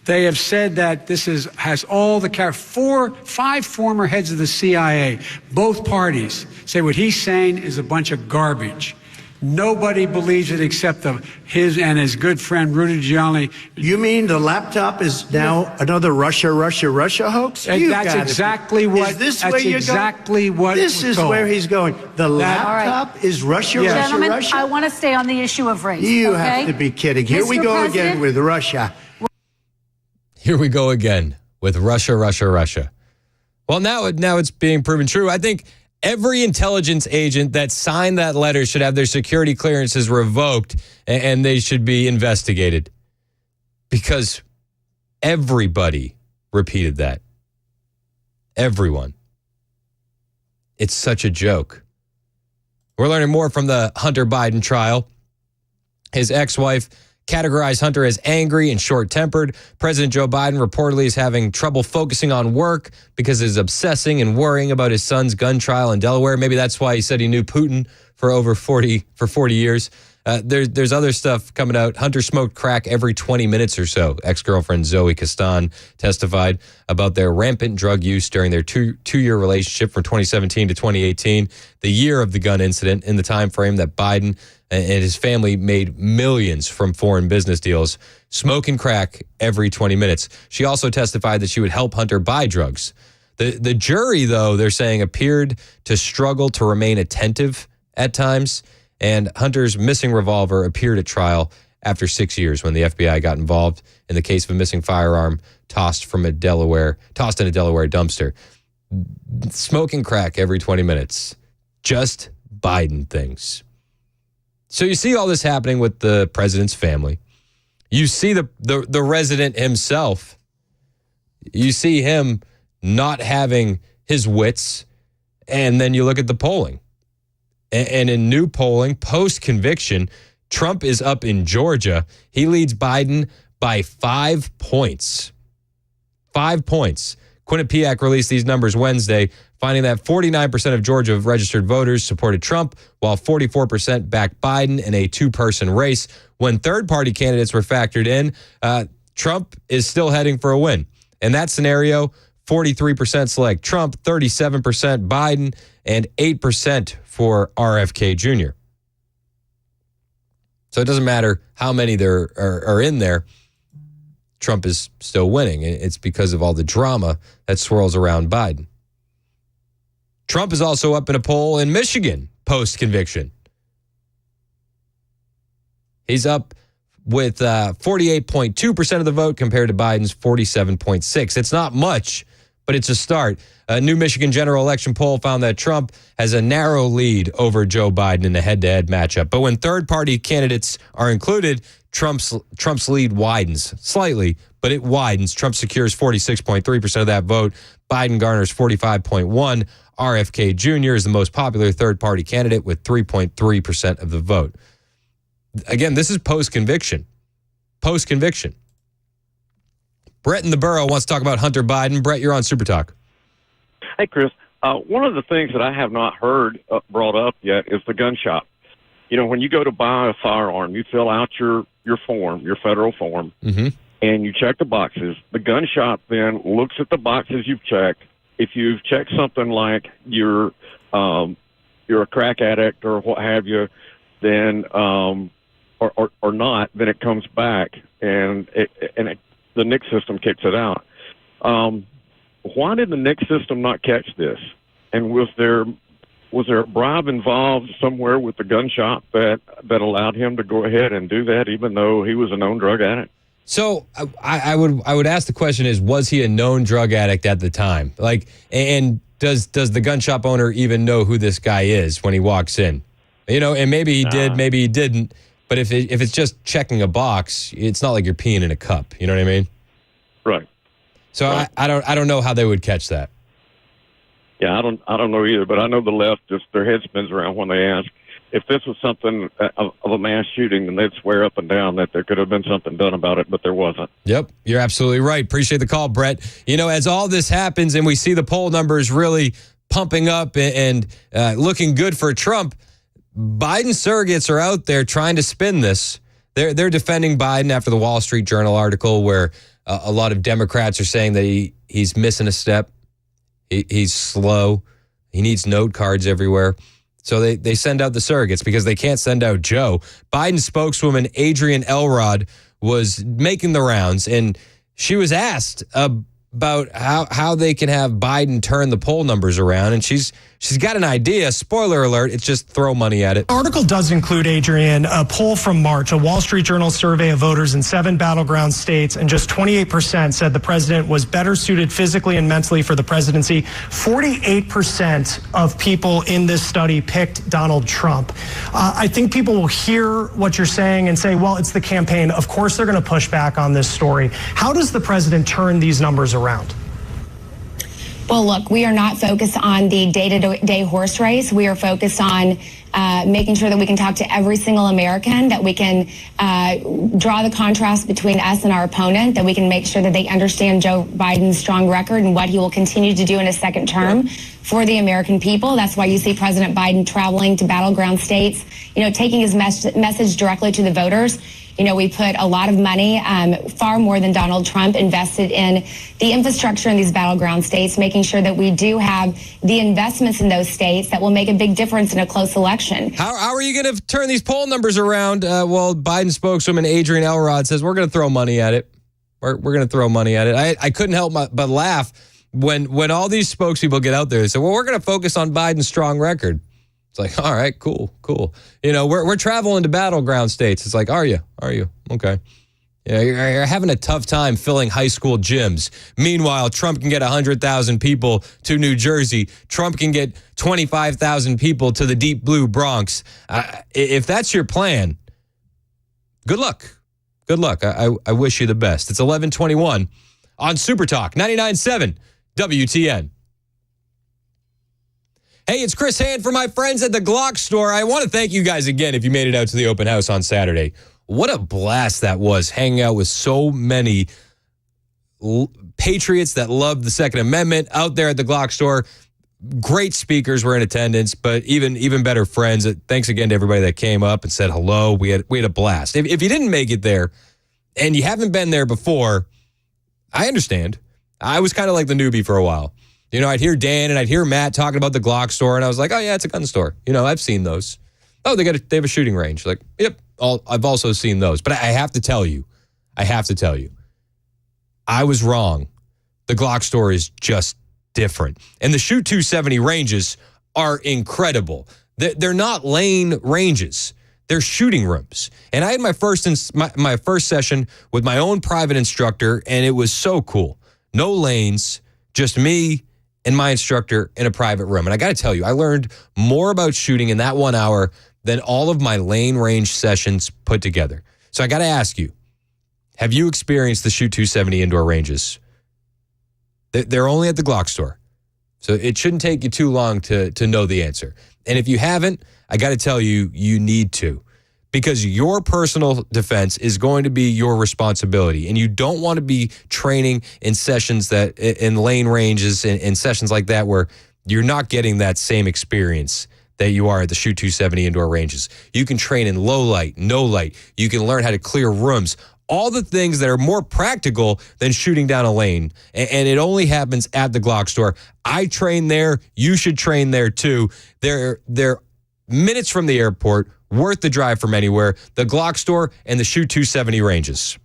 They have said that this has all the 5 former heads of the CIA, both parties, say what he's saying is a bunch of garbage. Nobody believes it except his and his good friend Rudy Giuliani. You mean the laptop is now another Russia hoax? That's exactly what. Is this where you're going? This is where he's going. The laptop is Russia. Gentlemen, I want to stay on the issue of race. You have to be kidding. Here we go again with Russia. Here we go again with Russia. Well, now it's being proven true. I think every intelligence agent that signed that letter should have their security clearances revoked and they should be investigated because everybody repeated that. Everyone. It's such a joke. We're learning more from the Hunter Biden trial. His ex-wife, categorized Hunter as angry and short-tempered. President Joe Biden reportedly is having trouble focusing on work because he's obsessing and worrying about his son's gun trial in Delaware. Maybe that's why he said he knew Putin for 40 years. There's other stuff coming out. Hunter smoked crack every 20 minutes or so. Ex-girlfriend Zoe Castan testified about their rampant drug use during their two-year relationship from 2017 to 2018, the year of the gun incident, in the time frame that Biden and his family made millions from foreign business deals, smoking crack every 20 minutes. She also testified that she would help Hunter buy drugs. The jury, though, they're saying, appeared to struggle to remain attentive at times, and Hunter's missing revolver appeared at trial after 6 years when the FBI got involved in the case of a missing firearm tossed in a Delaware dumpster. Smoking crack every 20 minutes. Just Biden things. So you see all this happening with the president's family. You see the resident himself. You see him not having his wits, and then you look at the polling. And in new polling, post-conviction, Trump is up in Georgia. He leads Biden by 5 points. 5 points. Quinnipiac released these numbers Wednesday, finding that 49% of Georgia registered voters supported Trump, while 44% backed Biden in a two-person race. When third-party candidates were factored in, Trump is still heading for a win. In that scenario, 43% select Trump, 37% Biden, and 8% for RFK Jr. So it doesn't matter how many there are in there, Trump is still winning. It's because of all the drama that swirls around Biden. Trump is also up in a poll in Michigan post-conviction. He's up with 48.2% of the vote compared to Biden's 47.6%. It's not much, but it's a start. A new Michigan general election poll found that Trump has a narrow lead over Joe Biden in a head-to-head matchup. But when third-party candidates are included, Trump's lead widens slightly, but it widens. Trump secures 46.3% of that vote. Biden garners 45.1%. RFK Jr. is the most popular third-party candidate with 3.3% of the vote. Again, this is post-conviction. Post-conviction. Brett in the borough wants to talk about Hunter Biden. Brett, you're on Super Talk. Hey, Chris. One of the things that I have not heard brought up yet is the gun shop. You know, when you go to buy a firearm, you fill out your form, your federal form, and you check the boxes. The gun shop then looks at the boxes you've checked. If you've checked something like you're a crack addict or what have you, then or not, then it comes back and the NICS system kicks it out. Why did the NICS system not catch this? And was there a bribe involved somewhere with the gun shop that allowed him to go ahead and do that, even though he was a known drug addict? So I would ask the question is, was he a known drug addict at the time? Like, and does the gun shop owner even know who this guy is when he walks in? You know, and maybe he did, maybe he didn't. But if it's just checking a box, it's not like you're peeing in a cup. You know what I mean? Right. So right. I don't know how they would catch that. Yeah, I don't know either. But I know the left, just their head spins around when they ask if this was something of a mass shooting, then they'd swear up and down that there could have been something done about it, but there wasn't. Yep, you're absolutely right. Appreciate the call, Brett. You know, as all this happens and we see the poll numbers really pumping up and looking good for Trump, Biden surrogates are out there trying to spin this. They're defending Biden after the Wall Street Journal article where a lot of Democrats are saying that he's missing a step. He's slow. He needs note cards everywhere. So they send out the surrogates because they can't send out Joe. Biden spokeswoman Adrienne Elrod was making the rounds, and she was asked about how they can have Biden turn the poll numbers around, and she's got an idea. Spoiler alert, it's just throw money at it. The article does include, Adrienne, a poll from March, a Wall Street Journal survey of voters in 7 battleground states, and just 28% said the president was better suited physically and mentally for the presidency. 48% of people in this study picked Donald Trump. I think people will hear what you're saying and say, well, it's the campaign. Of course they're going to push back on this story. How does the president turn these numbers around? Well, look, we are not focused on the day-to-day horse race. We are focused on making sure that we can talk to every single American, that we can draw the contrast between us and our opponent, that we can make sure that they understand Joe Biden's strong record and what he will continue to do in his second term for the American people. That's why you see President Biden traveling to battleground states, taking his message directly to the voters. We put a lot of money, far more than Donald Trump, invested in the infrastructure in these battleground states, making sure that we do have the investments in those states that will make a big difference in a close election. How are you going to turn these poll numbers around? Well, Biden spokeswoman Adrian Elrod says we're going to throw money at it. We're going to throw money at it. I couldn't help but laugh when all these spokespeople get out there. They say, well, we're going to focus on Biden's strong record. It's like, all right, cool. We're traveling to battleground states. It's like, are you? Okay. You're having a tough time filling high school gyms. Meanwhile, Trump can get 100,000 people to New Jersey. Trump can get 25,000 people to the deep blue Bronx. If that's your plan, good luck. Good luck. I wish you the best. It's 11:21 on Super Talk 99.7 WTN. Hey, it's Chris Hand for my friends at the Glock store. I want to thank you guys again if you made it out to the open house on Saturday. What a blast that was, hanging out with so many patriots that love the Second Amendment out there at the Glock store. Great speakers were in attendance, but even better friends. Thanks again to everybody that came up and said hello. We had a blast. If you didn't make it there and you haven't been there before, I understand. I was kind of like the newbie for a while. I'd hear Dan and I'd hear Matt talking about the Glock store, and I was like, oh, yeah, it's a gun store. I've seen those. Oh, they have a shooting range. Like, yep, I've also seen those. But I have to tell you, I was wrong. The Glock store is just different. And the Shoot 270 ranges are incredible. They're not lane ranges. They're shooting rooms. And I had my first session with my own private instructor, and it was so cool. No lanes, just me and my instructor in a private room. And I got to tell you, I learned more about shooting in that 1 hour than all of my lane range sessions put together. So I got to ask you, have you experienced the Shoot 270 indoor ranges? They're only at the Glock store. So it shouldn't take you too long to know the answer. And if you haven't, I got to tell you, you need to. Because your personal defense is going to be your responsibility. And you don't want to be training in sessions in lane ranges and sessions like that where you're not getting that same experience that you are at the Shoot 270 indoor ranges. You can train in low light, no light. You can learn how to clear rooms. All the things that are more practical than shooting down a lane. And it only happens at the Glock store. I train there. You should train there too. They're minutes from the airport, worth the drive from anywhere. The Glock store and the Shoot 270 ranges.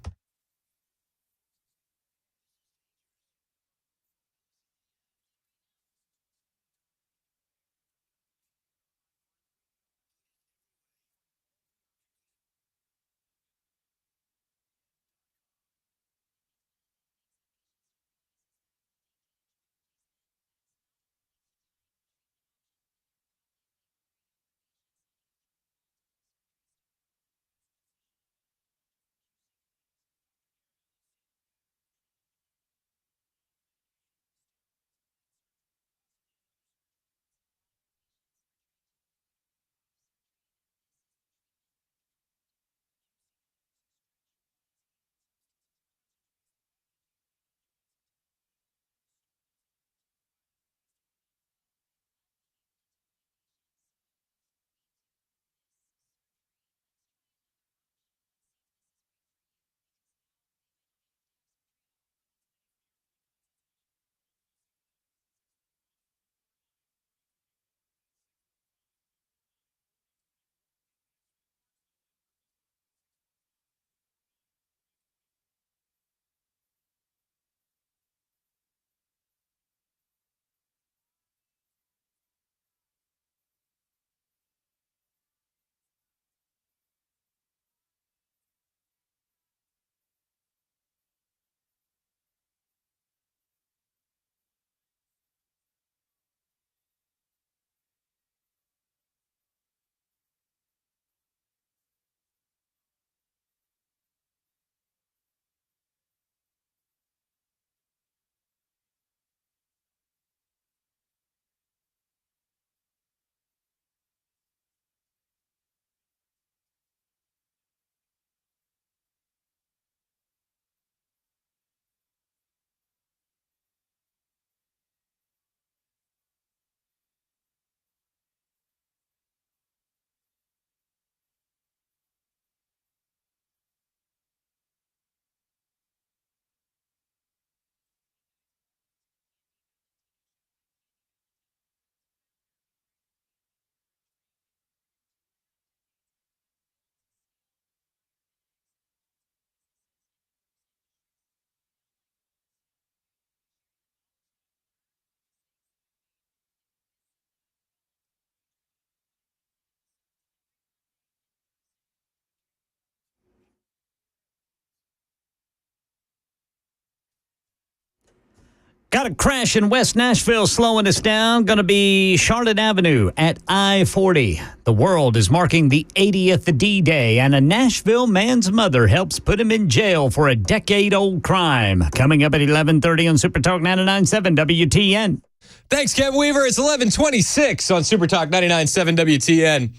Got a crash in West Nashville slowing us down. Going to be Charlotte Avenue at I-40. The world is marking the 80th D-Day, and a Nashville man's mother helps put him in jail for a decade-old crime. Coming up at 11:30 on Super Talk 99.7 WTN. Thanks, Kent Weaver. It's 11:26 on Super Talk 99.7 WTN.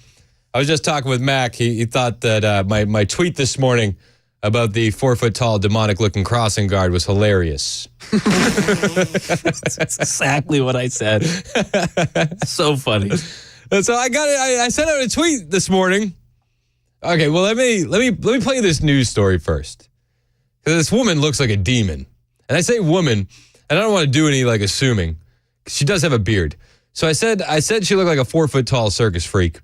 I was just talking with Mac. He thought that my tweet this morning about the 4-foot-tall, demonic-looking crossing guard was hilarious. That's exactly what I said. So funny. So I sent out a tweet this morning. Okay, well let me play this news story first, because this woman looks like a demon, and I say woman, and I don't want to do any assuming. She does have a beard, so I said she looked like a 4-foot-tall circus freak.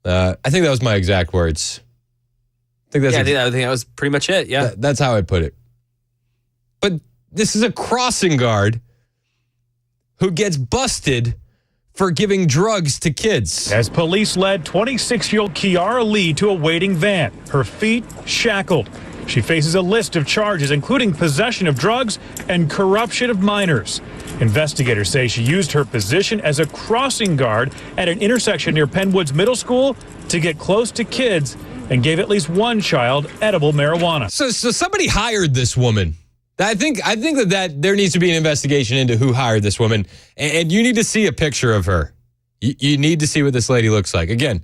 I think that was my exact words. I think that was pretty much it. Yeah, that's how I put it. But this is a crossing guard who gets busted for giving drugs to kids. As police led 26-year-old Kiara Lee to a waiting van, her feet shackled. She faces a list of charges, including possession of drugs and corruption of minors. Investigators say she used her position as a crossing guard at an intersection near Penwoods Middle School to get close to kids and gave at least one child edible marijuana. So somebody hired this woman. I think that there needs to be an investigation into who hired this woman, and you need to see a picture of her. You need to see what this lady looks like. Again,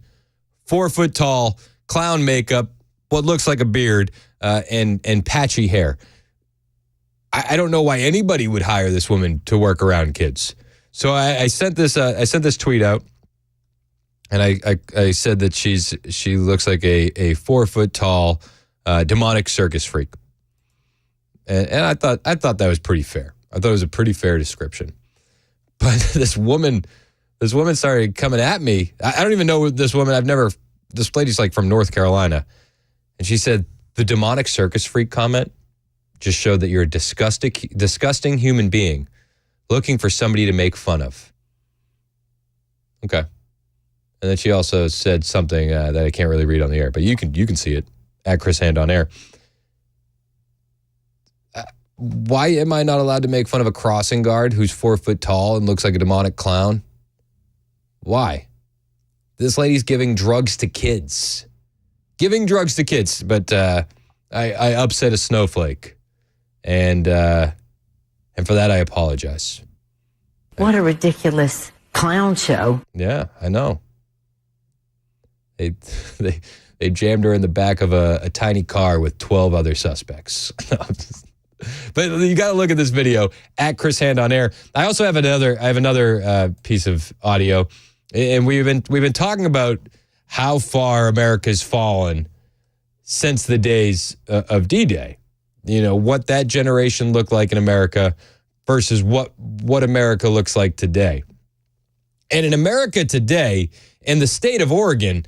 4 foot tall, clown makeup, what looks like a beard, and patchy hair. I don't know why anybody would hire this woman to work around kids. So I sent this tweet out, and I said that she looks like a 4 foot tall, demonic circus freak. And I thought that was pretty fair. I thought it was a pretty fair description. But this woman started coming at me. I don't even know this woman. This lady's from North Carolina. And she said, the demonic circus freak comment just showed that you're a disgusting human being looking for somebody to make fun of. Okay. And then she also said something that I can't really read on the air, but you can see it at Chris Hand on air. Why am I not allowed to make fun of a crossing guard who's 4 foot tall and looks like a demonic clown? Why? This lady's giving drugs to kids. But I upset a snowflake, and for that I apologize. What a ridiculous clown show. Yeah, I know. They jammed her in the back of a tiny car with 12 other suspects. But you got to look at this video at Chris Hand on air. I also have another piece of audio, and we've been talking about how far America's fallen since the days of D-Day. You know, what that generation looked like in America versus what America looks like today. And in America today, in the state of Oregon,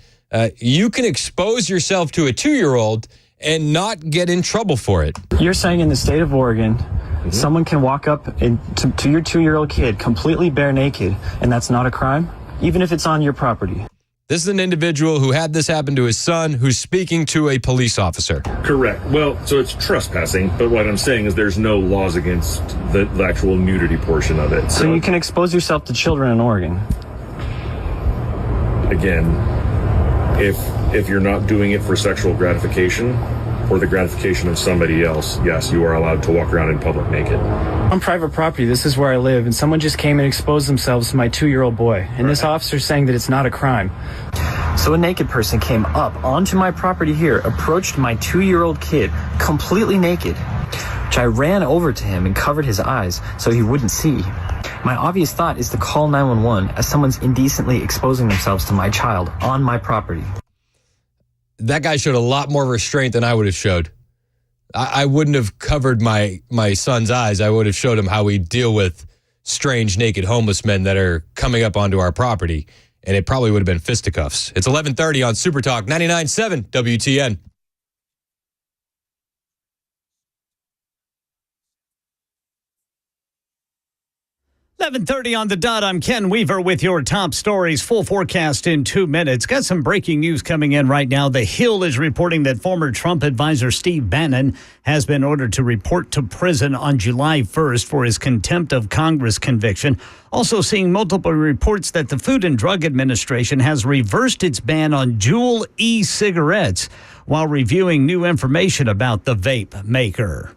you can expose yourself to a 2-year-old and not get in trouble for it. You're saying in the state of Oregon, someone can walk up to your 2-year-old kid completely bare naked, and that's not a crime, even if it's on your property? This is an individual who had this happen to his son, who's speaking to a police officer. Correct. Well, so it's trespassing, but what I'm saying is there's no laws against the actual nudity portion of it. So you can expose yourself to children in Oregon? Again, if you're not doing it for sexual gratification or the gratification of somebody else, yes, you are allowed to walk around in public naked. On private property, this is where I live, and someone just came and exposed themselves to my 2-year-old boy, and this officer's saying that it's not a crime. So a naked person came up onto my property here, approached my 2-year-old kid, completely naked, which I ran over to him and covered his eyes so he wouldn't see. My obvious thought is to call 911 as someone's indecently exposing themselves to my child on my property. That guy showed a lot more restraint than I would have showed. I wouldn't have covered my son's eyes. I would have showed him how we deal with strange naked homeless men that are coming up onto our property, and it probably would have been fisticuffs. It's 11:30 on Super Talk 99.7 WTN. 11:30 on the dot. I'm Ken Weaver with your top stories. Full forecast in 2 minutes. Got some breaking news coming in right now. The Hill is reporting that former Trump advisor Steve Bannon has been ordered to report to prison on July 1st for his contempt of Congress conviction. Also seeing multiple reports that the Food and Drug Administration has reversed its ban on Juul e-cigarettes while reviewing new information about the vape maker.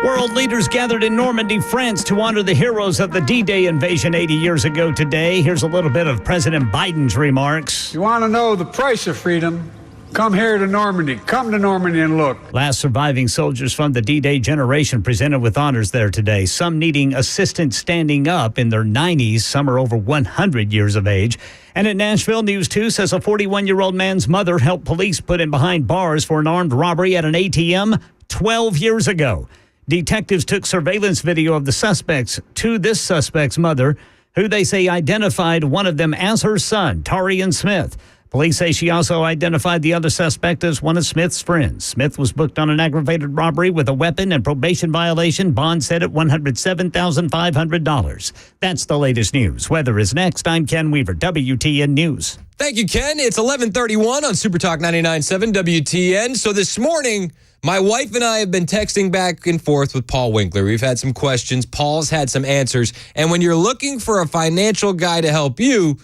World leaders gathered in Normandy, France to honor the heroes of the D-Day invasion 80 years ago today. Here's a little bit of President Biden's remarks. You want to know the price of freedom? Come here to Normandy. Come to Normandy and look. Last surviving soldiers from the D-Day generation presented with honors there today. Some needing assistance standing up in their 90s. Some are over 100 years of age. And at Nashville, News 2 says a 41-year-old man's mother helped police put him behind bars for an armed robbery at an ATM 12 years ago. Detectives took surveillance video of the suspects to this suspect's mother, who they say identified one of them as her son, Tarian Smith. Police say she also identified the other suspect as one of Smith's friends. Smith was booked on an aggravated robbery with a weapon and probation violation. Bond set at $107,500. That's the latest news. Weather is next. I'm Ken Weaver, WTN News. Thank you, Ken. It's 11:31 on Super Talk 99.7 WTN. So this morning, my wife and I have been texting back and forth with Paul Winkler. We've had some questions. Paul's had some answers. And when you're looking for a financial guy to help you,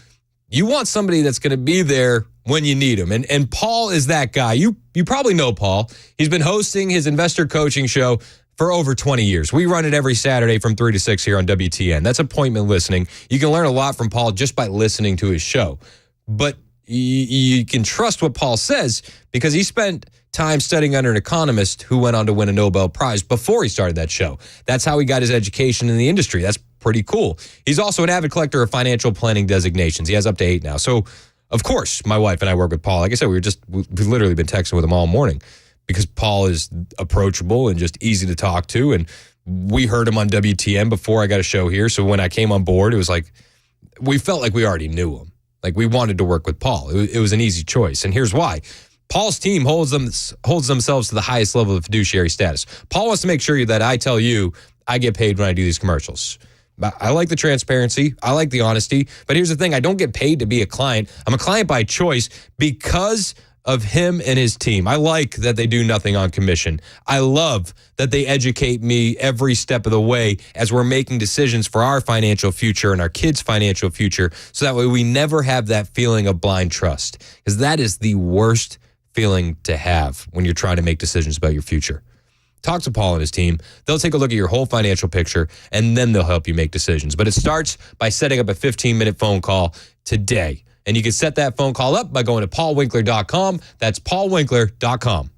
you want somebody that's going to be there when you need him. And Paul is that guy. You probably know Paul. He's been hosting his investor coaching show for over 20 years. We run it every Saturday from 3 to 6 here on WTN. That's appointment listening. You can learn a lot from Paul just by listening to his show. But you can trust what Paul says because he spent time studying under an economist who went on to win a Nobel Prize before he started that show. That's how he got his education in the industry. That's pretty cool. He's also an avid collector of financial planning designations. He has up to 8 now. So, of course, my wife and I work with Paul. Like I said, we've literally been texting with him all morning because Paul is approachable and just easy to talk to. And we heard him on WTN before I got a show here. So when I came on board, it was like we felt like we already knew him. Like we wanted to work with Paul. It was an easy choice. And here's why. Paul's team holds themselves to the highest level of fiduciary status. Paul wants to make sure that I tell you I get paid when I do these commercials. I like the transparency. I like the honesty. But here's the thing. I don't get paid to be a client. I'm a client by choice because of him and his team. I like that they do nothing on commission. I love that they educate me every step of the way as we're making decisions for our financial future and our kids' financial future. So that way we never have that feeling of blind trust, because that is the worst feeling to have when you're trying to make decisions about your future. Talk to Paul and his team. They'll take a look at your whole financial picture, and then they'll help you make decisions. But it starts by setting up a 15-minute phone call today. And you can set that phone call up by going to paulwinkler.com. That's paulwinkler.com.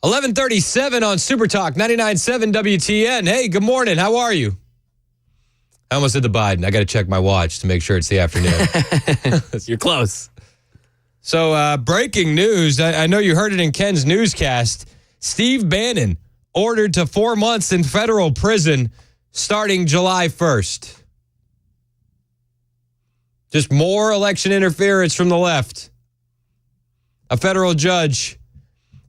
11:37 on Super Talk 99.7 WTN. Hey, good morning. How are you? I almost did the Biden. I got to check my watch to make sure it's the afternoon. You're close. So, breaking news. I know you heard it in Ken's newscast. Steve Bannon ordered to 4 months in federal prison starting July 1st. Just more election interference from the left. A federal judge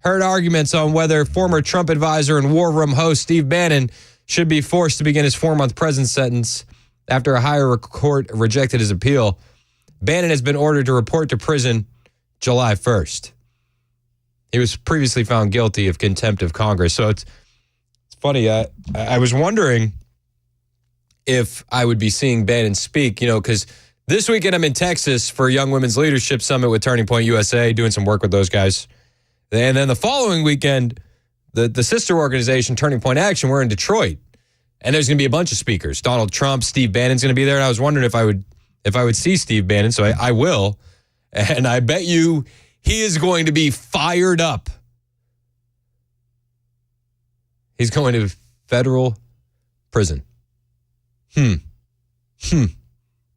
heard arguments on whether former Trump advisor and War Room host Steve Bannon should be forced to begin his 4-month prison sentence after a higher court rejected his appeal. Bannon has been ordered to report to prison July 1st. He was previously found guilty of contempt of Congress. So it's funny. I was wondering if I would be seeing Bannon speak, because this weekend I'm in Texas for Young Women's Leadership Summit with Turning Point USA, doing some work with those guys. And then the following weekend, the sister organization, Turning Point Action, we're in Detroit. And there's going to be a bunch of speakers. Donald Trump, Steve Bannon's going to be there. And I was wondering if I would see Steve Bannon. So I will. And I bet you he is going to be fired up. He's going to federal prison.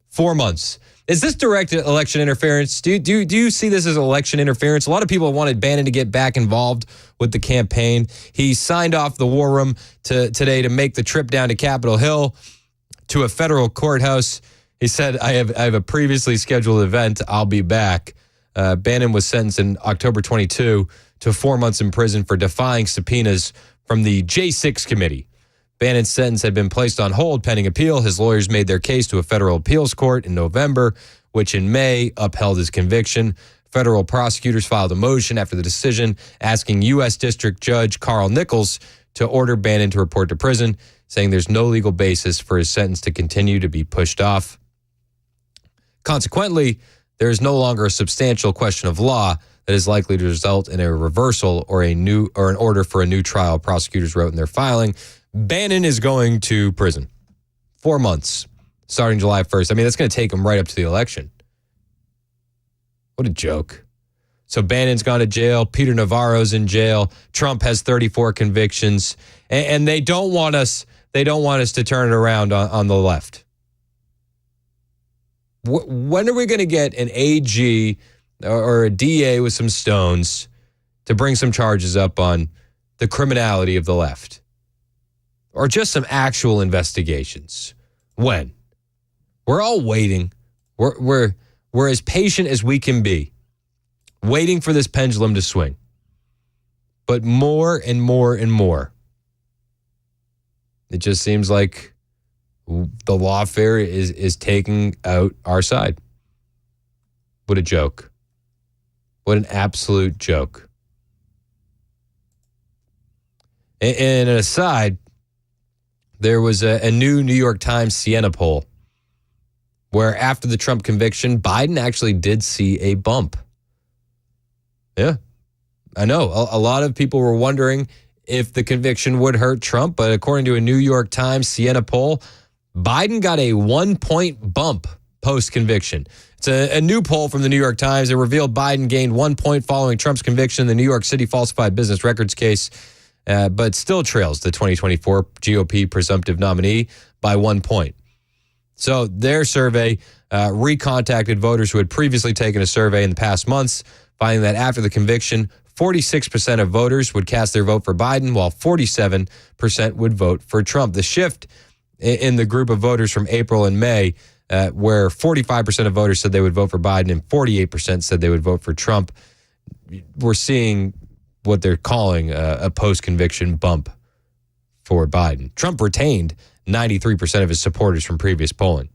4 months. Is this direct election interference? Do you see this as election interference? A lot of people wanted Bannon to get back involved with the campaign. He signed off the War Room today to make the trip down to Capitol Hill to a federal courthouse. He said, I have a previously scheduled event. I'll be back. Bannon was sentenced in October 22 to 4 months in prison for defying subpoenas from the J6 committee. Bannon's sentence had been placed on hold pending appeal. His lawyers made their case to a federal appeals court in November, which in May upheld his conviction. Federal prosecutors filed a motion after the decision asking U.S. District Judge Carl Nichols to order Bannon to report to prison, saying there's no legal basis for his sentence to continue to be pushed off. Consequently, there is no longer a substantial question of law that is likely to result in a reversal or an order for a new trial, prosecutors wrote in their filing. Bannon is going to prison. 4 months, starting July 1st. I mean, that's going to take him right up to the election. What a joke. So Bannon's gone to jail. Peter Navarro's in jail. Trump has 34 convictions. And they don't want us to turn it around on the left. When are we going to get an AG or a DA with some stones to bring some charges up on the criminality of the left? Or just some actual investigations? When? We're all waiting. We're as patient as we can be, waiting for this pendulum to swing. But more and more and more, it just seems like the lawfare is taking out our side. What a joke. What an absolute joke. And an aside, there was a new New York Times Siena poll where after the Trump conviction, Biden actually did see a bump. Yeah, I know. A lot of people were wondering if the conviction would hurt Trump, but according to a New York Times Siena poll, Biden got a 1-point bump post-conviction. It's a new poll from the New York Times. It revealed Biden gained 1 point following Trump's conviction in the New York City falsified business records case, but still trails the 2024 GOP presumptive nominee by 1 point. So their survey recontacted voters who had previously taken a survey in the past months, finding that after the conviction, 46% of voters would cast their vote for Biden, while 47% would vote for Trump. The shift in the group of voters from April and May, where 45% of voters said they would vote for Biden and 48% said they would vote for Trump, we're seeing what they're calling a post-conviction bump for Biden. Trump retained 93% of his supporters from previous polling.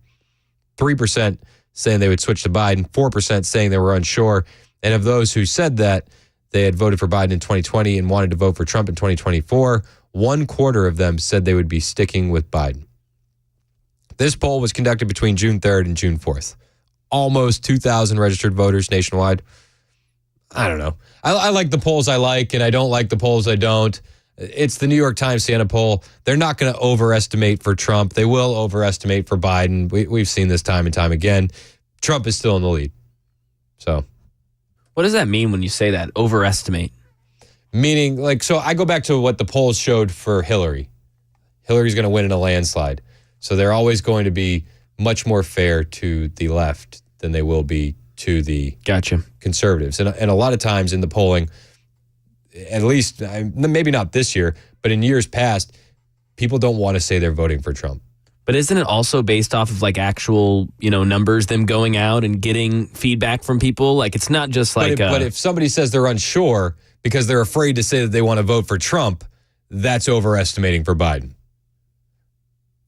3% saying they would switch to Biden, 4% saying they were unsure. And of those who said that they had voted for Biden in 2020 and wanted to vote for Trump in 2024, 1/4 of them said they would be sticking with Biden. This poll was conducted between June 3rd and June 4th. Almost 2,000 registered voters nationwide. I don't know. I like the polls I like, and I don't like the polls I don't. It's the New York Times Siena poll. They're not going to overestimate for Trump. They will overestimate for Biden. We've seen this time and time again. Trump is still in the lead. So, what does that mean when you say that? Overestimate? Meaning, like, so I go back to what the polls showed for Hillary. Hillary's going to win in a landslide. So they're always going to be much more fair to the left than they will be to the conservatives. And a lot of times in the polling, at least, maybe not this year, but in years past, people don't want to say they're voting for Trump. But isn't it also based off of like actual, numbers, them going out and getting feedback from people? Like it's not just like. But if somebody says they're unsure because they're afraid to say that they want to vote for Trump, that's overestimating for Biden.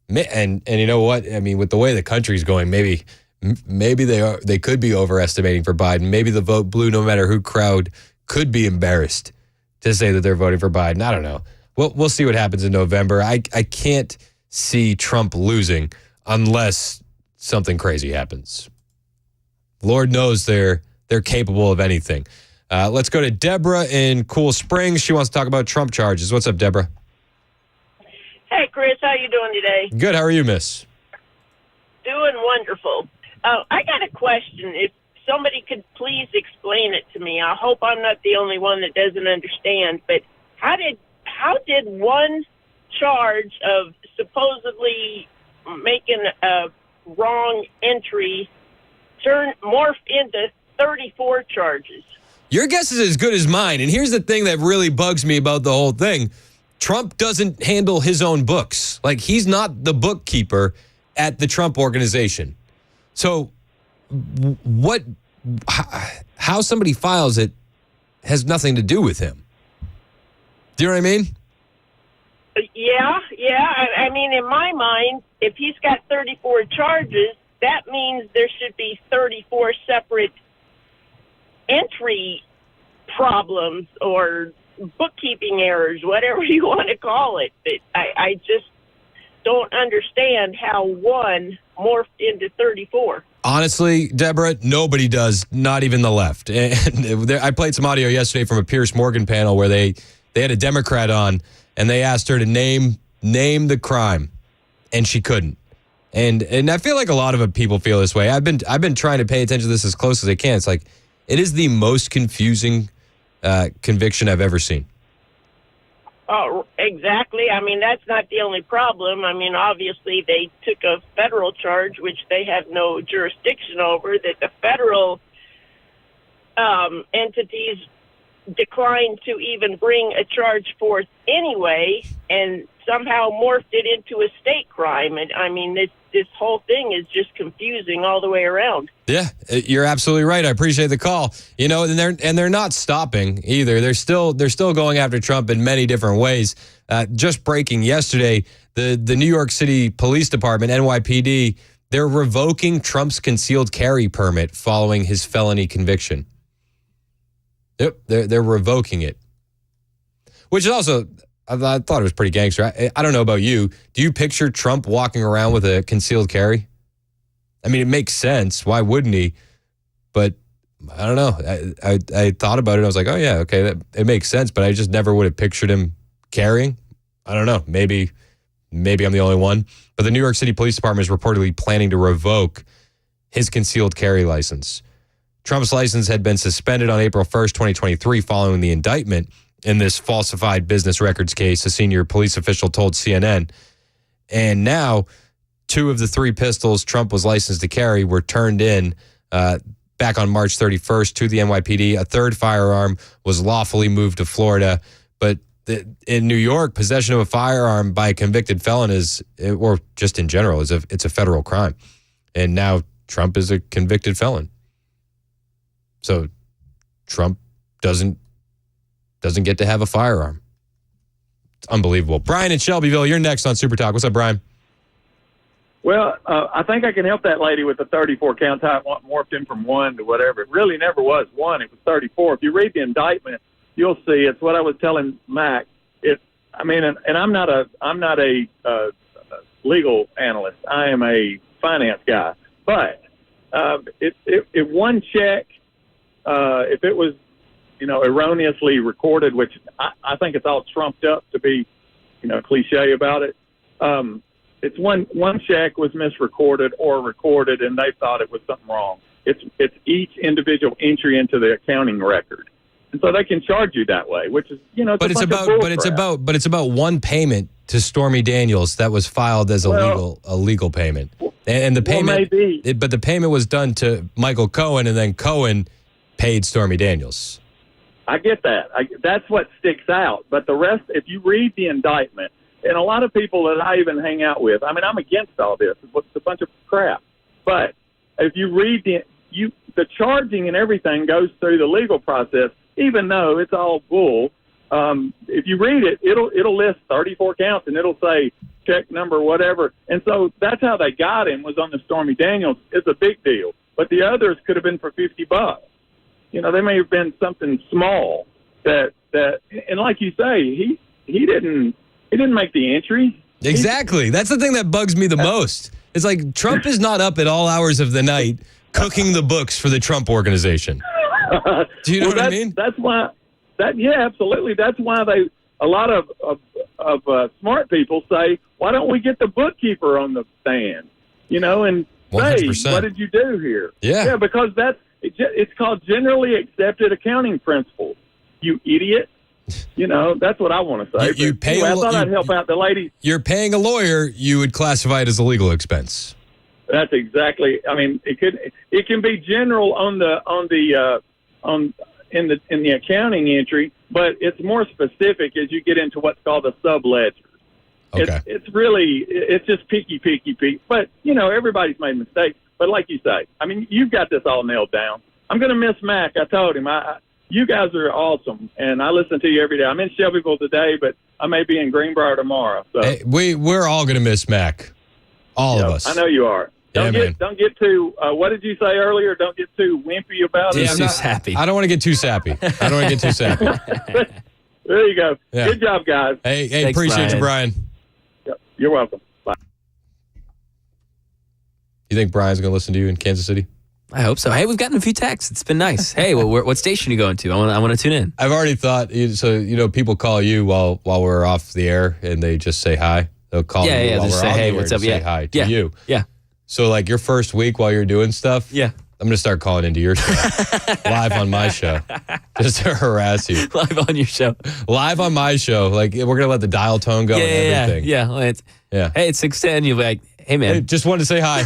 And you know what? I mean, with the way the country's going, maybe they could be overestimating for Biden. Maybe the vote blue, no matter who crowd, could be embarrassed to say that they're voting for Biden. I don't know. We'll see what happens in November. I can't see Trump losing unless something crazy happens. Lord knows they're capable of anything. Let's go to Deborah in Cool Springs. She wants to talk about Trump charges. What's up, Deborah? Hey, Chris, how you doing today? Good. How are you, miss? Doing wonderful. I got a question. If somebody could please explain it to me. I hope I'm not the only one that doesn't understand, but how did one charge of supposedly making a wrong entry morph into 34 charges? Your guess is as good as mine. And here's the thing that really bugs me about the whole thing. Trump doesn't handle his own books. Like, he's not the bookkeeper at the Trump organization. So how somebody files it has nothing to do with him. Do you know what I mean? Yeah. I mean, in my mind, if he's got 34 charges, that means there should be 34 separate entry problems or bookkeeping errors, whatever you want to call it. But I just don't understand how one morphed into 34. Honestly, Deborah, nobody does, not even the left. And I played some audio yesterday from a Piers Morgan panel where they had a Democrat on, and they asked her to name the crime, and she couldn't. And I feel like a lot of people feel this way. I've been trying to pay attention to this as close as I can. It's like it is the most confusing conviction I've ever seen. Oh, exactly. I mean, that's not the only problem. I mean, obviously, they took a federal charge, which they have no jurisdiction over, that the federal entities declined to even bring a charge forth anyway, and somehow morphed it into a state crime. And I mean, this whole thing is just confusing all the way around. Yeah, you're absolutely right. I appreciate the call. And they're not stopping either. They're still going after Trump in many different ways. Just breaking yesterday, the New York City Police Department, NYPD, they're revoking Trump's concealed carry permit following his felony conviction. Yep, they're revoking it. Which is also, I thought it was pretty gangster. I don't know about you. Do you picture Trump walking around with a concealed carry? I mean, it makes sense. Why wouldn't he? But I don't know. I thought about it. I was like, oh, yeah, okay, it makes sense. But I just never would have pictured him carrying. I don't know. Maybe I'm the only one. But the New York City Police Department is reportedly planning to revoke his concealed carry license. Trump's license had been suspended on April 1st, 2023, following the indictment in this falsified business records case, a senior police official told CNN. And now, 2 of the 3 pistols Trump was licensed to carry were turned in back on March 31st to the NYPD. A 3rd firearm was lawfully moved to Florida. But in New York, possession of a firearm by a convicted felon or just in general, it's a federal crime. And now Trump is a convicted felon. So Trump doesn't get to have a firearm. It's unbelievable. Brian in Shelbyville, you're next on Super Talk. What's up, Brian? Well, I think I can help that lady with the 34 count, how it morphed in from 1 to whatever. It really never was 1. It was 34. If you read the indictment, you'll see it's what I was telling Mac. I'm not a legal analyst. I am a finance guy. But if one check, if it was, erroneously recorded, which I think it's all trumped up to be, cliche about it. It's one check was misrecorded or recorded, and they thought it was something wrong. It's each individual entry into the accounting record. And so they can charge you that way, which is, but it's about one payment to Stormy Daniels that was filed as a legal payment. And the payment, but the payment was done to Michael Cohen, and then Cohen paid Stormy Daniels. I get that. That's what sticks out. But the rest, if you read the indictment, and a lot of people that I even hang out with, I mean, I'm against all this. It's a bunch of crap. But if you read the charging and everything goes through the legal process, even though it's all bull. If you read it, it'll list 34 counts, and it'll say check number whatever. And so that's how they got him, was on the Stormy Daniels. It's a big deal. But the others could have been for $50. They may have been something small that and like you say, he didn't make the entry. Exactly. That's the thing that bugs me the most. It's like Trump is not up at all hours of the night cooking the books for the Trump organization. Do you know what I mean? That's why. Absolutely. That's why a lot of smart people say, why don't we get the bookkeeper on the stand? And 100%. Say, what did you do here? Yeah, because it's called generally accepted accounting principles. You idiot. That's what I want to say. I thought I'd help out the lady. You're paying a lawyer, you would classify it as a legal expense. That's exactly. I mean, it can be general in the accounting entry, but it's more specific as you get into what's called a subledger. Okay. It's just peaky. But everybody's made mistakes. But like you say, I mean, you've got this all nailed down. I'm going to miss Mac. I told him you guys are awesome, and I listen to you every day. I'm in Shelbyville today, but I may be in Greenbrier tomorrow. So hey, we're all going to miss Mac. All of us. I know you are. Don't get too, what did you say earlier? Don't get too wimpy about it. Too sappy. I don't want to get too sappy. There you go. Yeah. Good job, guys. Hey, thanks, appreciate you, Brian. Yep. You're welcome. Bye. You think Brian's going to listen to you in Kansas City? I hope so. Hey, we've gotten a few texts. It's been nice. Hey, what station are you going to? I want to tune in. I've already thought, so, people call you while we're off the air, and they just say hi. They'll call you while we're say, on hey, the what's air up? and say hi to you. Yeah. So, like, your first week while you're doing stuff, I'm going to start calling into your show, live on my show, just to harass you. Live on your show. Live on my show. Like, we're going to let the dial tone go and everything. Yeah. Hey, it's 6:10. You'll be like, hey, man. Hey, just wanted to say hi.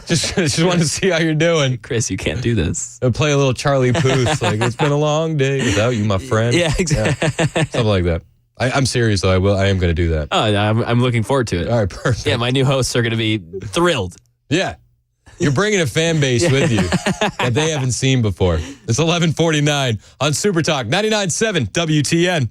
just wanted to see how you're doing. Chris, you can't do this. I'll play a little Charlie Puth. Like, it's been a long day without you, my friend. Yeah, exactly. Yeah. Something like that. I'm serious, though. I am going to do that. Oh, I'm looking forward to it. All right, perfect. Yeah, my new hosts are going to be thrilled. Yeah. You're bringing a fan base with you that they haven't seen before. It's 11:49 on Super Talk 99.7 WTN.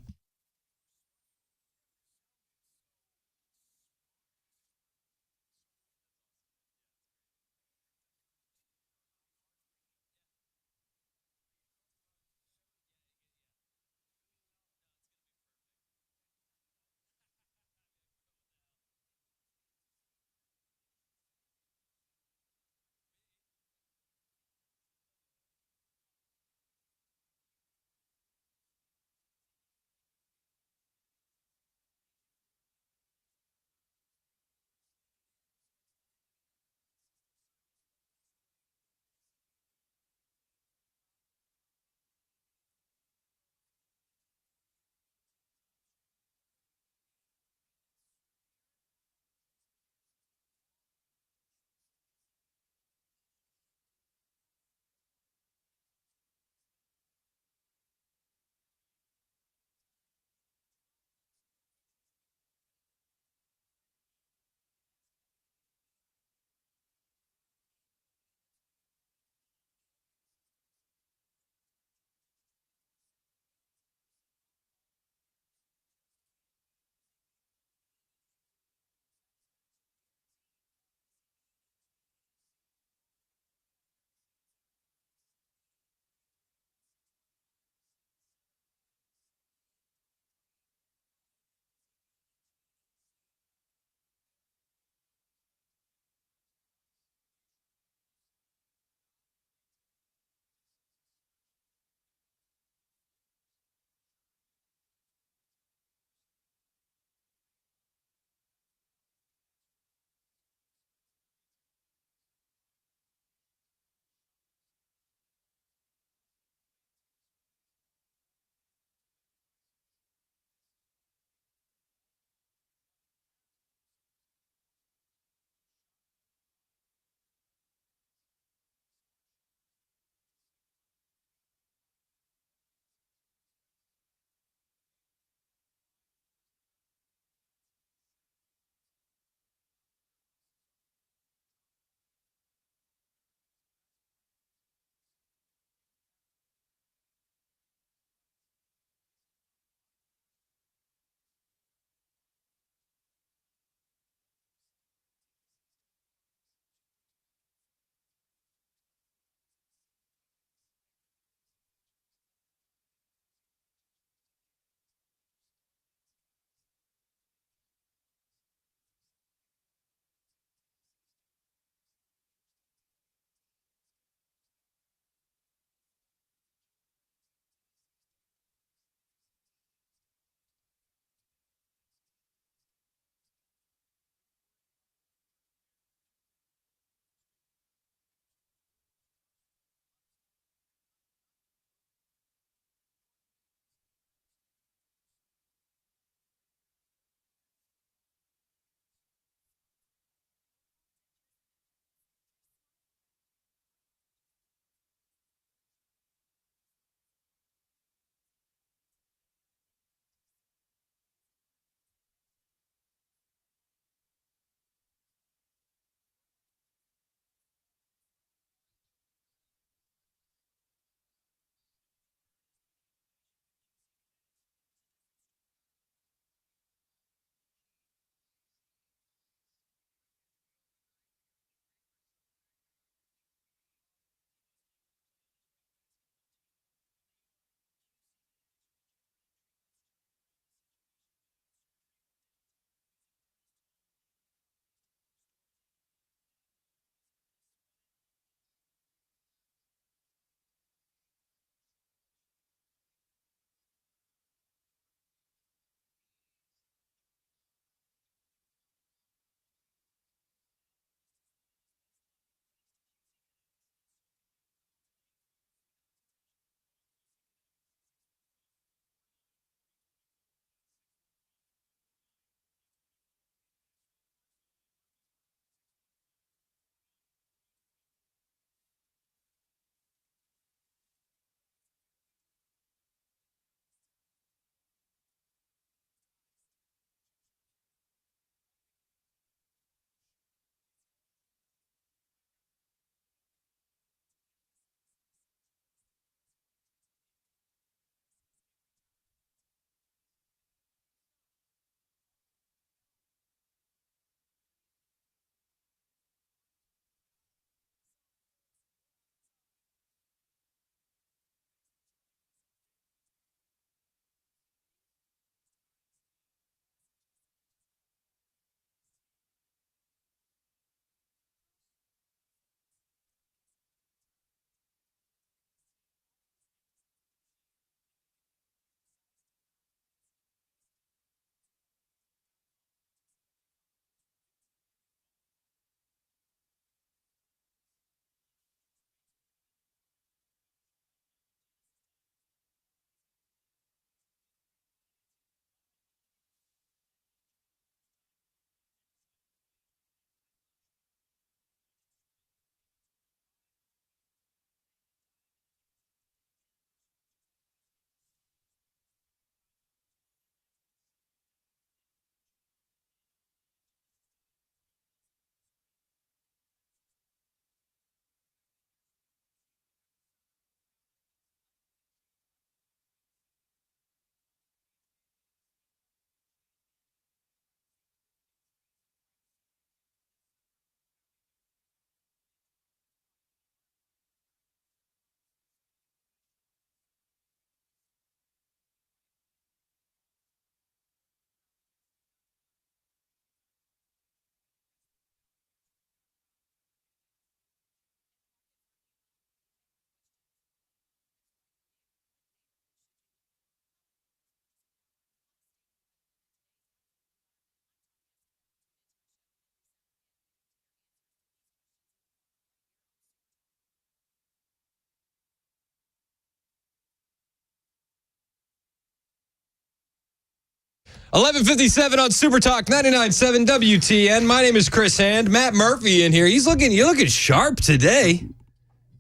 11:57 on Super Talk 99.7 WTN. My name is Chris Hand. Matt Murphy in here. You're looking sharp today.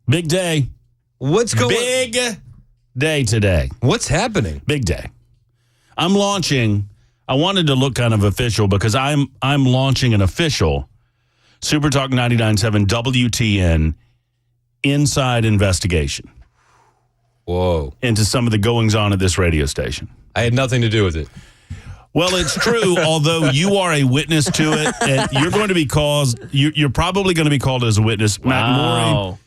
Big day. What's going on? Big day today. What's happening? Big day. I'm launching. I wanted to look kind of official because I'm launching an official Super Talk 99.7 WTN inside investigation. Whoa. Into some of the goings on at this radio station. I had nothing to do with it. Well, it's true, although you are a witness to it, and you're going to be called, you're probably going to be called as a witness. Matt Morey,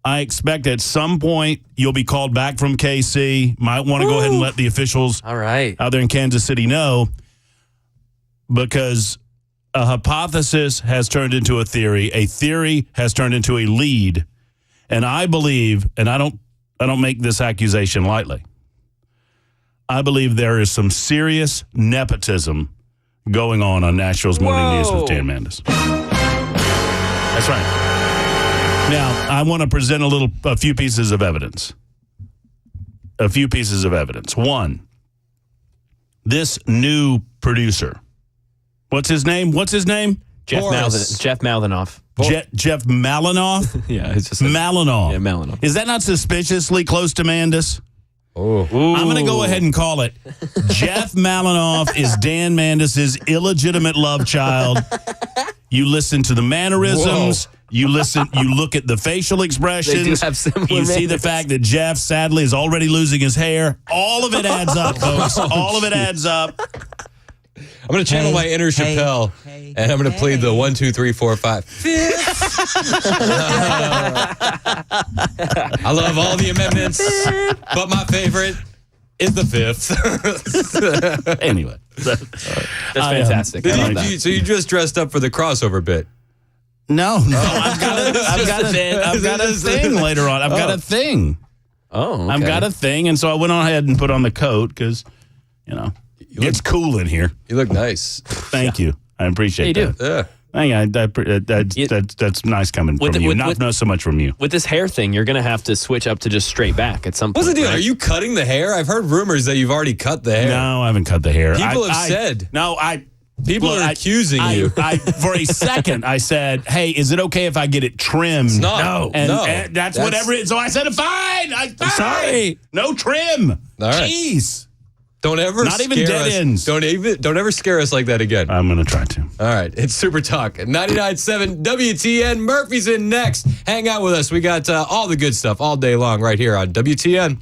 I expect at some point you'll be called back from KC. Might want to go ahead and let the officials out there in Kansas City know, because a hypothesis has turned into a theory has turned into a lead, and I believe, and I don't make this accusation lightly, I believe there is some serious nepotism going on Nashville's Morning News with Dan Mandis. That's right. Now, I want to present a few pieces of evidence. One, this new producer. What's his name? Jeff Malinoff. Jeff Malinoff? Yeah, it's just Malinoff. Yeah, Malinoff. Is that not suspiciously close to Mandis? Oh. I'm going to go ahead and call it. Jeff Malinoff is Dan Mandis' illegitimate love child. You listen to the mannerisms. Whoa. You look at the facial expressions. They do have similar You see the fact that Jeff, sadly, is already losing his hair. All of it adds up, folks. All of it adds up. I'm going to channel my inner Chappelle, and I'm going to plead the 1, 2, 3, 4, 5. I love all the amendments, but my favorite is the fifth. Anyway. That's fantastic. So you just dressed up for the crossover bit? No. I've got a thing later on. I've got a thing. Oh, okay. I've got a thing, and so I went on ahead and put on the coat because, it's cool in here. You look nice. Thank you. I appreciate that. Yeah. That's nice coming from you. Not so much from you. With this hair thing, you're going to have to switch up to just straight back at some point. What's the deal? Right? Are you cutting the hair? I've heard rumors that you've already cut the hair. No, I haven't cut the hair. People have said. People are accusing you. For a second, I said, hey, is it okay if I get it trimmed? No. And that's whatever it is. So I said, fine. I'm sorry. No trim. All right. Jeez. Don't ever Not even dead ends. Don't ever scare us like that again. I'm going to try to. All right. It's Super Talk 99.7 WTN. Murphy's in next. Hang out with us. We got all the good stuff all day long right here on WTN.